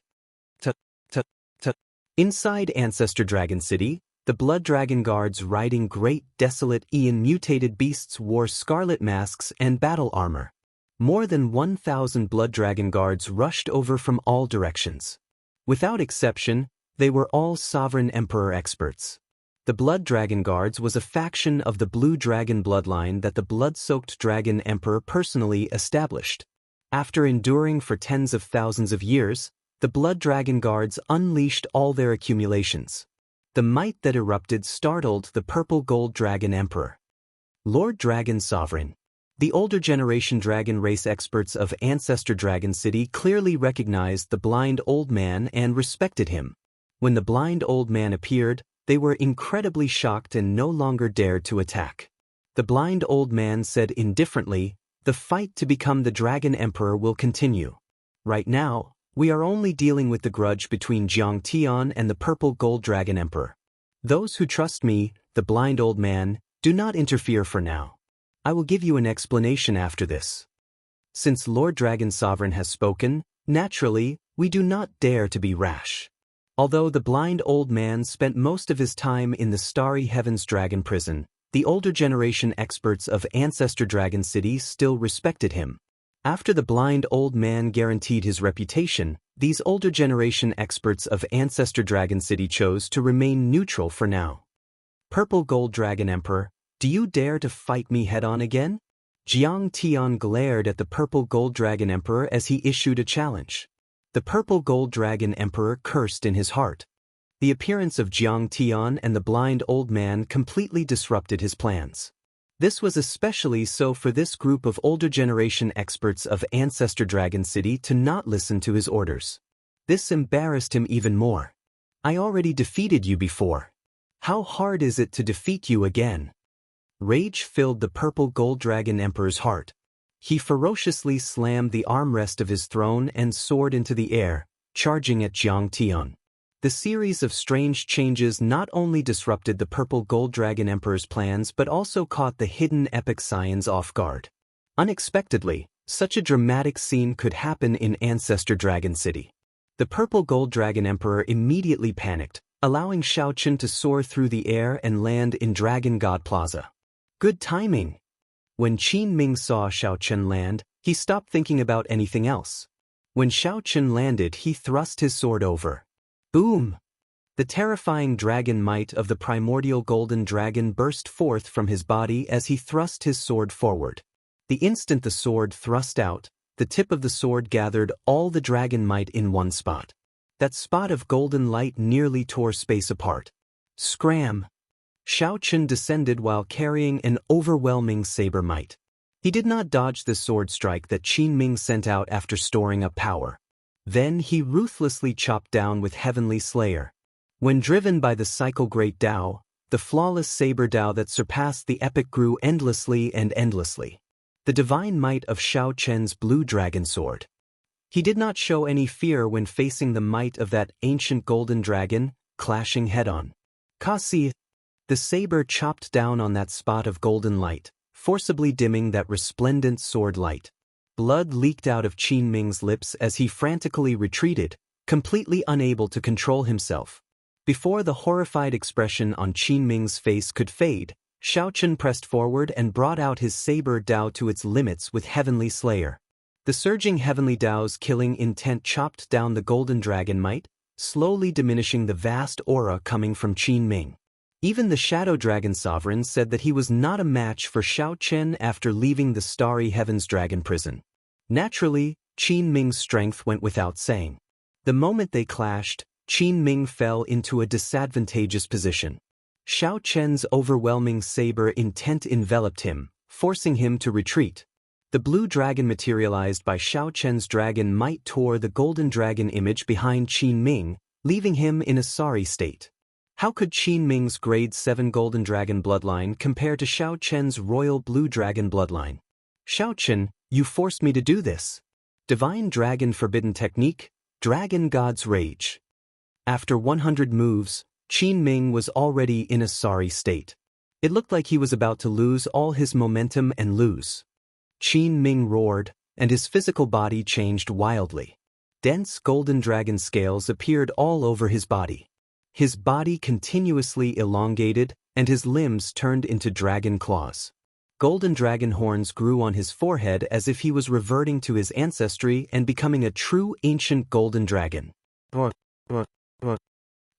Tut, tut, tut. Inside Ancestor Dragon City, the blood dragon guards riding great desolate Ian mutated beasts wore scarlet masks and battle armor. More than 1,000 blood dragon guards rushed over from all directions. Without exception, they were all sovereign emperor experts. The blood dragon guards was a faction of the blue dragon bloodline that the blood-soaked dragon emperor personally established. After enduring for tens of thousands of years, the blood dragon guards unleashed all their accumulations. The might that erupted startled the purple gold dragon emperor. Lord Dragon Sovereign. The older generation dragon race experts of Ancestor Dragon City clearly recognized the blind old man and respected him. When the blind old man appeared, they were incredibly shocked and no longer dared to attack. The blind old man said indifferently, "The fight to become the Dragon Emperor will continue. Right now, we are only dealing with the grudge between Jiang Tian and the Purple Gold Dragon Emperor. Those who trust me, the blind old man, do not interfere for now. I will give you an explanation after this. Since Lord Dragon Sovereign has spoken, naturally, we do not dare to be rash." Although the blind old man spent most of his time in the Starry Heavens Dragon Prison, the older generation experts of Ancestor Dragon City still respected him. After the blind old man guaranteed his reputation, these older generation experts of Ancestor Dragon City chose to remain neutral for now. Purple Gold Dragon Emperor, do you dare to fight me head-on again? Jiang Tian glared at the Purple Gold Dragon Emperor as he issued a challenge. The Purple Gold Dragon Emperor cursed in his heart. The appearance of Jiang Tian and the blind old man completely disrupted his plans. This was especially so for this group of older generation experts of Ancestor Dragon City to not listen to his orders. This embarrassed him even more. I already defeated you before. How hard is it to defeat you again? Rage filled the Purple Gold Dragon Emperor's heart. He ferociously slammed the armrest of his throne and soared into the air, charging at Jiang Tian. The series of strange changes not only disrupted the Purple Gold Dragon Emperor's plans but also caught the hidden epic scions off guard. Unexpectedly, such a dramatic scene could happen in Ancestor Dragon City. The Purple Gold Dragon Emperor immediately panicked, allowing Shao Chun to soar through the air and land in Dragon God Plaza. Good timing! When Qin Ming saw Shao Chun land, he stopped thinking about anything else. When Shao Chun landed, he thrust his sword over. Boom! The terrifying dragon might of the primordial golden dragon burst forth from his body as he thrust his sword forward. The instant the sword thrust out, the tip of the sword gathered all the dragon might in one spot. That spot of golden light nearly tore space apart. Scram! Shao Chun descended while carrying an overwhelming saber might. He did not dodge the sword strike that Qin Ming sent out after storing up power. Then he ruthlessly chopped down with Heavenly Slayer. When driven by the cycle Great Tao, the flawless saber Tao that surpassed the epic grew endlessly and endlessly. The divine might of Shao Chen's blue dragon sword. He did not show any fear when facing the might of that ancient golden dragon, clashing head-on. Kasi, the saber chopped down on that spot of golden light, forcibly dimming that resplendent sword light. Blood leaked out of Qin Ming's lips as he frantically retreated, completely unable to control himself. Before the horrified expression on Qin Ming's face could fade, Shao Chen pressed forward and brought out his saber Tao to its limits with Heavenly Slayer. The surging Heavenly Tao's killing intent chopped down the golden dragon might, slowly diminishing the vast aura coming from Qin Ming. Even the Shadow Dragon Sovereign said that he was not a match for Shao Chen after leaving the Starry Heavens Dragon Prison. Naturally, Qin Ming's strength went without saying. The moment they clashed, Qin Ming fell into a disadvantageous position. Shao Chen's overwhelming saber intent enveloped him, forcing him to retreat. The blue dragon materialized by Shao Chen's dragon might tore the golden dragon image behind Qin Ming, leaving him in a sorry state. How could Qin Ming's grade 7 golden dragon bloodline compare to Shao Chen's royal blue dragon bloodline? Shao Chen, you forced me to do this. Divine Dragon Forbidden Technique, Dragon God's Rage. After 100 moves, Qin Ming was already in a sorry state. It looked like he was about to lose all his momentum and lose. Qin Ming roared, and his physical body changed wildly. Dense golden dragon scales appeared all over his body. His body continuously elongated, and his limbs turned into dragon claws. Golden dragon horns grew on his forehead as if he was reverting to his ancestry and becoming a true ancient golden dragon.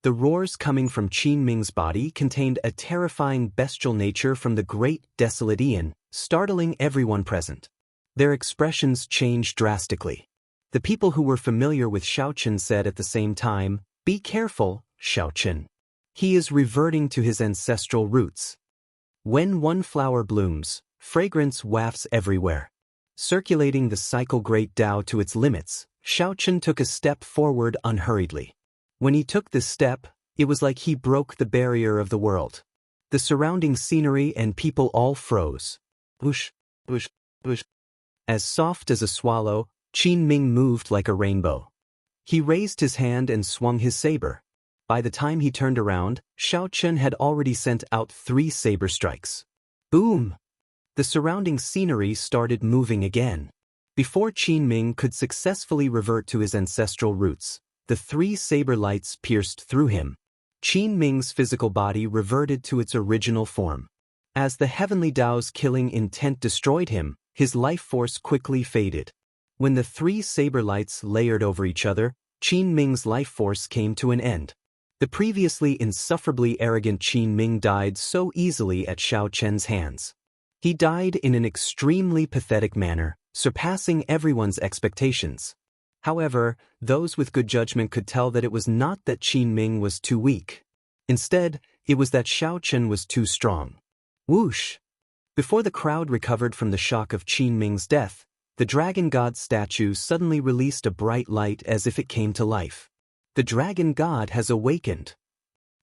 The roars coming from Qin Ming's body contained a terrifying bestial nature from the great desolate Aeon, startling everyone present. Their expressions changed drastically. The people who were familiar with Shao Chen said at the same time, "Be careful, Shao Chen. He is reverting to his ancestral roots." When one flower blooms, fragrance wafts everywhere. Circulating the cycle Great Tao to its limits, Shao Chen took a step forward unhurriedly. When he took this step, it was like he broke the barrier of the world. The surrounding scenery and people all froze. Whoosh, whoosh, whoosh. As soft as a swallow, Qin Ming moved like a rainbow. He raised his hand and swung his saber. By the time he turned around, Shao Chen had already sent out 3 saber strikes. Boom! The surrounding scenery started moving again. Before Qin Ming could successfully revert to his ancestral roots, the 3 saber lights pierced through him. Qin Ming's physical body reverted to its original form. As the Heavenly Tao's killing intent destroyed him, his life force quickly faded. When the 3 saber lights layered over each other, Qin Ming's life force came to an end. The previously insufferably arrogant Qin Ming died so easily at Shao Chen's hands. He died in an extremely pathetic manner, surpassing everyone's expectations. However, those with good judgment could tell that it was not that Qin Ming was too weak. Instead, it was that Shao Chen was too strong. Whoosh! Before the crowd recovered from the shock of Qin Ming's death, the Dragon God statue suddenly released a bright light as if it came to life. The Dragon God has awakened.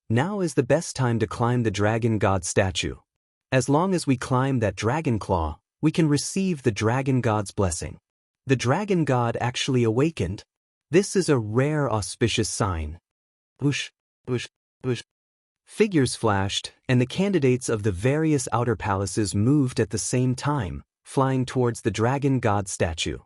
Now is the best time to climb the Dragon God statue. As long as we climb that dragon claw, we can receive the Dragon God's blessing. The Dragon God actually awakened. This is a rare auspicious sign. Whoosh, whoosh, whoosh. Figures flashed, and the candidates of the various outer palaces moved at the same time, flying towards the Dragon God statue.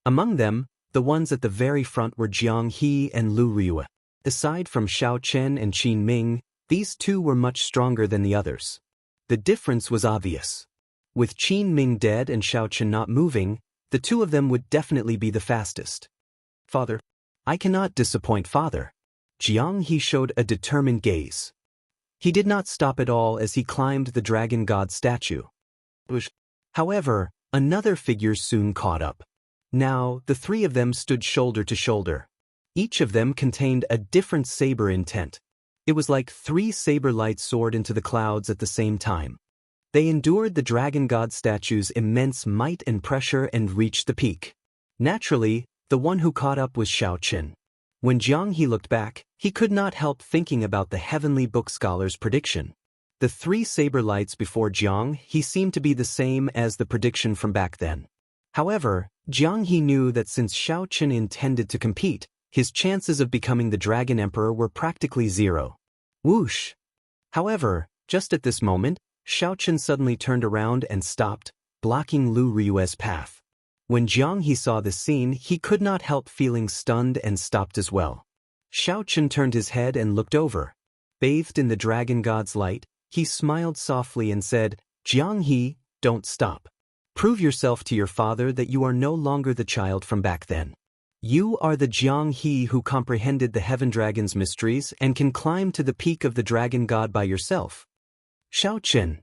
Among them, the ones at the very front were Jiang He and Lu Riyue. Aside from Shao Chen and Qin Ming, these 2 were much stronger than the others. The difference was obvious. With Qin Ming dead and Shao Chen not moving, the 2 of them would definitely be the fastest. Father, I cannot disappoint Father. Jiang He showed a determined gaze. He did not stop at all as he climbed the Dragon God statue. However, another figure soon caught up. Now, the 3 of them stood shoulder to shoulder. Each of them contained a different saber intent. It was like 3 saber lights soared into the clouds at the same time. They endured the dragon god statue's immense might and pressure and reached the peak. Naturally, the one who caught up was Xiaoqin. When Jiang He looked back, he could not help thinking about the heavenly book scholar's prediction. The three saber lights before Jiang He seemed to be the same as the prediction from back then. However, Jiang He knew that since Xiaoqin intended to compete, his chances of becoming the Dragon Emperor were practically zero. Whoosh! However, just at this moment, Xiaoqin suddenly turned around and stopped, blocking Lu Riyue's path. When Jiang He saw this scene, he could not help feeling stunned and stopped as well. Xiaoqin turned his head and looked over. Bathed in the dragon god's light, he smiled softly and said, "Jiang He, don't stop. Prove yourself to your father that you are no longer the child from back then. You are the Jiang He who comprehended the Heaven Dragon's mysteries and can climb to the peak of the dragon god by yourself." Xiaoqin.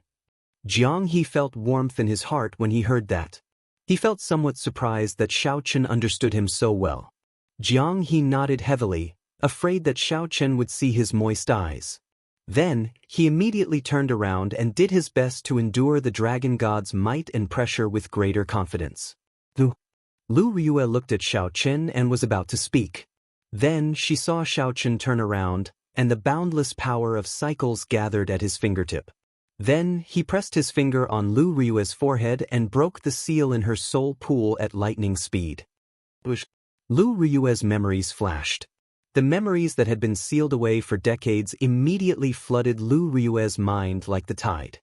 Jiang He felt warmth in his heart when he heard that. He felt somewhat surprised that Xiaoqin understood him so well. Jiang He nodded heavily, afraid that Xiaoqin would see his moist eyes. Then, he immediately turned around and did his best to endure the dragon god's might and pressure with greater confidence. Lu Riyue looked at Xiaoqin and was about to speak. Then she saw Xiaoqin turn around, and the boundless power of cycles gathered at his fingertip. Then, he pressed his finger on Lu Riyue's forehead and broke the seal in her soul pool at lightning speed. Lu Riyue's memories flashed. The memories that had been sealed away for decades immediately flooded Lu Riyue's mind like the tide.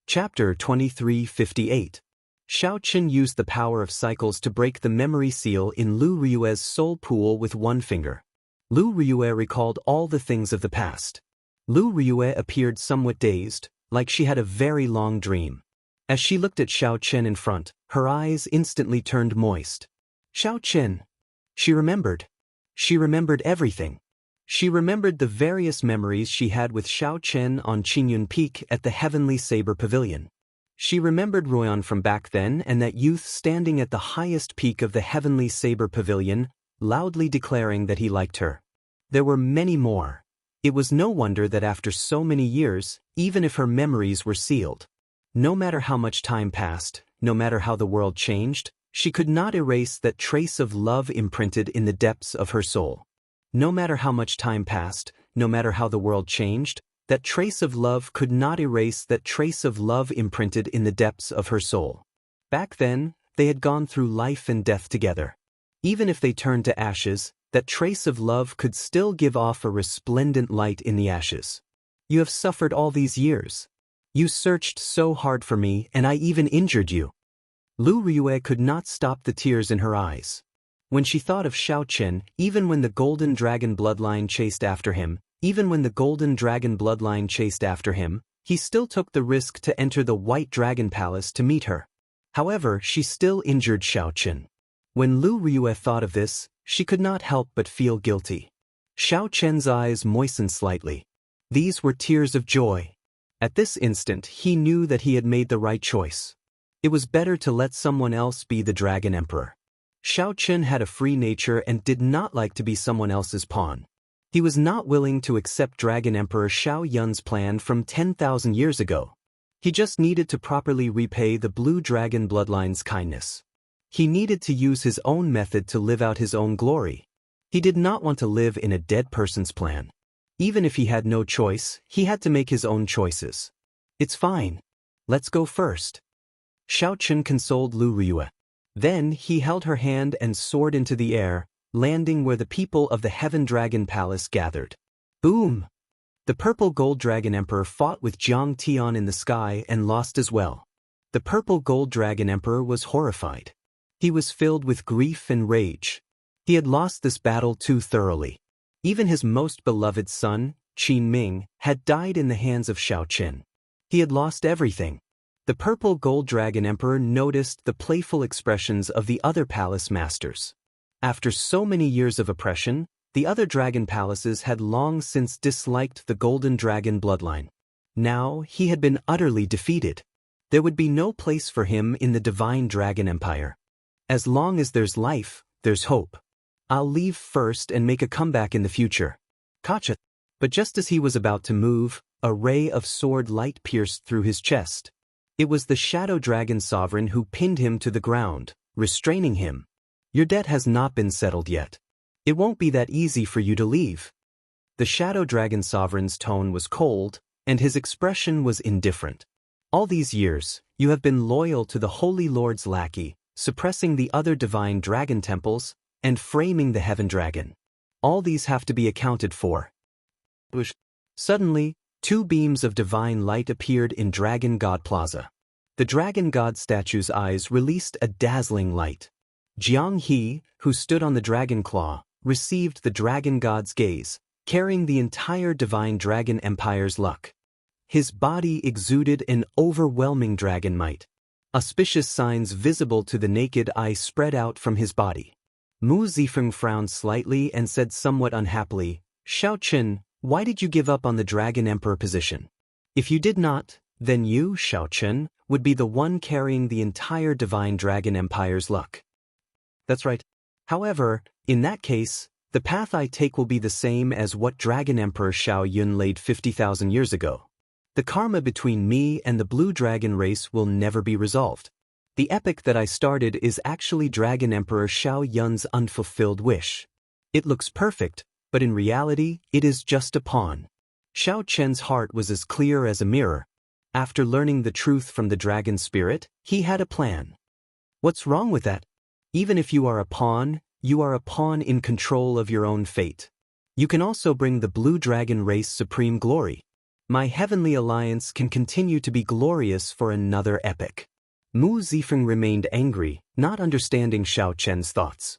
Chapter 2358. Xiaoqin used the power of cycles to break the memory seal in Lu Riyue's soul pool with one finger. Lu Riyue recalled all the things of the past. Lu Riyue appeared somewhat dazed, like she had a very long dream. As she looked at Xiaoqin in front, her eyes instantly turned moist. Xiaoqin. She remembered. She remembered everything. She remembered the various memories she had with Xiaoqin on Qingyun Peak at the Heavenly Saber Pavilion. She remembered Ruoyan from back then and that youth standing at the highest peak of the Heavenly Saber Pavilion, loudly declaring that he liked her. There were many more. It was no wonder that after so many years, even if her memories were sealed, no matter how much time passed, no matter how the world changed, she could not erase that trace of love imprinted in the depths of her soul. No matter how much time passed, no matter how the world changed, that trace of love could not erase that trace of love imprinted in the depths of her soul. Back then, they had gone through life and death together. Even if they turned to ashes, that trace of love could still give off a resplendent light in the ashes. You have suffered all these years. You searched so hard for me, and I even injured you. Lu Riyue could not stop the tears in her eyes. When she thought of Xiaoqin, even when the golden dragon bloodline chased after him, he still took the risk to enter the White Dragon Palace to meet her. However, she still injured Xiaoqin. When Lu Riyue thought of this, she could not help but feel guilty. Xiaoqin's eyes moistened slightly. These were tears of joy. At this instant, he knew that he had made the right choice. It was better to let someone else be the Dragon Emperor. Xiaoqin had a free nature and did not like to be someone else's pawn. He was not willing to accept Dragon Emperor Xiao Yun's plan from 10,000 years ago. He just needed to properly repay the Blue Dragon bloodline's kindness. He needed to use his own method to live out his own glory. He did not want to live in a dead person's plan. Even if he had no choice, he had to make his own choices. It's fine. Let's go first. Xiaoqin consoled Lu Riyue. Then he held her hand and soared into the air, landing where the people of the Heaven Dragon Palace gathered. Boom! The Purple Gold Dragon Emperor fought with Jiang Tian in the sky and lost as well. The Purple Gold Dragon Emperor was horrified. He was filled with grief and rage. He had lost this battle too thoroughly. Even his most beloved son, Qin Ming, had died in the hands of Xiaoqin. He had lost everything. The Purple Gold Dragon Emperor noticed the playful expressions of the other palace masters. After so many years of oppression, the other dragon palaces had long since disliked the Golden Dragon bloodline. Now he had been utterly defeated. There would be no place for him in the Divine Dragon Empire. As long as there's life, there's hope. I'll leave first and make a comeback in the future. Gotcha. But just as he was about to move, a ray of sword light pierced through his chest. It was the Shadow Dragon Sovereign who pinned him to the ground, restraining him. Your debt has not been settled yet. It won't be that easy for you to leave. The Shadow Dragon Sovereign's tone was cold, and his expression was indifferent. All these years, you have been loyal to the Holy Lord's lackey, suppressing the other divine dragon temples, and framing the Heaven Dragon. All these have to be accounted for. Suddenly, two beams of divine light appeared in Dragon God Plaza. The Dragon God statue's eyes released a dazzling light. Jiang He, who stood on the dragon claw, received the Dragon God's gaze, carrying the entire divine dragon empire's luck. His body exuded an overwhelming dragon might. Auspicious signs visible to the naked eye spread out from his body. Mu Zifeng frowned slightly and said somewhat unhappily, "Xiao Chen, why did you give up on the Dragon Emperor position? If you did not, then you, Xiao Chen, would be the one carrying the entire divine dragon empire's luck." "That's right. However, in that case, the path I take will be the same as what Dragon Emperor Xiao Yun laid 50,000 years ago. The karma between me and the Blue Dragon race will never be resolved. The epic that I started is actually Dragon Emperor Xiao Yun's unfulfilled wish. It looks perfect, but in reality, it is just a pawn." Xiao Chen's heart was as clear as a mirror. After learning the truth from the dragon spirit, he had a plan. What's wrong with that? Even if you are a pawn in control of your own fate. You can also bring the Blue Dragon race supreme glory. My heavenly alliance can continue to be glorious for another epoch. Mu Zifeng remained angry, not understanding Xiao Chen's thoughts.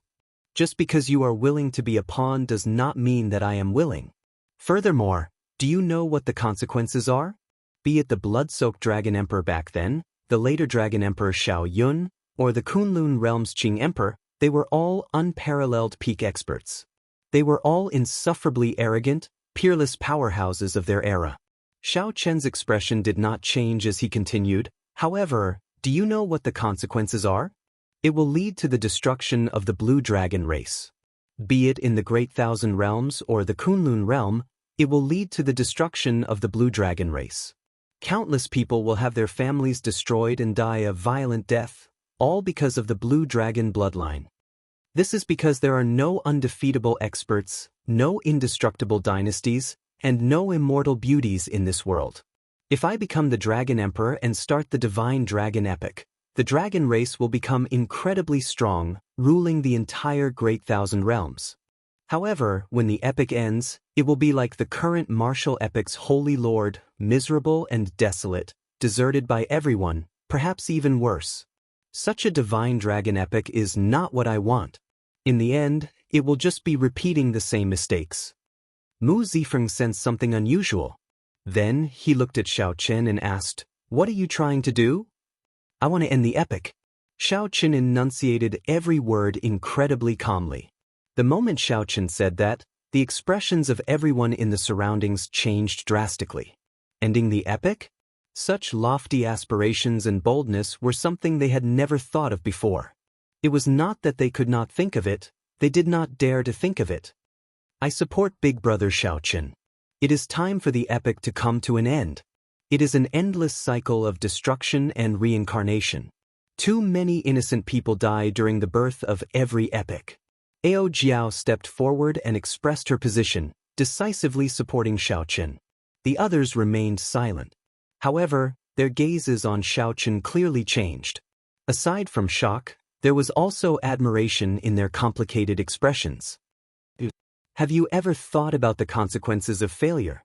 Just because you are willing to be a pawn does not mean that I am willing. Furthermore, do you know what the consequences are? Be it the blood-soaked Dragon Emperor back then, the later Dragon Emperor Xiao Yun, or the Kunlun Realm's Qing Emperor, they were all unparalleled peak experts. They were all insufferably arrogant, peerless powerhouses of their era. Xiao Chen's expression did not change as he continued, "However, do you know what the consequences are? It will lead to the destruction of the Blue Dragon race. Be it in the Great Thousand Realms or the Kunlun Realm, it will lead to the destruction of the Blue Dragon race. Countless people will have their families destroyed and die a violent death, all because of the Blue Dragon bloodline. This is because there are no undefeatable experts, no indestructible dynasties, and no immortal beauties in this world. If I become the Dragon Emperor and start the Divine Dragon epic, the dragon race will become incredibly strong, ruling the entire Great Thousand Realms. However, when the epic ends, it will be like the current martial epic's Holy Lord, miserable and desolate, deserted by everyone, perhaps even worse. Such a Divine Dragon epic is not what I want. In the end, it will just be repeating the same mistakes." Mu Zifeng sensed something unusual. Then he looked at Xiao Chen and asked, "What are you trying to do?" "I want to end the epic." Xiao Chen enunciated every word incredibly calmly. The moment Xiao Chen said that, the expressions of everyone in the surroundings changed drastically. Ending the epic? Such lofty aspirations and boldness were something they had never thought of before. It was not that they could not think of it, they did not dare to think of it. "I support Big Brother Xiao Chen. It is time for the epic to come to an end. It is an endless cycle of destruction and reincarnation. Too many innocent people die during the birth of every epic." Ao Jiao stepped forward and expressed her position, decisively supporting Xiao Chen. The others remained silent. However, their gazes on Xiao Chen clearly changed. Aside from shock, there was also admiration in their complicated expressions. "Have you ever thought about the consequences of failure?"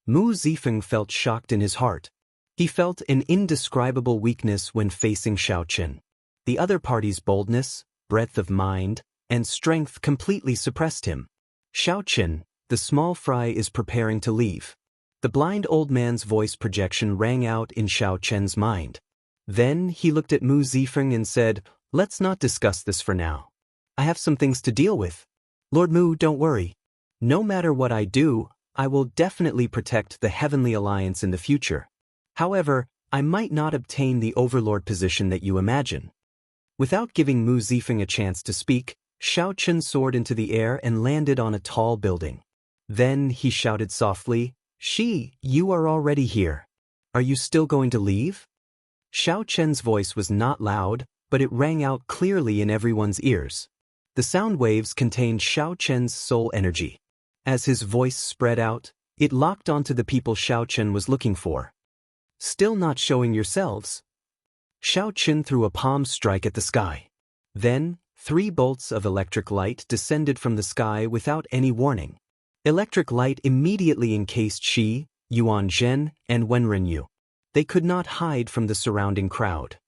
Mu Zifeng felt shocked in his heart. He felt an indescribable weakness when facing Xiao Chen. The other party's boldness, breadth of mind, and strength completely suppressed him. "Xiao Chen, the small fry is preparing to leave." The blind old man's voice projection rang out in Xiao Chen's mind. Then he looked at Mu Zifeng and said, "Let's not discuss this for now. I have some things to deal with. Lord Mu, don't worry. No matter what I do, I will definitely protect the Heavenly Alliance in the future. However, I might not obtain the overlord position that you imagine." Without giving Mu Zifeng a chance to speak, Xiao Chen soared into the air and landed on a tall building. Then he shouted softly, "You are already here. Are you still going to leave?" Xiao Chen's voice was not loud, but it rang out clearly in everyone's ears. The sound waves contained Xiao Chen's soul energy. As his voice spread out, it locked onto the people Xiao Chen was looking for. Still not showing yourselves? Xiao Chen threw a palm strike at the sky. Then, 3 bolts of electric light descended from the sky without any warning. Electric light immediately encased Shi, Yuan Zhen, and Wen Renyu. They could not hide from the surrounding crowd.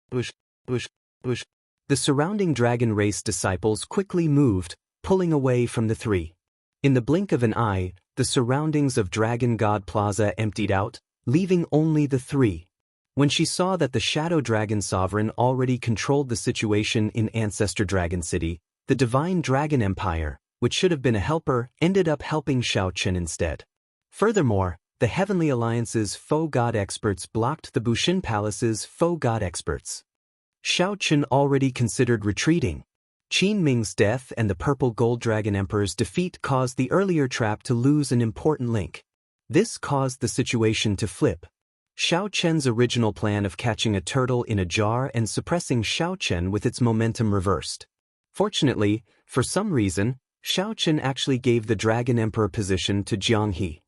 Bush, bush, bush. The surrounding dragon race disciples quickly moved, pulling away from the 3. In the blink of an eye, the surroundings of Dragon God Plaza emptied out, leaving only the 3. When she saw that the Shadow Dragon Sovereign already controlled the situation in Ancestor Dragon City, the Divine Dragon Empire, which should have been a helper, ended up helping Xiao Chen instead. Furthermore, the Heavenly Alliance's faux god experts blocked the Bushin Palace's faux god experts. Xiao Chen already considered retreating. Qin Ming's death and the Purple Gold Dragon Emperor's defeat caused the earlier trap to lose an important link. This caused the situation to flip. Xiao Chen's original plan of catching a turtle in a jar and suppressing Xiao Chen with its momentum reversed. Fortunately, for some reason, Xiao Chen actually gave the Dragon Emperor position to Jiang He.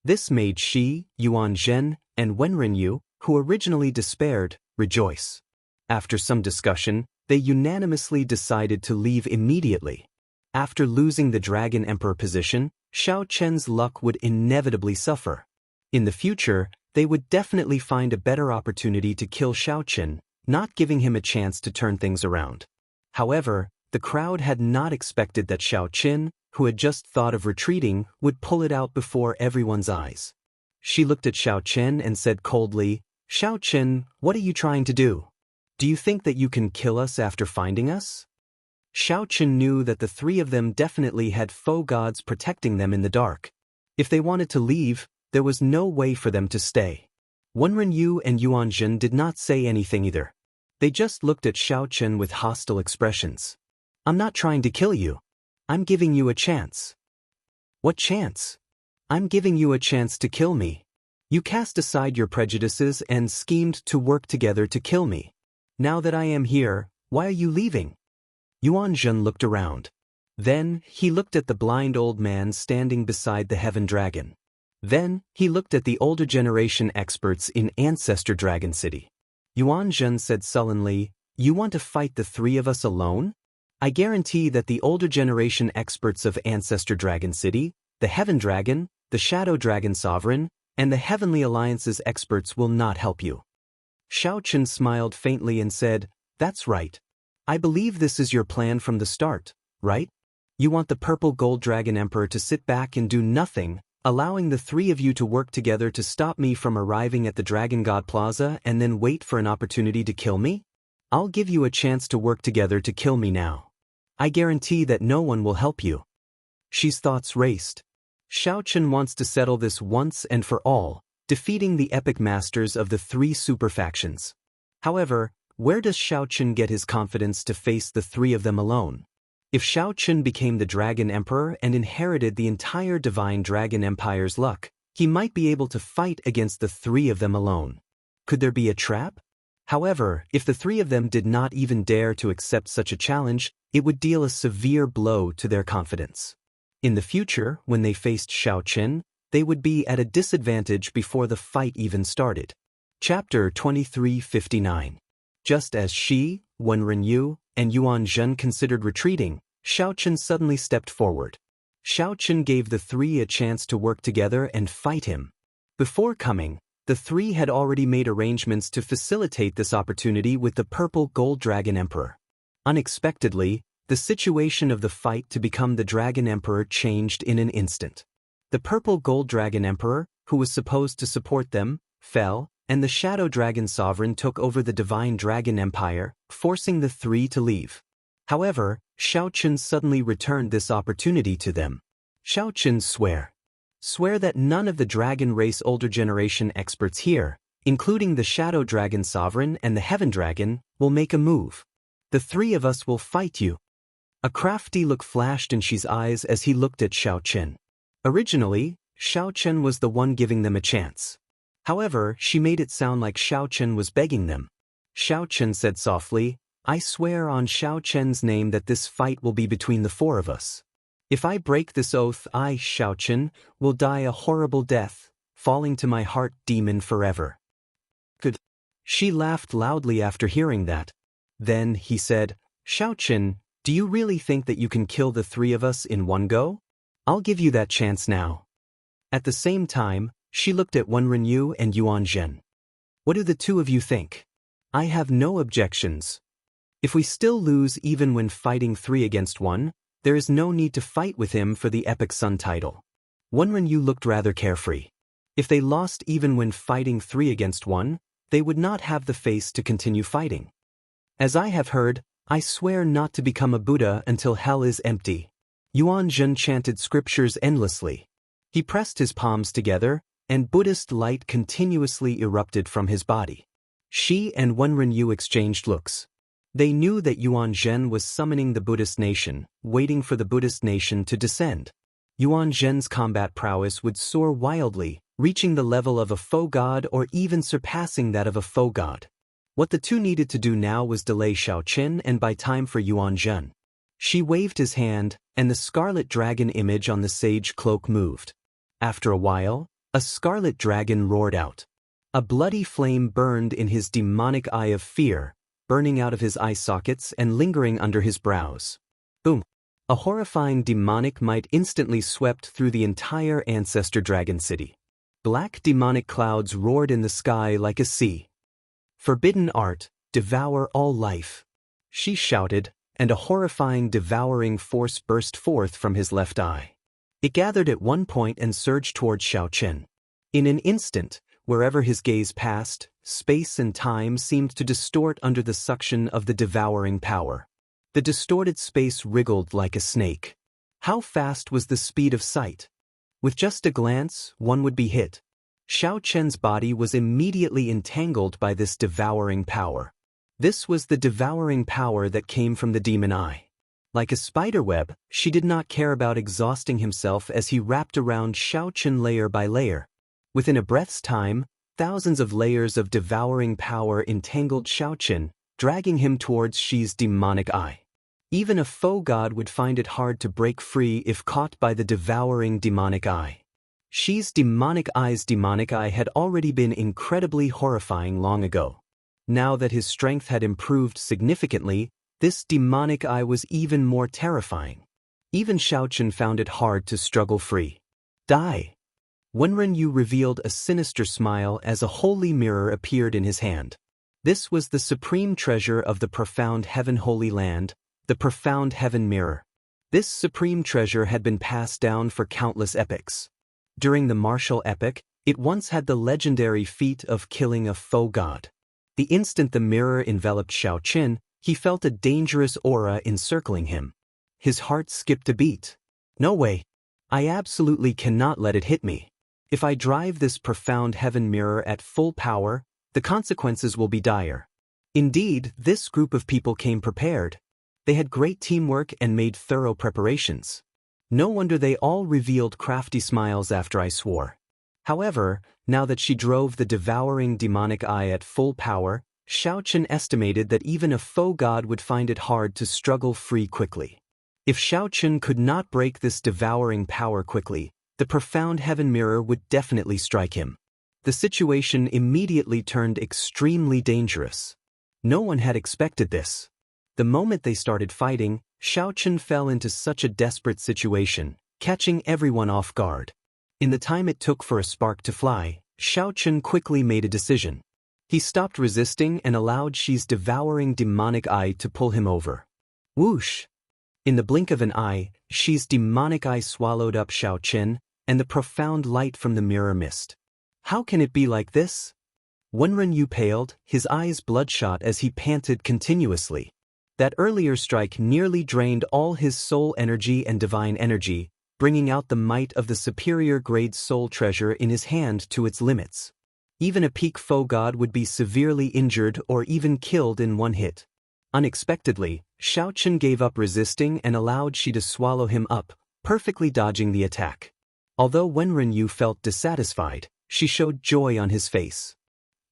This made Shi, Yuan Zhen, and Wen Renyu, who originally despaired, rejoice. After some discussion, they unanimously decided to leave immediately. After losing the Dragon Emperor position, Xiao Chen's luck would inevitably suffer. In the future, they would definitely find a better opportunity to kill Xiao Chen, not giving him a chance to turn things around. However, the crowd had not expected that Xiao Chen, who had just thought of retreating, would pull it out before everyone's eyes. She looked at Xiao Chen and said coldly, "Xiao Chen, what are you trying to do? Do you think that you can kill us after finding us?" Xiao Chen knew that the 3 of them definitely had faux gods protecting them in the dark. If they wanted to leave, there was no way for them to stay. Wen Renyu and Yuan Zhen did not say anything either. They just looked at Xiao Chen with hostile expressions. "I'm not trying to kill you. I'm giving you a chance." "What chance?" "I'm giving you a chance to kill me. You cast aside your prejudices and schemed to work together to kill me. Now that I am here, why are you leaving?" Yuan Zhen looked around. Then, he looked at the blind old man standing beside the Heaven Dragon. Then, he looked at the older generation experts in Ancestor Dragon City. Yuan Zhen said sullenly, "You want to fight the 3 of us alone? I guarantee that the older generation experts of Ancestor Dragon City, the Heaven Dragon, the Shadow Dragon Sovereign, and the Heavenly Alliance's experts will not help you." Xiao Chen smiled faintly and said, "That's right. I believe this is your plan from the start, right? You want the Purple Gold Dragon Emperor to sit back and do nothing, allowing the 3 of you to work together to stop me from arriving at the Dragon God Plaza and then wait for an opportunity to kill me? I'll give you a chance to work together to kill me now. I guarantee that no one will help you." Shi's thoughts raced. Xiao Chen wants to settle this once and for all, defeating the epic masters of the 3 super factions. However, where does Xiao Chen get his confidence to face the 3 of them alone? If Xiao Chen became the Dragon Emperor and inherited the entire Divine Dragon Empire's luck, he might be able to fight against the 3 of them alone. Could there be a trap? However, if the 3 of them did not even dare to accept such a challenge, it would deal a severe blow to their confidence. In the future, when they faced Xiao Chen, they would be at a disadvantage before the fight even started. Chapter 2359. Just as Shi, Wen Renyu, and Yuan Zhen considered retreating, Xiao Chen suddenly stepped forward. Xiao Chen gave the 3 a chance to work together and fight him. Before coming, the 3 had already made arrangements to facilitate this opportunity with the Purple Gold Dragon Emperor. Unexpectedly, the situation of the fight to become the Dragon Emperor changed in an instant. The Purple Gold Dragon Emperor, who was supposed to support them, fell, and the Shadow Dragon Sovereign took over the Divine Dragon Empire, forcing the 3 to leave. However, Xiao Chen suddenly returned this opportunity to them. Xiao Chen Swear that none of the Dragon Race older generation experts here, including the Shadow Dragon Sovereign and the Heaven Dragon, will make a move. The 3 of us will fight you." A crafty look flashed in Shi's eyes as he looked at Xiao Chen. Originally, Xiao Chen was the one giving them a chance. However, she made it sound like Xiao Chen was begging them. Xiao Chen said softly, I swear on Xiao Chen's name that this fight will be between the four of us. If I break this oath, I, Xiao Chen, will die a horrible death, falling to my heart demon forever. Good. She laughed loudly after hearing that. Then, he said, Xiao Chen, do you really think that you can kill the three of us in one go? I'll give you that chance now. At the same time, she looked at Wenren Yu and Yuan Zhen. What do the two of you think? I have no objections. If we still lose even when fighting 3 against 1, there is no need to fight with him for the Epic Sun title. Wenren Yu looked rather carefree. If they lost even when fighting 3 against 1, they would not have the face to continue fighting. As I have heard, I swear not to become a Buddha until hell is empty. Yuan Zhen chanted scriptures endlessly. He pressed his palms together, and Buddhist light continuously erupted from his body. She and Wenren Yu exchanged looks. They knew that Yuan Zhen was summoning the Buddhist nation, waiting for the Buddhist nation to descend. Yuan Zhen's combat prowess would soar wildly, reaching the level of a faux god or even surpassing that of a faux god. What the two needed to do now was delay Xiao Chen and buy time for Yuan Zhen. She waved his hand, and the scarlet dragon image on the sage cloak moved. After a while, a scarlet dragon roared out. A bloody flame burned in his demonic eye of fear, burning out of his eye sockets and lingering under his brows. Boom! A horrifying demonic might instantly swept through the entire ancestor dragon city. Black demonic clouds roared in the sky like a sea. Forbidden art, devour all life. She shouted, and a horrifying devouring force burst forth from his left eye. It gathered at one point and surged toward Xiao Chen. In an instant, wherever his gaze passed, space and time seemed to distort under the suction of the devouring power. The distorted space wriggled like a snake. How fast was the speed of sight? With just a glance, one would be hit. Xiao Chen's body was immediately entangled by this devouring power. This was the devouring power that came from the demon eye. Like a spiderweb, she did not care about exhausting himself as he wrapped around Xiao Chen layer by layer. Within a breath's time, thousands of layers of devouring power entangled Xiao Chen, dragging him towards Xi's demonic eye. Even a faux god would find it hard to break free if caught by the devouring demonic eye. Xi's demonic eye had already been incredibly horrifying long ago. Now that his strength had improved significantly, this demonic eye was even more terrifying. Even Xiao Chen found it hard to struggle free. Die! Wenren Yu revealed a sinister smile as a holy mirror appeared in his hand. This was the supreme treasure of the profound heaven holy land, the profound heaven mirror. This supreme treasure had been passed down for countless epochs. During the martial epoch, it once had the legendary feat of killing a faux god. The instant the mirror enveloped Xiao Chen, he felt a dangerous aura encircling him. His heart skipped a beat. No way. I absolutely cannot let it hit me. If I drive this profound heaven mirror at full power, the consequences will be dire. Indeed, this group of people came prepared. They had great teamwork and made thorough preparations. No wonder they all revealed crafty smiles after I swore. However, now that she drove the devouring demonic eye at full power, Xiao Chen estimated that even a faux god would find it hard to struggle free quickly. If Xiao Chen could not break this devouring power quickly, the profound heaven mirror would definitely strike him. The situation immediately turned extremely dangerous. No one had expected this. The moment they started fighting, Xiao Chen fell into such a desperate situation, catching everyone off guard. In the time it took for a spark to fly, Xiao Chen quickly made a decision. He stopped resisting and allowed Xi's devouring demonic eye to pull him over. Whoosh! In the blink of an eye, Xi's demonic eye swallowed up Xiao Chen, and the profound light from the mirror missed. How can it be like this? Wenren Yu paled, his eyes bloodshot as he panted continuously. That earlier strike nearly drained all his soul energy and divine energy, bringing out the might of the superior grade soul treasure in his hand to its limits. Even a peak faux god would be severely injured or even killed in one hit. Unexpectedly, Xiao Chen gave up resisting and allowed Xi to swallow him up, perfectly dodging the attack. Although Wenren Yu felt dissatisfied, she showed joy on his face.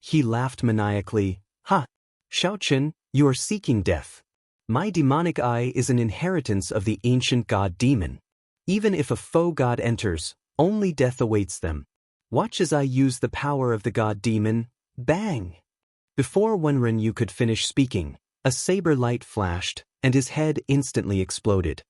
He laughed maniacally. Ha! Shaoqin, you are seeking death. My demonic eye is an inheritance of the ancient god demon. Even if a foe god enters, only death awaits them. Watch as I use the power of the god demon. Bang! Before Wenren could finish speaking, a saber light flashed, and his head instantly exploded.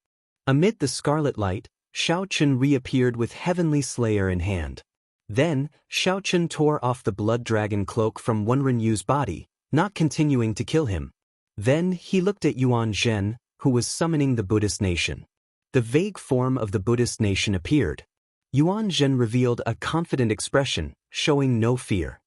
Amid the scarlet light, Shaoqin reappeared with Heavenly Slayer in hand. Then, Shaoqin tore off the blood dragon cloak from Wenrenyu's body, not continuing to kill him. Then he looked at Yuan Zhen, who was summoning the Buddhist nation. The vague form of the Buddhist nation appeared. Yuan Zhen revealed a confident expression, showing no fear.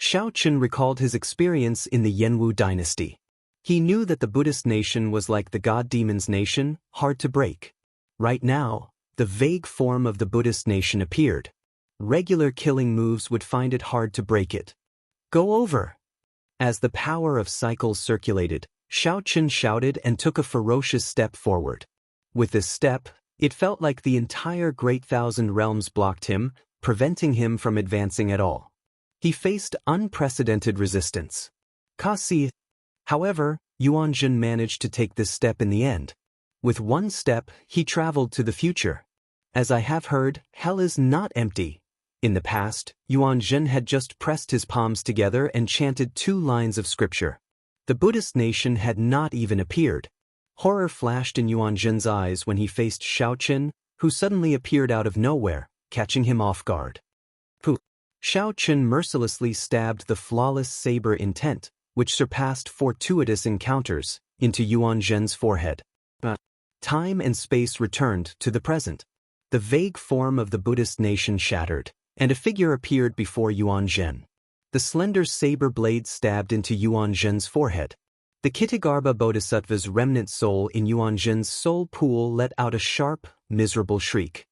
Shaoqin recalled his experience in the Yanwu dynasty. He knew that the Buddhist nation was like the god demon's nation, hard to break. Right now, the vague form of the Buddhist nation appeared. Regular killing moves would find it hard to break it. Go over! As the power of cycles circulated, Shaoqin shouted and took a ferocious step forward. With this step, it felt like the entire Great Thousand Realms blocked him, preventing him from advancing at all. He faced unprecedented resistance. However, Yuan Zhen managed to take this step in the end. With one step, he traveled to the future. As I have heard, hell is not empty. In the past, Yuan Zhen had just pressed his palms together and chanted 2 lines of scripture. The Buddhist nation had not even appeared. Horror flashed in Yuan Zhen's eyes when he faced Shaoqin, who suddenly appeared out of nowhere, catching him off guard. Pooh! Shaoqin mercilessly stabbed the flawless saber intent, which surpassed fortuitous encounters, into Yuan Zhen's forehead. Time and space returned to the present. The vague form of the Buddhist nation shattered, and a figure appeared before Yuan Zhen. The slender saber blade stabbed into Yuan Zhen's forehead. The Kitagarbha Bodhisattva's remnant soul in Yuan Zhen's soul pool let out a sharp, miserable shriek.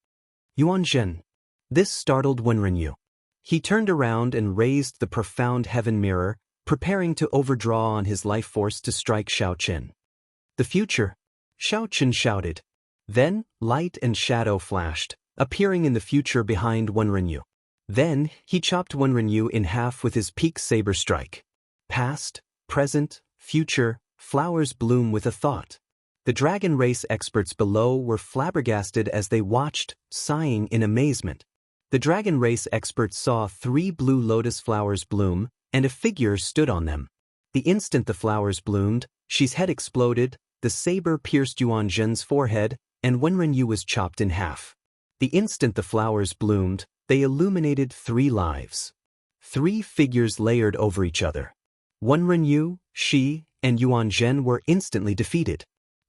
Yuan Zhen. This startled Wenrenyu. He turned around and raised the profound heaven mirror, preparing to overdraw on his life force to strike Shaoqin. The future? Shaoqin shouted. Then, light and shadow flashed, appearing in the future behind Wenrenyu. Then, he chopped Wenrenyu in half with his peak saber strike. Past, present, future, flowers bloom with a thought. The dragon race experts below were flabbergasted as they watched, sighing in amazement. The dragon race experts saw 3 blue lotus flowers bloom, and a figure stood on them. The instant the flowers bloomed, Shi's head exploded, the saber pierced Yuan Zhen's forehead, and Wenrenyu was chopped in half. The instant the flowers bloomed, they illuminated 3 lives. 3 figures layered over each other. Wenrenyu, Shi, and Yuan Zhen were instantly defeated.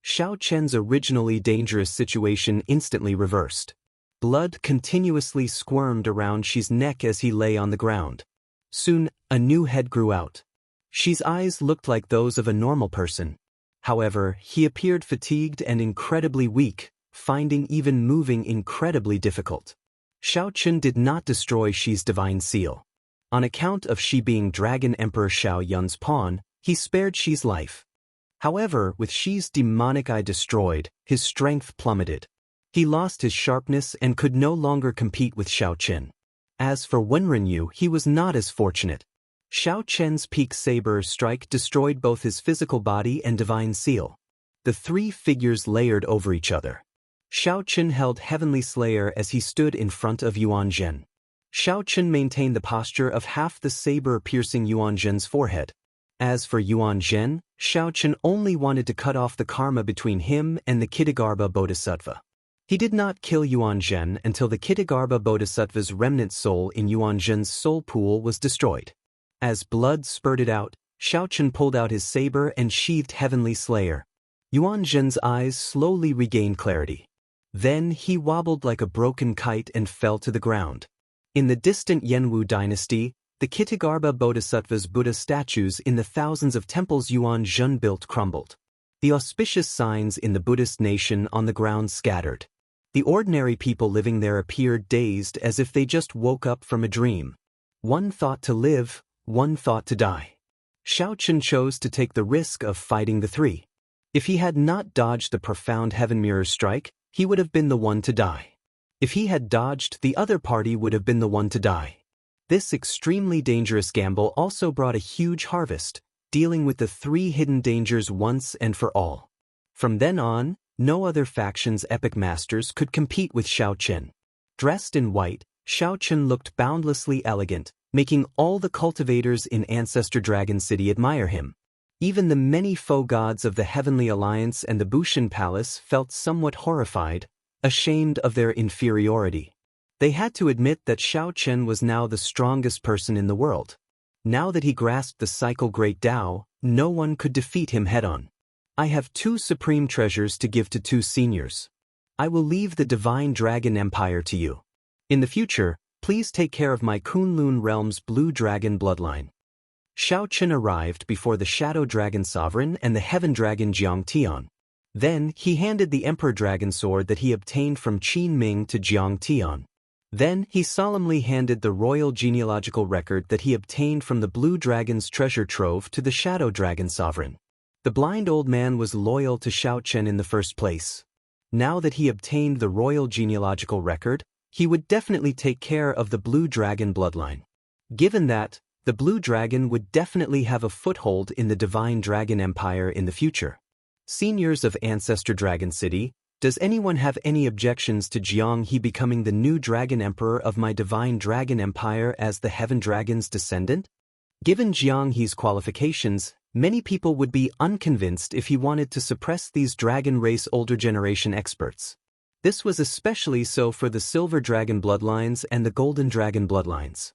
Shaoqian's originally dangerous situation instantly reversed. Blood continuously squirmed around Shi's neck as he lay on the ground. Soon, a new head grew out. Shi's eyes looked like those of a normal person. However, he appeared fatigued and incredibly weak, finding even moving incredibly difficult. Shaoqin did not destroy Shi's divine seal. On account of Shi being Dragon Emperor Xiao Yun's pawn, he spared Shi's life. However, with Shi's demonic eye destroyed, his strength plummeted. He lost his sharpness and could no longer compete with Shaoqin. As for Wenrenyu, he was not as fortunate. Shaoqian's peak saber strike destroyed both his physical body and divine seal. The 3 figures layered over each other. Shaoqin held Heavenly Slayer as he stood in front of Yuan Zhen. Shaoqin maintained the posture of half the saber piercing Yuan Zhen's forehead. As for Yuan Zhen, Shaoqin only wanted to cut off the karma between him and the Kitagarbha Bodhisattva. He did not kill Yuan Zhen until the Kitagarbha Bodhisattva's remnant soul in Yuan Zhen's soul pool was destroyed. As blood spurted out, Shaoqin pulled out his saber and sheathed Heavenly Slayer. Yuan Zhen's eyes slowly regained clarity. Then he wobbled like a broken kite and fell to the ground. In the distant Yanwu dynasty, the Kitagarbha Bodhisattva's Buddha statues in the thousands of temples Yuan Zhen built crumbled. The auspicious signs in the Buddhist nation on the ground scattered. The ordinary people living there appeared dazed as if they just woke up from a dream. One thought to live, one thought to die. Shaoqin chose to take the risk of fighting the 3. If he had not dodged the profound heaven mirror strike, he would have been the one to die. If he had dodged, the other party would have been the one to die. This extremely dangerous gamble also brought a huge harvest. dealing with the 3 hidden dangers once and for all. From then on, no other faction's epic masters could compete with Xiao Chen. Dressed in white, Xiao Chen looked boundlessly elegant, making all the cultivators in Ancestor Dragon City admire him. Even the many foe gods of the Heavenly Alliance and the Bushin Palace felt somewhat horrified, ashamed of their inferiority. They had to admit that Xiao Chen was now the strongest person in the world. Now that he grasped the Cycle Great Tao, no one could defeat him head-on. I have 2 supreme treasures to give to 2 seniors. I will leave the Divine Dragon Empire to you. In the future, please take care of my Kunlun Realm's Blue Dragon bloodline. Xiao Chen arrived before the Shadow Dragon Sovereign and the Heaven Dragon Jiang Tian. Then, he handed the Emperor Dragon Sword that he obtained from Qin Ming to Jiang Tian. Then, he solemnly handed the royal genealogical record that he obtained from the Blue Dragon's treasure trove to the Shadow Dragon Sovereign. The blind old man was loyal to Xiao Chen in the first place. Now that he obtained the royal genealogical record, he would definitely take care of the Blue Dragon bloodline. Given that, the Blue Dragon would definitely have a foothold in the Divine Dragon Empire in the future. Seniors of Ancestor Dragon City, does anyone have any objections to Jiang He becoming the new Dragon Emperor of my Divine Dragon Empire as the Heaven Dragon's descendant? Given Jiang He's qualifications, many people would be unconvinced if he wanted to suppress these dragon race older generation experts. This was especially so for the Silver Dragon bloodlines and the Golden Dragon bloodlines.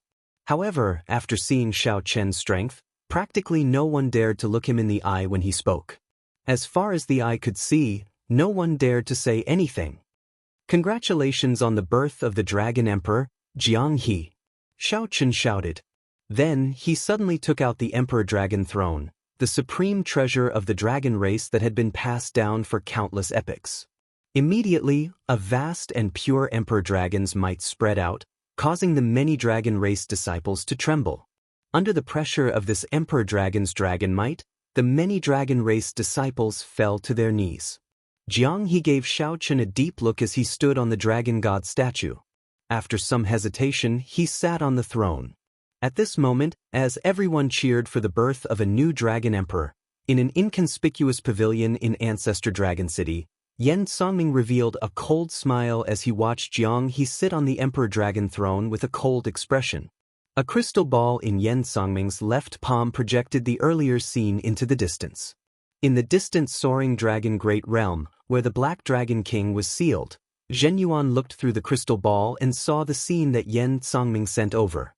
However, after seeing Xiao Chen's strength, practically no one dared to look him in the eye when he spoke. As far as the eye could see, no one dared to say anything. Congratulations on the birth of the Dragon Emperor, Jiang He. Xiao Chen shouted. Then, he suddenly took out the Emperor Dragon Throne, the supreme treasure of the dragon race that had been passed down for countless epochs. Immediately, a vast and pure Emperor Dragon's might spread out, causing the many dragon race disciples to tremble. Under the pressure of this Emperor Dragon's dragon might, the many dragon race disciples fell to their knees. Jiang He gave Xiao Chen a deep look as he stood on the dragon god statue. After some hesitation, he sat on the throne. At this moment, as everyone cheered for the birth of a new dragon emperor, in an inconspicuous pavilion in Ancestor Dragon City, Yen Songming revealed a cold smile as he watched Jiang He sit on the Emperor Dragon throne with a cold expression. A crystal ball in Yen Songming's left palm projected the earlier scene into the distance. In the distant soaring dragon great realm, where the Black Dragon King was sealed, Zhen Yuan looked through the crystal ball and saw the scene that Yen Songming sent over.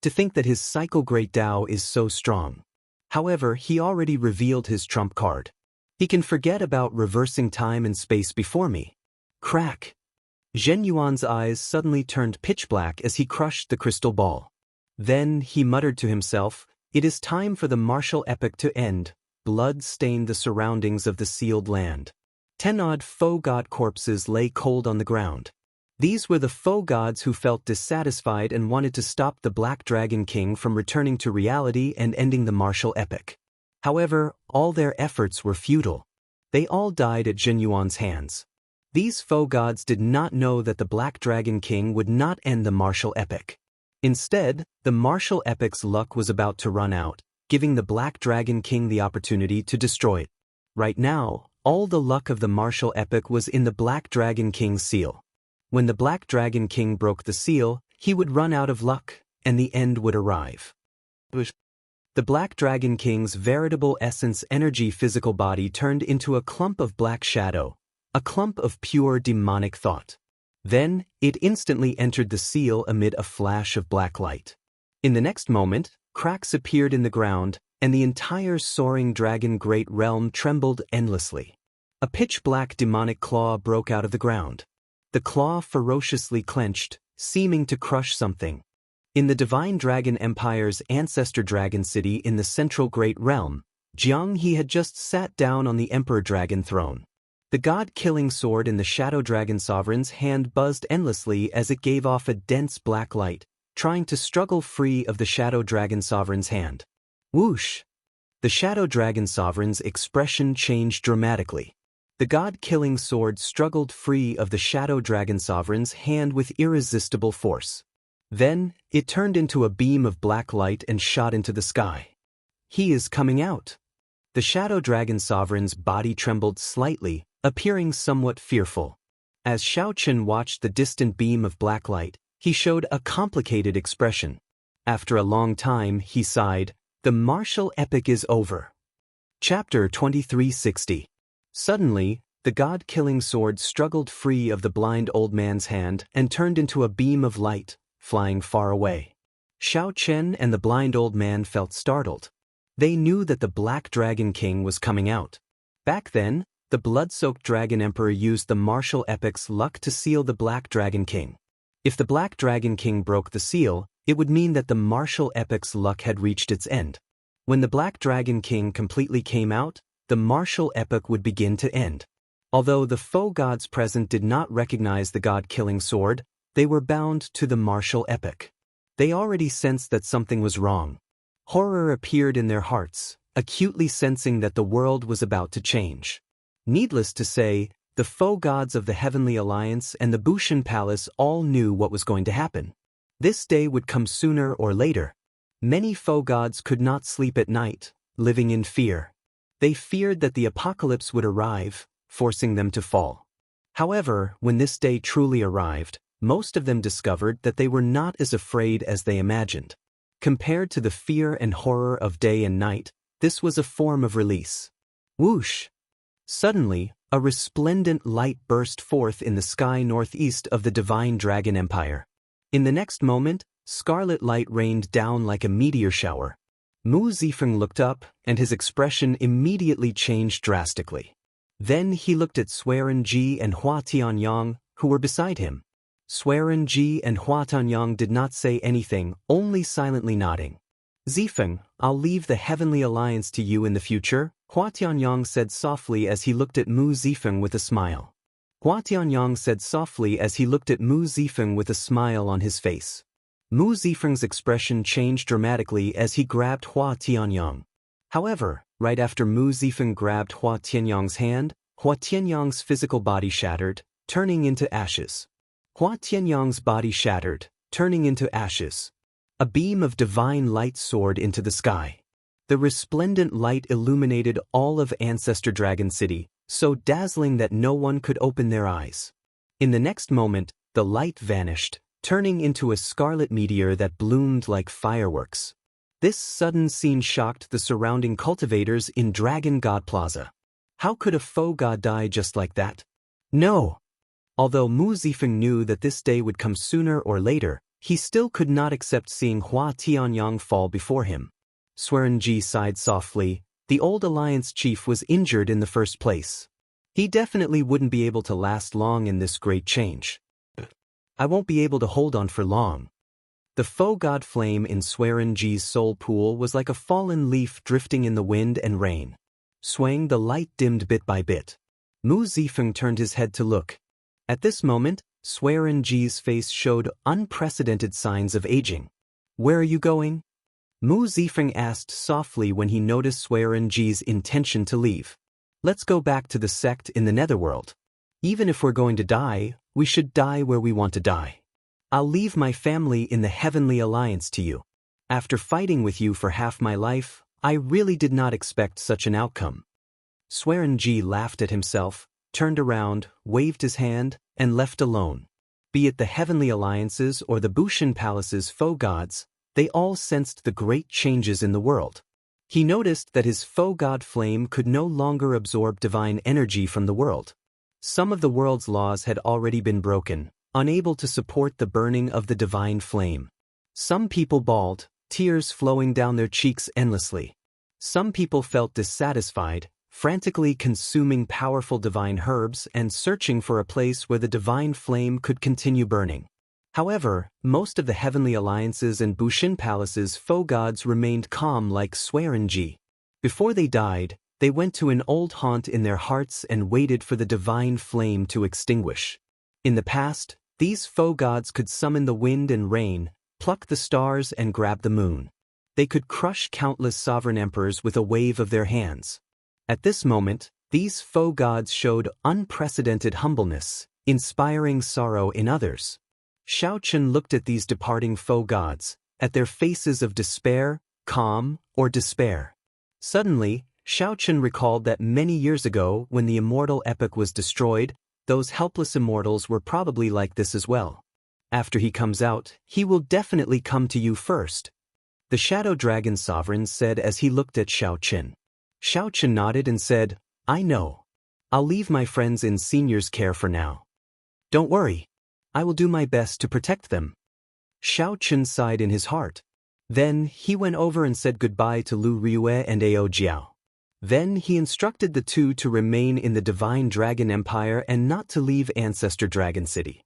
To think that his Cycle Great Tao is so strong. However, he already revealed his trump card. He can forget about reversing time and space before me. Crack! Zhen Yuan's eyes suddenly turned pitch black as he crushed the crystal ball. Then, he muttered to himself, "It is time for the martial epic to end." Blood stained the surroundings of the sealed land. 10-odd foe god corpses lay cold on the ground. These were the foe gods who felt dissatisfied and wanted to stop the Black Dragon King from returning to reality and ending the martial epic. However, all their efforts were futile. They all died at Zhen Yuan's hands. These foe gods did not know that the Black Dragon King would not end the martial epic. Instead, the martial epic's luck was about to run out, giving the Black Dragon King the opportunity to destroy it. Right now, all the luck of the martial epic was in the Black Dragon King's seal. When the Black Dragon King broke the seal, he would run out of luck, and the end would arrive. The Black Dragon King's veritable essence energy physical body turned into a clump of black shadow, a clump of pure demonic thought. Then, it instantly entered the seal amid a flash of black light. In the next moment, cracks appeared in the ground, and the entire soaring dragon great realm trembled endlessly. A pitch-black demonic claw broke out of the ground. The claw ferociously clenched, seeming to crush something. In the Divine Dragon Empire's Ancestor Dragon City in the Central Great Realm, Jiang He had just sat down on the Emperor Dragon throne. The god-killing sword in the Shadow Dragon Sovereign's hand buzzed endlessly as it gave off a dense black light, trying to struggle free of the Shadow Dragon Sovereign's hand. Whoosh! The Shadow Dragon Sovereign's expression changed dramatically. The god-killing sword struggled free of the Shadow Dragon Sovereign's hand with irresistible force. Then, it turned into a beam of black light and shot into the sky. He is coming out. The Shadow Dragon Sovereign's body trembled slightly, appearing somewhat fearful. As Xiaochen watched the distant beam of black light, he showed a complicated expression. After a long time, he sighed, "The martial epic is over." Chapter 2360. Suddenly, the god-killing sword struggled free of the blind old man's hand and turned into a beam of light, flying far away. Xiaochen and the blind old man felt startled. They knew that the Black Dragon King was coming out. Back then, the blood-soaked Dragon Emperor used the martial epic's luck to seal the Black Dragon King. If the Black Dragon King broke the seal, it would mean that the martial epic's luck had reached its end. When the Black Dragon King completely came out, the martial epic would begin to end. Although the foe gods present did not recognize the god-killing sword, they were bound to the martial epic. They already sensed that something was wrong. Horror appeared in their hearts, acutely sensing that the world was about to change. Needless to say, the foe gods of the Heavenly Alliance and the Bushan Palace all knew what was going to happen. This day would come sooner or later. Many foe gods could not sleep at night, living in fear. They feared that the apocalypse would arrive, forcing them to fall. However, when this day truly arrived, most of them discovered that they were not as afraid as they imagined. Compared to the fear and horror of day and night, this was a form of release. Whoosh! Suddenly, a resplendent light burst forth in the sky northeast of the Divine Dragon Empire. In the next moment, scarlet light rained down like a meteor shower. Mu Zifeng looked up, and his expression immediately changed drastically. Then he looked at Xuerenji and Hua Tianyang, who were beside him. Xuerenji and Hua Tianyang did not say anything, only silently nodding. "Zifeng, I'll leave the Heavenly Alliance to you in the future," Hua Tianyang said softly as he looked at Mu Zifeng with a smile. Hua Tianyang said softly as he looked at Mu Zifeng with a smile on his face. Mu Zifeng's expression changed dramatically as he grabbed Hua Tianyang. However, right after Mu Zifeng grabbed Hua Tianyang's hand, Hua Tianyang's physical body shattered, turning into ashes. Hua Tianyang's body shattered, turning into ashes. A beam of divine light soared into the sky. The resplendent light illuminated all of Ancestor Dragon City, so dazzling that no one could open their eyes. In the next moment, the light vanished, turning into a scarlet meteor that bloomed like fireworks. This sudden scene shocked the surrounding cultivators in Dragon God Plaza. How could a foe god die just like that? No! Although Mu Zifeng knew that this day would come sooner or later, he still could not accept seeing Hua Tianyang fall before him. Xuerenji sighed softly. The old alliance chief was injured in the first place. He definitely wouldn't be able to last long in this great change. I won't be able to hold on for long. The foe god flame in Xuerenji's soul pool was like a fallen leaf drifting in the wind and rain. Swaying, the light dimmed bit by bit. Mu Zifeng turned his head to look. At this moment, Xuerenji's face showed unprecedented signs of aging. "Where are you going?" Mu Zifeng asked softly when he noticed Xuerenji's intention to leave. "Let's go back to the sect in the Netherworld. Even if we're going to die, we should die where we want to die. I'll leave my family in the Heavenly Alliance to you. After fighting with you for half my life, I really did not expect such an outcome." Xuerenji laughed at himself, turned around, waved his hand, and left alone. Be it the Heavenly Alliances or the Bushan Palace's foe gods, they all sensed the great changes in the world. He noticed that his foe god flame could no longer absorb divine energy from the world. Some of the world's laws had already been broken, unable to support the burning of the divine flame. Some people bawled, tears flowing down their cheeks endlessly. Some people felt dissatisfied, frantically consuming powerful divine herbs and searching for a place where the divine flame could continue burning. However, most of the Heavenly Alliances and Bushin Palace's foe gods remained calm like Xuerenji. Before they died, they went to an old haunt in their hearts and waited for the divine flame to extinguish. In the past, these foe gods could summon the wind and rain, pluck the stars and grab the moon. They could crush countless sovereign emperors with a wave of their hands. At this moment, these foe gods showed unprecedented humbleness, inspiring sorrow in others. Xiaochen looked at these departing foe gods, at their faces of despair, calm, or despair. Suddenly, Xiaochen recalled that many years ago, when the immortal epic was destroyed, those helpless immortals were probably like this as well. After he comes out, he will definitely come to you first. The Shadow Dragon Sovereign said as he looked at Xiaochen. Xiaochen nodded and said, I know. I'll leave my friends in senior's care for now. Don't worry. I will do my best to protect them. Xiaochen sighed in his heart. Then he went over and said goodbye to Lu Riue and Ao Jiao. Then he instructed the two to remain in the Divine Dragon Empire and not to leave Ancestor Dragon City.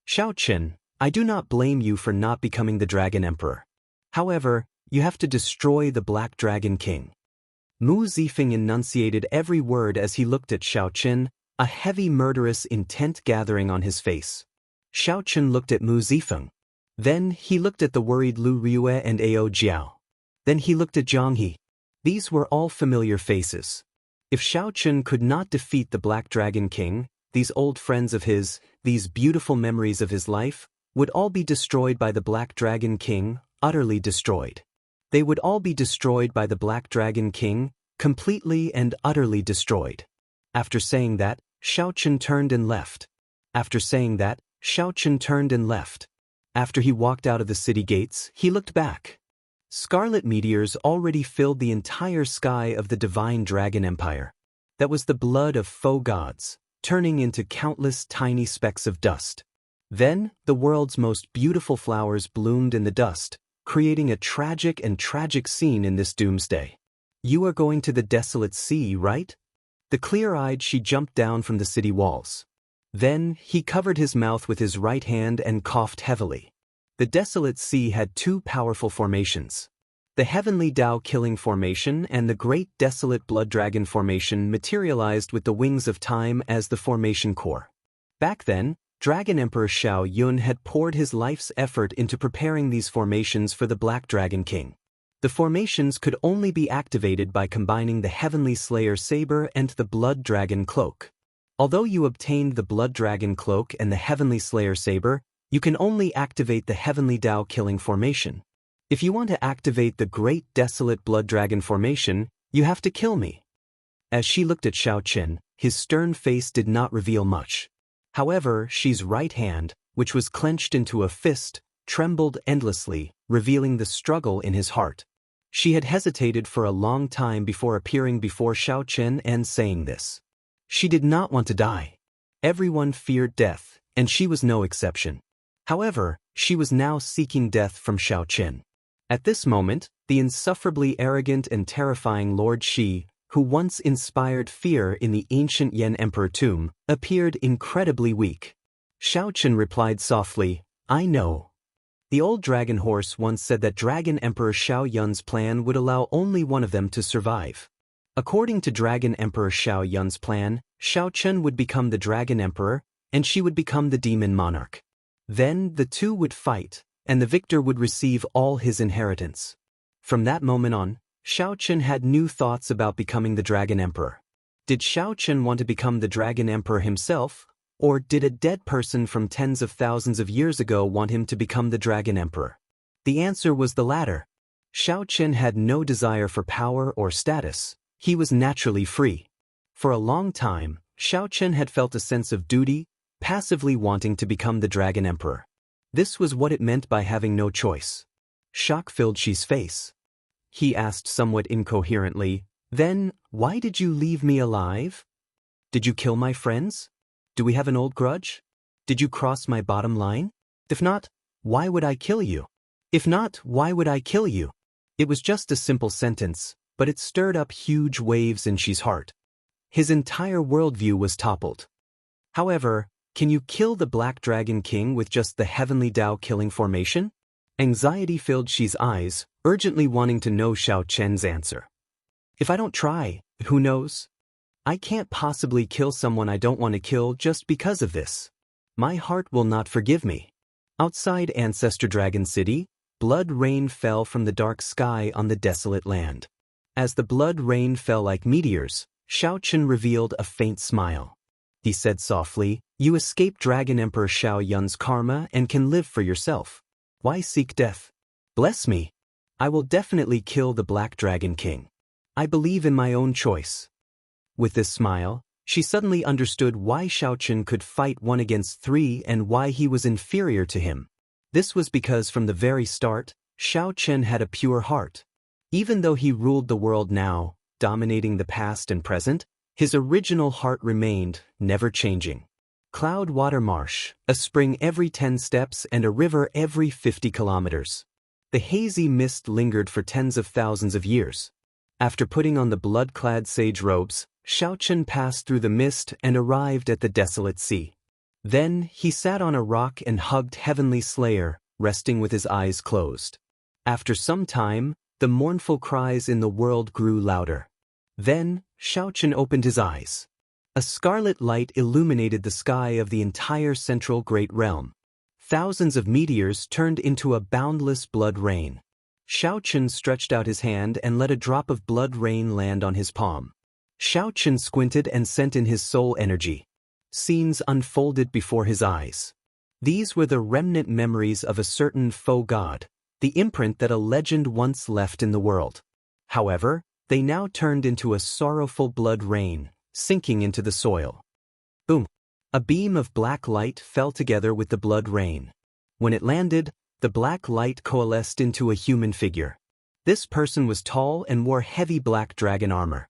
Xiaochen, I do not blame you for not becoming the Dragon Emperor. However, you have to destroy the Black Dragon King. Mu Zifeng enunciated every word as he looked at Xiaochen, a heavy murderous intent gathering on his face. Xiaochen looked at Mu Zifeng. Then he looked at the worried Lu Riue and Ao Jiao. Then he looked at Zhang He. These were all familiar faces. If Xiaochen could not defeat the Black Dragon King, these old friends of his, these beautiful memories of his life, would all be destroyed by the Black Dragon King, utterly destroyed. They would all be destroyed by the Black Dragon King, completely and utterly destroyed. After saying that, Xiaochen turned and left. After saying that, Xiaochen turned and left. After he walked out of the city gates, he looked back. Scarlet meteors already filled the entire sky of the Divine Dragon Empire. That was the blood of faux gods, turning into countless tiny specks of dust. Then, the world's most beautiful flowers bloomed in the dust, creating a tragic scene in this doomsday. You are going to the desolate sea, right? The clear-eyed she jumped down from the city walls. Then, he covered his mouth with his right hand and coughed heavily. The desolate sea had two powerful formations. The Heavenly Tao Killing Formation and the Great Desolate Blood Dragon Formation materialized with the wings of time as the formation core. Back then, Dragon Emperor Xiao Yun had poured his life's effort into preparing these formations for the Black Dragon King. The formations could only be activated by combining the Heavenly Slayer Saber and the Blood Dragon Cloak. Although you obtained the Blood Dragon Cloak and the Heavenly Slayer Saber, you can only activate the Heavenly Tao Killing Formation. If you want to activate the Great Desolate Blood Dragon Formation, you have to kill me. As she looked at Xiaochen, his stern face did not reveal much. However, she's right hand, which was clenched into a fist, trembled endlessly, revealing the struggle in his heart. She had hesitated for a long time before appearing before Xiaochen and saying this. She did not want to die. Everyone feared death, and she was no exception. However, she was now seeking death from Xiaochen. At this moment, the insufferably arrogant and terrifying Lord Shi, who once inspired fear in the ancient Yan Emperor tomb, appeared incredibly weak. Xiaochen replied softly, I know. The old dragon horse once said that Dragon Emperor Xiao Yun's plan would allow only one of them to survive. According to Dragon Emperor Xiao Yun's plan, Xiaochen would become the Dragon Emperor, and she would become the Demon Monarch. Then the two would fight, and the victor would receive all his inheritance. From that moment on, Xiaochen had new thoughts about becoming the Dragon Emperor. Did Xiaochen want to become the Dragon Emperor himself, or did a dead person from tens of thousands of years ago want him to become the Dragon Emperor? The answer was the latter. Xiaochen had no desire for power or status. He was naturally free. For a long time, Xiaochen had felt a sense of duty, passively wanting to become the Dragon Emperor. This was what it meant by having no choice. Shock filled Shi's face. He asked somewhat incoherently, Then, why did you leave me alive? Did you kill my friends? Do we have an old grudge? Did you cross my bottom line? If not, why would I kill you? If not, why would I kill you? It was just a simple sentence, but it stirred up huge waves in Shi's heart. His entire worldview was toppled. However, can you kill the Black Dragon King with just the Heavenly Tao Killing Formation? Anxiety filled Shi's eyes, urgently wanting to know Xiaochen's answer. If I don't try, who knows? I can't possibly kill someone I don't want to kill just because of this. My heart will not forgive me. Outside Ancestor Dragon City, blood rain fell from the dark sky on the desolate land. As the blood rain fell like meteors, Xiaochen revealed a faint smile. He said softly, You escaped Dragon Emperor Xiao Yun's karma and can live for yourself. Why seek death? Bless me. I will definitely kill the Black Dragon King. I believe in my own choice. With this smile, she suddenly understood why Xiaochen could fight 1 against 3 and why he was inferior to him. This was because from the very start, Xiaochen had a pure heart. Even though he ruled the world now, dominating the past and present, his original heart remained, never changing. Cloud water marsh, a spring every 10 steps and a river every 50 kilometers. The hazy mist lingered for tens of thousands of years. After putting on the blood-clad sage robes, Xiaochen passed through the mist and arrived at the desolate sea. Then he sat on a rock and hugged Heavenly Slayer, resting with his eyes closed. After some time, the mournful cries in the world grew louder. Then, Xiaochen opened his eyes. A scarlet light illuminated the sky of the entire central great realm. Thousands of meteors turned into a boundless blood rain. Xiaochen stretched out his hand and let a drop of blood rain land on his palm. Xiaochen squinted and sent in his soul energy. Scenes unfolded before his eyes. These were the remnant memories of a certain faux god, the imprint that a legend once left in the world. However, they now turned into a sorrowful blood rain, sinking into the soil. Boom! A beam of black light fell together with the blood rain. When it landed, the black light coalesced into a human figure. This person was tall and wore heavy black dragon armor.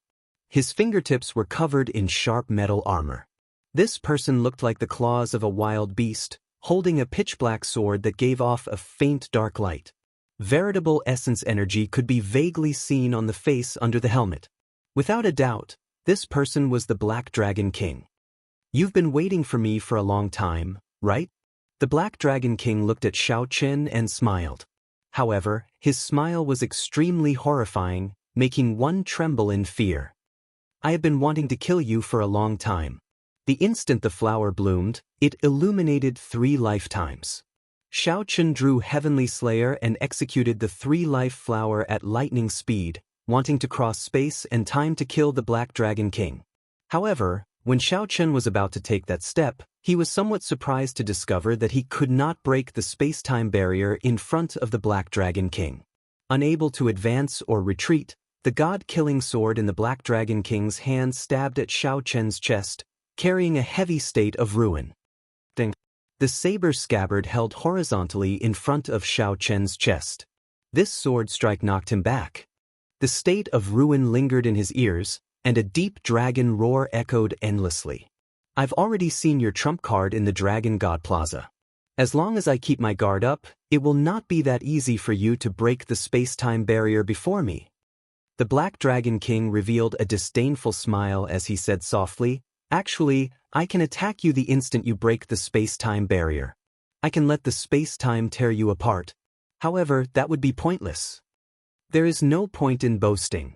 His fingertips were covered in sharp metal armor. This person looked like the claws of a wild beast, holding a pitch-black sword that gave off a faint dark light. Veritable essence energy could be vaguely seen on the face under the helmet. Without a doubt, this person was the Black Dragon King. You've been waiting for me for a long time, right? The Black Dragon King looked at Xiaochen and smiled. However, his smile was extremely horrifying, making one tremble in fear. I have been wanting to kill you for a long time. The instant the flower bloomed, it illuminated 3 lifetimes. Xiaochen drew Heavenly Slayer and executed the 3-life flower at lightning speed, wanting to cross space and time to kill the Black Dragon King. However, when Xiaochen was about to take that step, he was somewhat surprised to discover that he could not break the space-time barrier in front of the Black Dragon King. Unable to advance or retreat, the god-killing sword in the Black Dragon King's hand stabbed at Xiaochen's chest, carrying a heavy state of ruin. Ding! The saber scabbard held horizontally in front of Xiaochen's chest. This sword strike knocked him back. The state of ruin lingered in his ears, and a deep dragon roar echoed endlessly. I've already seen your trump card in the Dragon God Plaza. As long as I keep my guard up, it will not be that easy for you to break the space-time barrier before me. The Black Dragon King revealed a disdainful smile as he said softly, Actually, I can attack you the instant you break the space-time barrier. I can let the space-time tear you apart. However, that would be pointless. There is no point in boasting.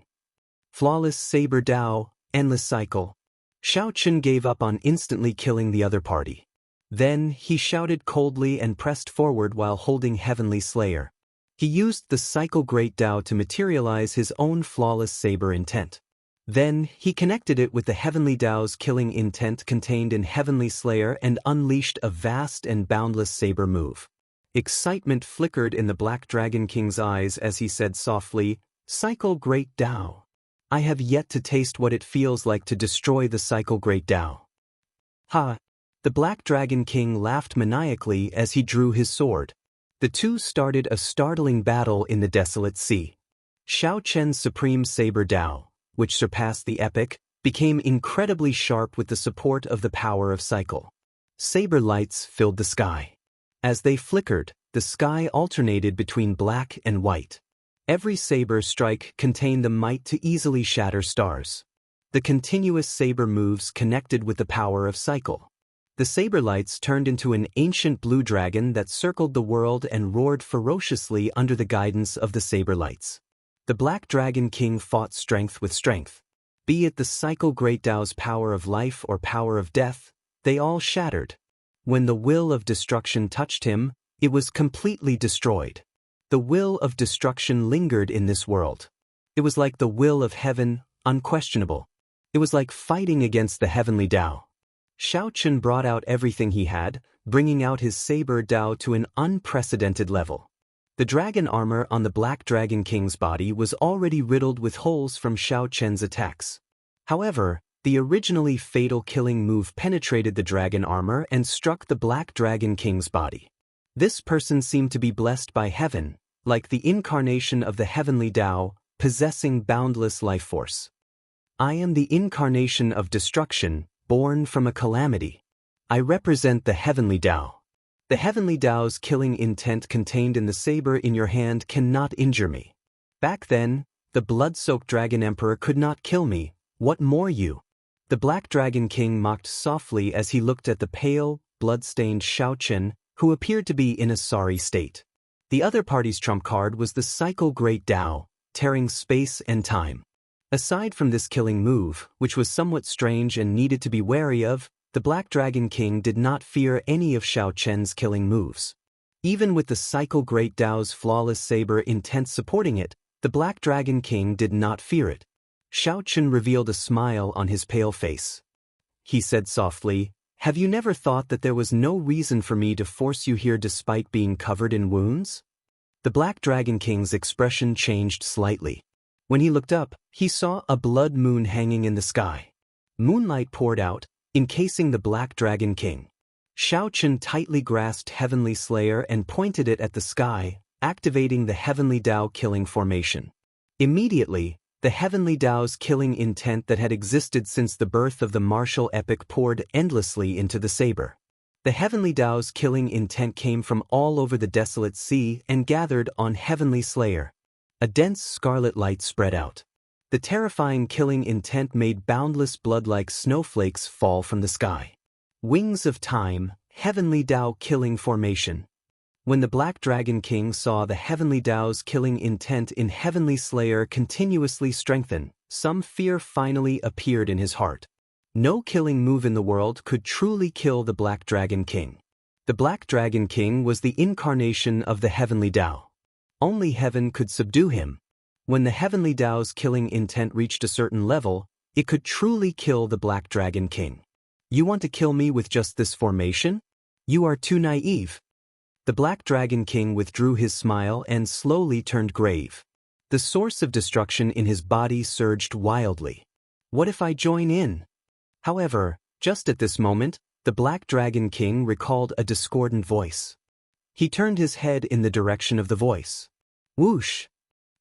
Flawless saber Dao, endless cycle. Xiaochen gave up on instantly killing the other party. Then, he shouted coldly and pressed forward while holding Heavenly Slayer. He used the cycle Great Dao to materialize his own flawless saber intent. Then, he connected it with the Heavenly Dao's killing intent contained in Heavenly Slayer and unleashed a vast and boundless saber move. Excitement flickered in the Black Dragon King's eyes as he said softly, Cycle Great Dao. I have yet to taste what it feels like to destroy the Cycle Great Dao. Ha! The Black Dragon King laughed maniacally as he drew his sword. The two started a startling battle in the desolate sea. Xiaochen's supreme saber Dao, which surpassed the epic, became incredibly sharp with the support of the power of cycle. Saber lights filled the sky. As they flickered, the sky alternated between black and white. Every saber strike contained the might to easily shatter stars. The continuous saber moves connected with the power of cycle. The saber lights turned into an ancient blue dragon that circled the world and roared ferociously under the guidance of the saber lights. The Black Dragon King fought strength with strength. Be it the cycle Great Dao's power of life or power of death, they all shattered. When the will of destruction touched him, it was completely destroyed. The will of destruction lingered in this world. It was like the will of heaven, unquestionable. It was like fighting against the Heavenly Dao. Xiaochen brought out everything he had, bringing out his saber Dao to an unprecedented level. The dragon armor on the Black Dragon King's body was already riddled with holes from Xiao Chen's attacks. However, the originally fatal killing move penetrated the dragon armor and struck the Black Dragon King's body. This person seemed to be blessed by heaven, like the incarnation of the heavenly Tao, possessing boundless life force. I am the incarnation of destruction, born from a calamity. I represent the heavenly Tao. The heavenly Tao's killing intent contained in the saber in your hand cannot injure me. Back then, the blood-soaked Dragon Emperor could not kill me, what more you? The Black Dragon King mocked softly as he looked at the pale, blood-stained Xiao Chen, who appeared to be in a sorry state. The other party's trump card was the Cycle Great Tao, tearing space and time. Aside from this killing move, which was somewhat strange and needed to be wary of, the Black Dragon King did not fear any of Xiao Chen's killing moves. Even with the Cycle Great Tao's flawless saber intent supporting it, the Black Dragon King did not fear it. Xiao Chen revealed a smile on his pale face. He said softly, "Have you never thought that there was no reason for me to force you here despite being covered in wounds?" The Black Dragon King's expression changed slightly. When he looked up, he saw a blood moon hanging in the sky. Moonlight poured out, encasing the Black Dragon King. Xiao Chen tightly grasped Heavenly Slayer and pointed it at the sky, activating the Heavenly Tao killing formation. Immediately, the Heavenly Tao's killing intent that had existed since the birth of the martial epic poured endlessly into the saber. The Heavenly Tao's killing intent came from all over the desolate sea and gathered on Heavenly Slayer. A dense scarlet light spread out. The terrifying killing intent made boundless blood-like snowflakes fall from the sky. Wings of Time, Heavenly Tao killing formation. When the Black Dragon King saw the Heavenly Tao's killing intent in Heavenly Slayer continuously strengthen, some fear finally appeared in his heart. No killing move in the world could truly kill the Black Dragon King. The Black Dragon King was the incarnation of the Heavenly Tao. Only heaven could subdue him. When the Heavenly Tao's killing intent reached a certain level, it could truly kill the Black Dragon King. You want to kill me with just this formation? You are too naive. The Black Dragon King withdrew his smile and slowly turned grave. The source of destruction in his body surged wildly. What if I join in? However, just at this moment, the Black Dragon King recalled a discordant voice. He turned his head in the direction of the voice. Whoosh!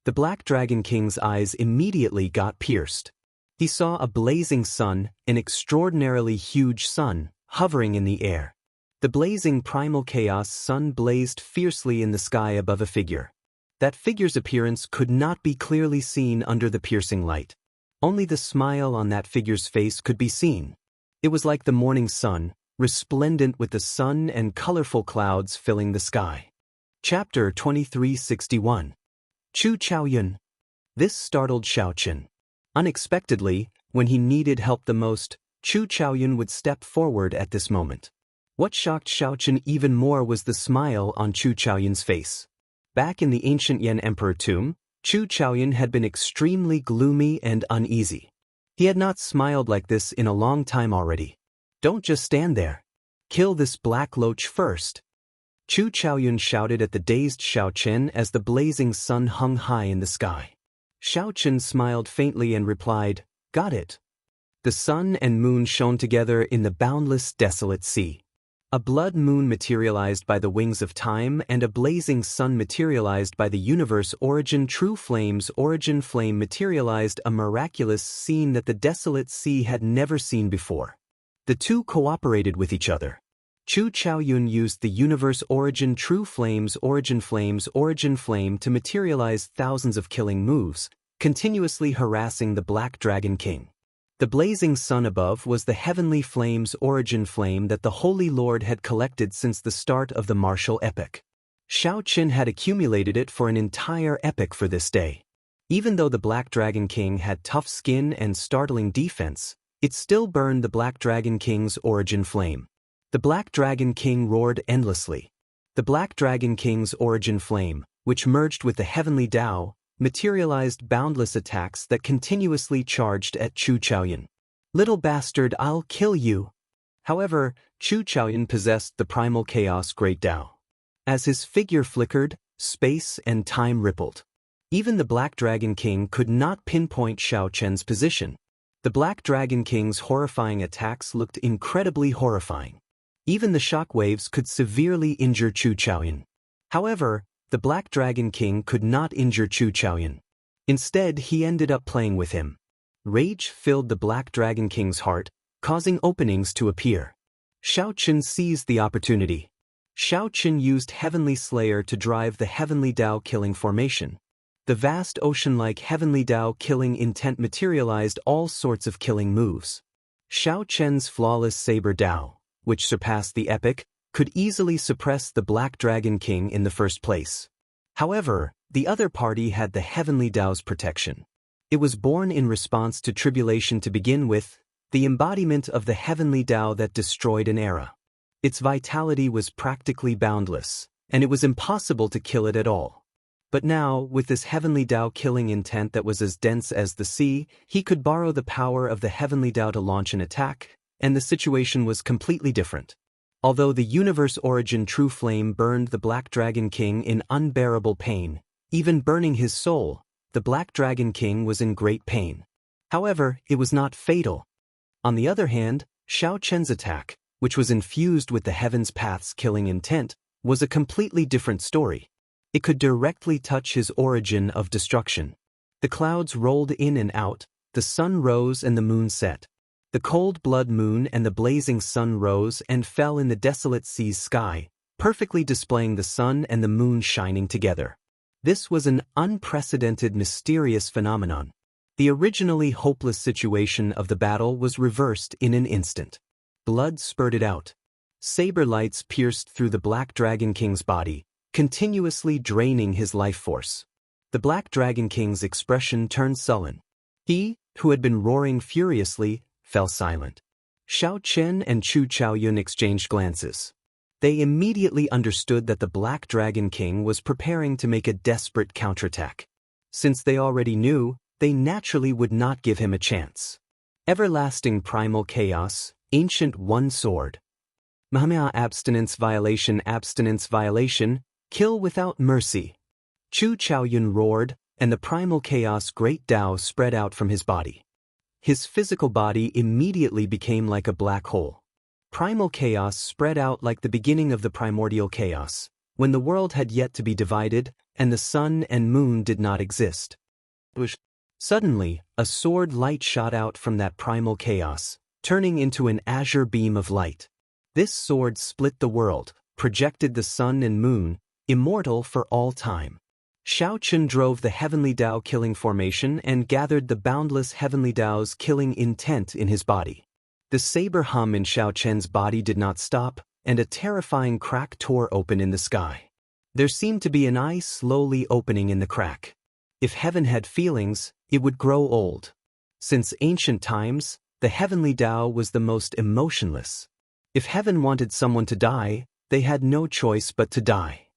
The Black Dragon King's eyes immediately got pierced. He saw a blazing sun, an extraordinarily huge sun, hovering in the air. The blazing primal chaos sun blazed fiercely in the sky above a figure. That figure's appearance could not be clearly seen under the piercing light. Only the smile on that figure's face could be seen. It was like the morning sun, resplendent with the sun and colorful clouds filling the sky. Chapter 2361. Chu Chaoyun. This startled Xiao Chen. Unexpectedly, when he needed help the most, Chu Chaoyun would step forward at this moment. What shocked Xiao Chen even more was the smile on Chu Chaoyun's face. Back in the ancient Yan Emperor tomb, Chu Chaoyun had been extremely gloomy and uneasy. He had not smiled like this in a long time already. Don't just stand there. Kill this black loach first. Chu Chaoyun shouted at the dazed Xiao Chen as the blazing sun hung high in the sky. Xiao Chen smiled faintly and replied, "Got it." The sun and moon shone together in the boundless, desolate sea. A blood moon materialized by the wings of time and a blazing sun materialized by the universe origin. True flames origin flame materialized, a miraculous scene that the desolate sea had never seen before. The two cooperated with each other. Chu Chaoyun used the universe origin true flames origin flame to materialize thousands of killing moves, continuously harassing the Black Dragon King. The blazing sun above was the heavenly flames origin flame that the Holy Lord had collected since the start of the martial epic. Xiao Chen had accumulated it for an entire epic for this day. Even though the Black Dragon King had tough skin and startling defense, it still burned the Black Dragon King's origin flame. The Black Dragon King roared endlessly. The Black Dragon King's origin flame, which merged with the heavenly Tao, materialized boundless attacks that continuously charged at Chu Chaoyun. "Little bastard, I'll kill you." However, Chu Chaoyun possessed the primal chaos Great Tao. As his figure flickered, space and time rippled. Even the Black Dragon King could not pinpoint Xiao Chen's position. The Black Dragon King's horrifying attacks looked incredibly horrifying. Even the shockwaves could severely injure Chu Chaoyun. However, the Black Dragon King could not injure Chu Chaoyun. Instead, he ended up playing with him. Rage filled the Black Dragon King's heart, causing openings to appear. Xiao Chen seized the opportunity. Xiao Chen used Heavenly Slayer to drive the Heavenly Dao killing formation. The vast ocean-like Heavenly Dao killing intent materialized all sorts of killing moves. Xiao Chen's flawless Saber Dao, which surpassed the epic, could easily suppress the Black Dragon King in the first place. However, the other party had the Heavenly Dao's protection. It was born in response to tribulation to begin with, the embodiment of the Heavenly Dao that destroyed an era. Its vitality was practically boundless, and it was impossible to kill it at all. But now, with this Heavenly Dao killing intent that was as dense as the sea, he could borrow the power of the Heavenly Dao to launch an attack, and the situation was completely different. Although the universe origin true flame burned the Black Dragon King in unbearable pain, even burning his soul, the Black Dragon King was in great pain. However, it was not fatal. On the other hand, Xiao Chen's attack, which was infused with the Heaven's Path's killing intent, was a completely different story. It could directly touch his origin of destruction. The clouds rolled in and out, the sun rose and the moon set. The cold blood moon and the blazing sun rose and fell in the desolate sea's sky, perfectly displaying the sun and the moon shining together. This was an unprecedented mysterious phenomenon. The originally hopeless situation of the battle was reversed in an instant. Blood spurted out. Saber lights pierced through the Black Dragon King's body, continuously draining his life force. The Black Dragon King's expression turned sullen. He, who had been roaring furiously, fell silent. Xiao Chen and Chu Chaoyun exchanged glances. They immediately understood that the Black Dragon King was preparing to make a desperate counterattack. Since they already knew, they naturally would not give him a chance. Everlasting Primal Chaos, Ancient One Sword. Mahamaya abstinence violation, kill without mercy. Chu Chaoyun roared, and the Primal Chaos Great Tao spread out from his body. His physical body immediately became like a black hole. Primal chaos spread out like the beginning of the primordial chaos, when the world had yet to be divided, and the sun and moon did not exist. Suddenly, a sword light shot out from that primal chaos, turning into an azure beam of light. This sword split the world, projected the sun and moon, immortal for all time. Xiao Chen drove the Heavenly Dao killing formation and gathered the boundless Heavenly Dao's killing intent in his body. The saber hum in Xiao Chen's body did not stop, and a terrifying crack tore open in the sky. There seemed to be an eye slowly opening in the crack. If heaven had feelings, it would grow old. Since ancient times, the Heavenly Dao was the most emotionless. If heaven wanted someone to die, they had no choice but to die.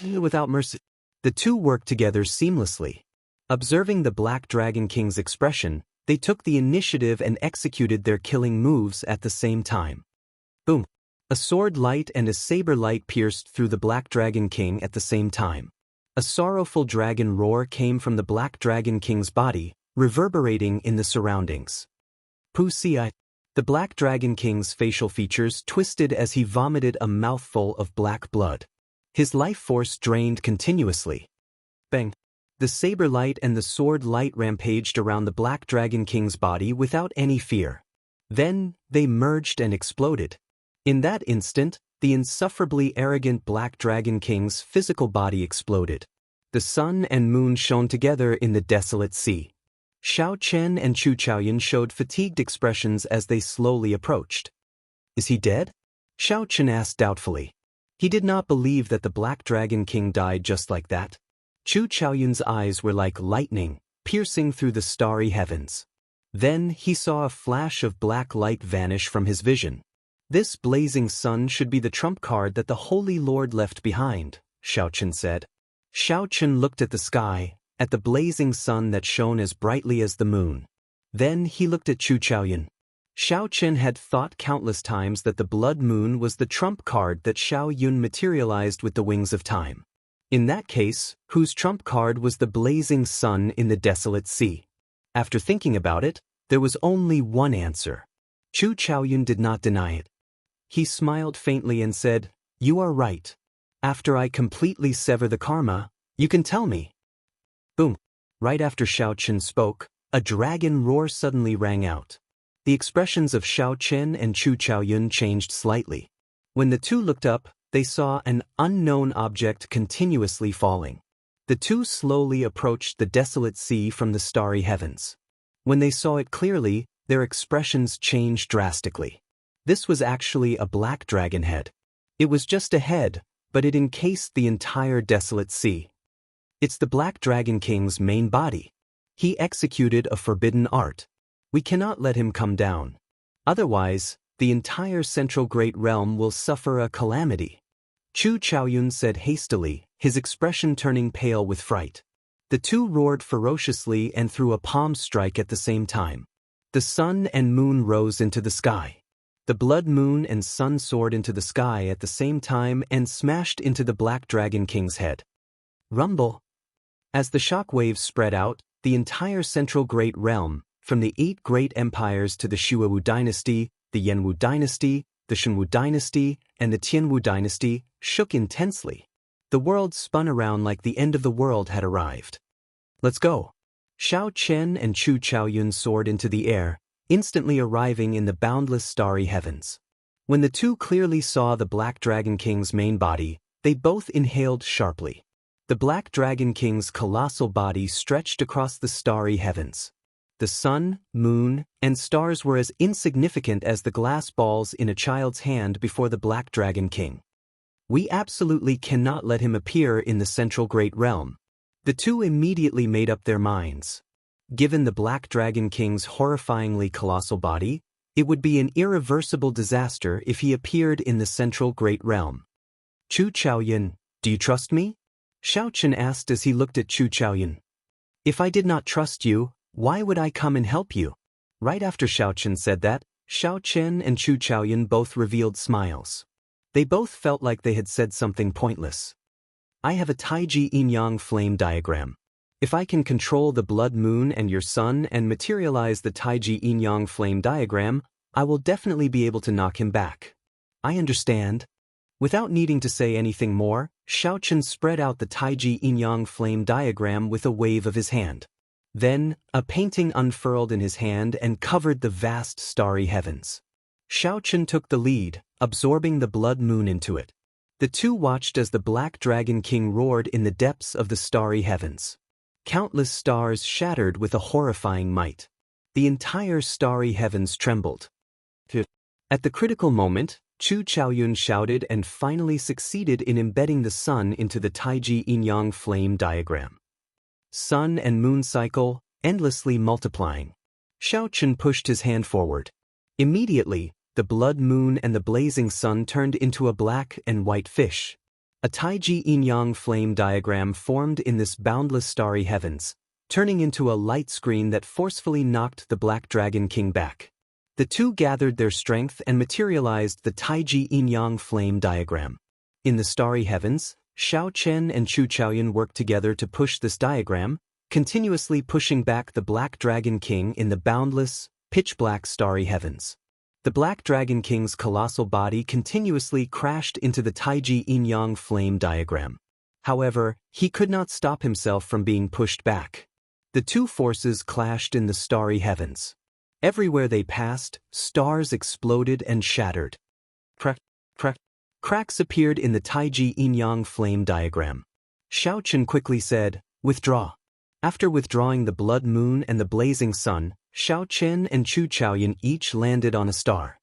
Without mercy. The two worked together seamlessly. Observing the Black Dragon King's expression, they took the initiative and executed their killing moves at the same time. Boom! A sword light and a saber light pierced through the Black Dragon King at the same time. A sorrowful dragon roar came from the Black Dragon King's body, reverberating in the surroundings. Pusi. The Black Dragon King's facial features twisted as he vomited a mouthful of black blood. His life force drained continuously. Bang! The saber light and the sword light rampaged around the Black Dragon King's body without any fear. Then, they merged and exploded. In that instant, the insufferably arrogant Black Dragon King's physical body exploded. The sun and moon shone together in the desolate sea. Xiao Chen and Chu Chaoyun showed fatigued expressions as they slowly approached. Is he dead? Xiao Chen asked doubtfully. He did not believe that the Black Dragon King died just like that. Chu Chaoyun's eyes were like lightning, piercing through the starry heavens. Then he saw a flash of black light vanish from his vision. This blazing sun should be the trump card that the Holy Lord left behind, Xiao Chen said. Xiao Chen looked at the sky, at the blazing sun that shone as brightly as the moon. Then he looked at Chu Chaoyun. Xiao Chen had thought countless times that the blood moon was the trump card that Xiao Yun materialized with the wings of time. In that case, whose trump card was the blazing sun in the desolate sea? After thinking about it, there was only one answer. Chu Chaoyun did not deny it. He smiled faintly and said, "You are right. After I completely sever the karma, you can tell me." Boom. Right after Xiao Chen spoke, a dragon roar suddenly rang out. The expressions of Xiao Chen and Chu Chaoyun changed slightly. When the two looked up, they saw an unknown object continuously falling. The two slowly approached the desolate sea from the starry heavens. When they saw it clearly, their expressions changed drastically. This was actually a black dragon head. It was just a head, but it encased the entire desolate sea. It's the Black Dragon King's main body. He executed a forbidden art. We cannot let him come down. Otherwise, the entire Central Great Realm will suffer a calamity. Chu Chaoyun said hastily, his expression turning pale with fright. The two roared ferociously and threw a palm strike at the same time. The sun and moon rose into the sky. The blood moon and sun soared into the sky at the same time and smashed into the Black Dragon King's head. Rumble. As the shock waves spread out, the entire Central Great Realm, from the 8 great empires to the Shuowu dynasty, the Yanwu dynasty, the Shunwu dynasty, and the Tianwu dynasty, shook intensely. The world spun around like the end of the world had arrived. "Let's go." Xiao Chen and Chu Chaoyun soared into the air, instantly arriving in the boundless starry heavens. When the two clearly saw the Black Dragon King's main body, they both inhaled sharply. The Black Dragon King's colossal body stretched across the starry heavens. The sun, moon, and stars were as insignificant as the glass balls in a child's hand before the Black Dragon King. We absolutely cannot let him appear in the Central Great Realm. The two immediately made up their minds. Given the Black Dragon King's horrifyingly colossal body, it would be an irreversible disaster if he appeared in the Central Great Realm. "Chu Chaoyun, do you trust me?" Xiao Chen asked as he looked at Chu Chaoyun. "If I did not trust you, why would I come and help you?" Right after Xiao Chen said that, Xiao Chen and Chu Chaoyun both revealed smiles. They both felt like they had said something pointless. "I have a Taiji yin-yang flame diagram. If I can control the blood moon and your sun and materialize the Taiji yin-yang flame diagram, I will definitely be able to knock him back." "I understand." Without needing to say anything more, Xiao Chen spread out the Taiji yin-yang flame diagram with a wave of his hand. Then, a painting unfurled in his hand and covered the vast starry heavens. Xiao Chen took the lead, absorbing the blood moon into it. The two watched as the Black Dragon King roared in the depths of the starry heavens. Countless stars shattered with a horrifying might. The entire starry heavens trembled. At the critical moment, Chu Chaoyun shouted and finally succeeded in embedding the sun into the Taiji yin-yang flame diagram. Sun and moon cycle, endlessly multiplying. Xiao Chen pushed his hand forward. Immediately, the blood moon and the blazing sun turned into a black and white fish. A Taiji yin-yang flame diagram formed in this boundless starry heavens, turning into a light screen that forcefully knocked the Black Dragon King back. The two gathered their strength and materialized the Taiji yin-yang flame diagram. In the starry heavens, Xiao Chen and Chu Chaoyun worked together to push this diagram, continuously pushing back the Black Dragon King in the boundless, pitch-black starry heavens. The Black Dragon King's colossal body continuously crashed into the Taiji yin-yang flame diagram. However, he could not stop himself from being pushed back. The two forces clashed in the starry heavens. Everywhere they passed, stars exploded and shattered. Crack, crack. Cracks appeared in the Taiji yin-yang flame diagram. Xiao Chen quickly said, "Withdraw." After withdrawing the blood moon and the blazing sun, Xiao Chen and Chu Chaoyun each landed on a star.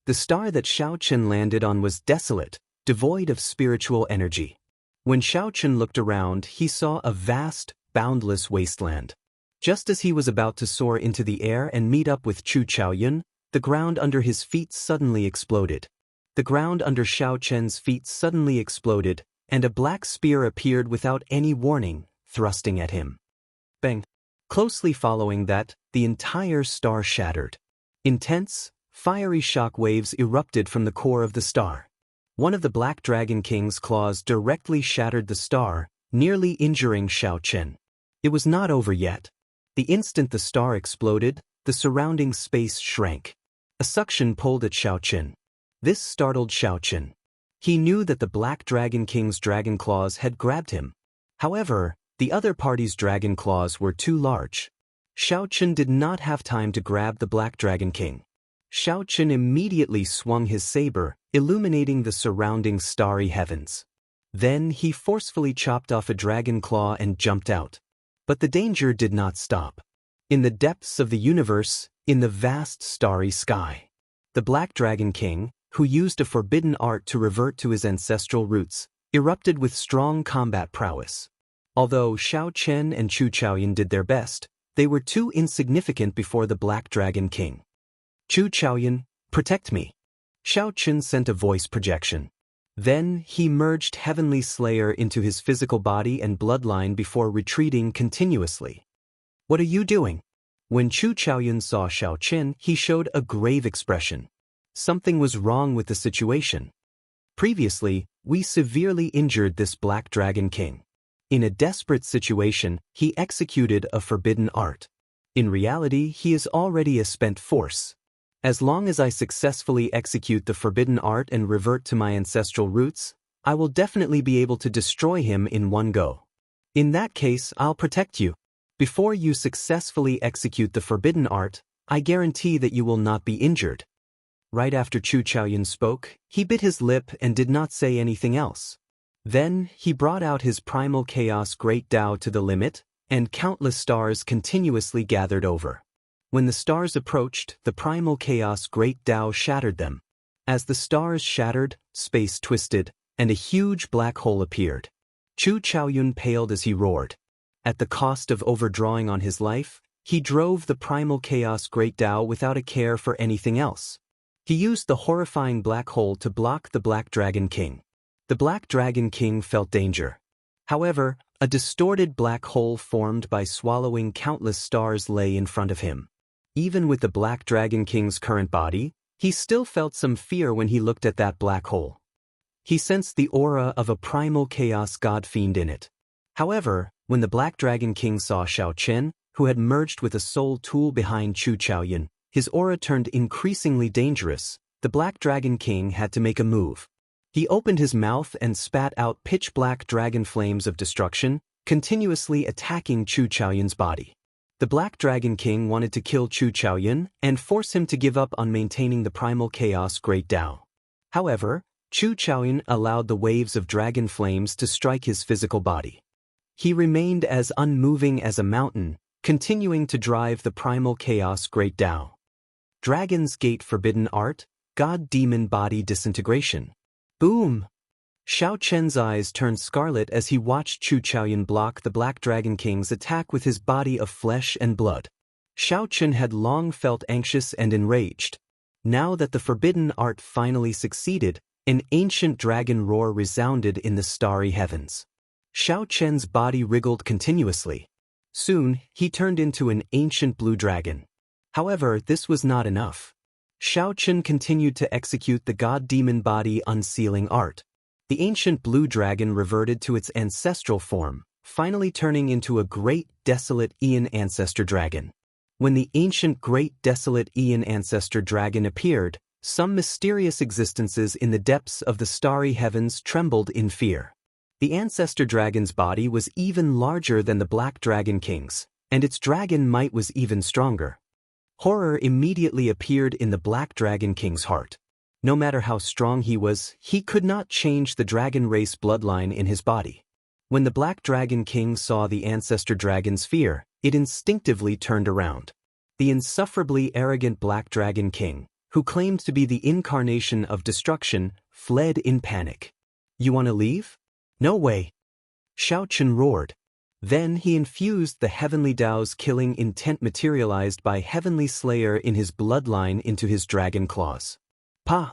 The star that Xiao Chen landed on was desolate, devoid of spiritual energy. When Xiao Chen looked around, he saw a vast, boundless wasteland. Just as he was about to soar into the air and meet up with Chu Chaoyun, the ground under his feet suddenly exploded. The ground under Xiao Chen's feet suddenly exploded, and a black spear appeared without any warning, thrusting at him. Bang! Closely following that, the entire star shattered. Intense, Fiery shock waves erupted from the core of the star. One of the Black Dragon King's claws directly shattered the star, nearly injuring Shao Chen. It was not over yet. The instant the star exploded, the surrounding space shrank. A suction pulled at Shao Chen. This startled Shao Chen. He knew that the Black Dragon King's dragon claws had grabbed him. However, the other party's dragon claws were too large. Shao Chen did not have time to grab the Black Dragon King. Shao Chen immediately swung his saber, illuminating the surrounding starry heavens. Then he forcefully chopped off a dragon claw and jumped out. But the danger did not stop. In the depths of the universe, in the vast starry sky, the Black Dragon King, who used a forbidden art to revert to his ancestral roots, erupted with strong combat prowess. Although Shao Chen and Chu Chaoyan did their best, they were too insignificant before the Black Dragon King. Chu Chaoyan, protect me. Shao Chen sent a voice projection. Then he merged Heavenly Slayer into his physical body and bloodline before retreating continuously. What are you doing? When Chu Chaoyan saw Shao Chen, he showed a grave expression. Something was wrong with the situation. Previously, we severely injured this Black Dragon King. In a desperate situation, he executed a forbidden art. In reality, he is already a spent force. As long as I successfully execute the forbidden art and revert to my ancestral roots, I will definitely be able to destroy him in one go. In that case, I'll protect you. Before you successfully execute the forbidden art, I guarantee that you will not be injured. Right after Chu Chaoyan spoke, he bit his lip and did not say anything else. Then, he brought out his primal chaos Great Tao to the limit, and countless stars continuously gathered over. When the stars approached, the primal chaos Great Tao shattered them. As the stars shattered, space twisted, and a huge black hole appeared. Chu Chaoyan paled as he roared. At the cost of overdrawing on his life, he drove the primal chaos Great Tao without a care for anything else. He used the horrifying black hole to block the Black Dragon King. The Black Dragon King felt danger. However, a distorted black hole formed by swallowing countless stars lay in front of him. Even with the Black Dragon King's current body, he still felt some fear when he looked at that black hole. He sensed the aura of a primal chaos god fiend in it. However, when the Black Dragon King saw Shao Chen, who had merged with a soul tool behind Chu Chaoyan, his aura turned increasingly dangerous. The Black Dragon King had to make a move. He opened his mouth and spat out pitch-black dragon flames of destruction, continuously attacking Chu Chaoyan's body. The Black Dragon King wanted to kill Chu Chaoyan and force him to give up on maintaining the primal chaos Great Tao. However, Chu Chaoyan allowed the waves of dragon flames to strike his physical body. He remained as unmoving as a mountain, continuing to drive the primal chaos Great Tao. Dragon's Gate Forbidden Art, God-Demon Body Disintegration. Boom! Shao Chen's eyes turned scarlet as he watched Chu Chaoyan block the Black Dragon King's attack with his body of flesh and blood. Shao Chen had long felt anxious and enraged. Now that the forbidden art finally succeeded, an ancient dragon roar resounded in the starry heavens. Shao Chen's body wriggled continuously. Soon, he turned into an ancient blue dragon. However, this was not enough. Shao Chen continued to execute the God-Demon Body Unsealing Art. The ancient blue dragon reverted to its ancestral form, finally turning into a great desolate Aeon Ancestor Dragon. When the ancient great desolate Aeon Ancestor Dragon appeared, some mysterious existences in the depths of the starry heavens trembled in fear. The Ancestor Dragon's body was even larger than the Black Dragon King's, and its dragon might was even stronger. Horror immediately appeared in the Black Dragon King's heart. No matter how strong he was, he could not change the dragon race bloodline in his body. When the Black Dragon King saw the Ancestor Dragon's fear, it instinctively turned around. The insufferably arrogant Black Dragon King, who claimed to be the incarnation of destruction, fled in panic. You want to leave? No way! Shao Chen roared. Then he infused the Heavenly Tao's killing intent materialized by Heavenly Slayer in his bloodline into his dragon claws. Pa!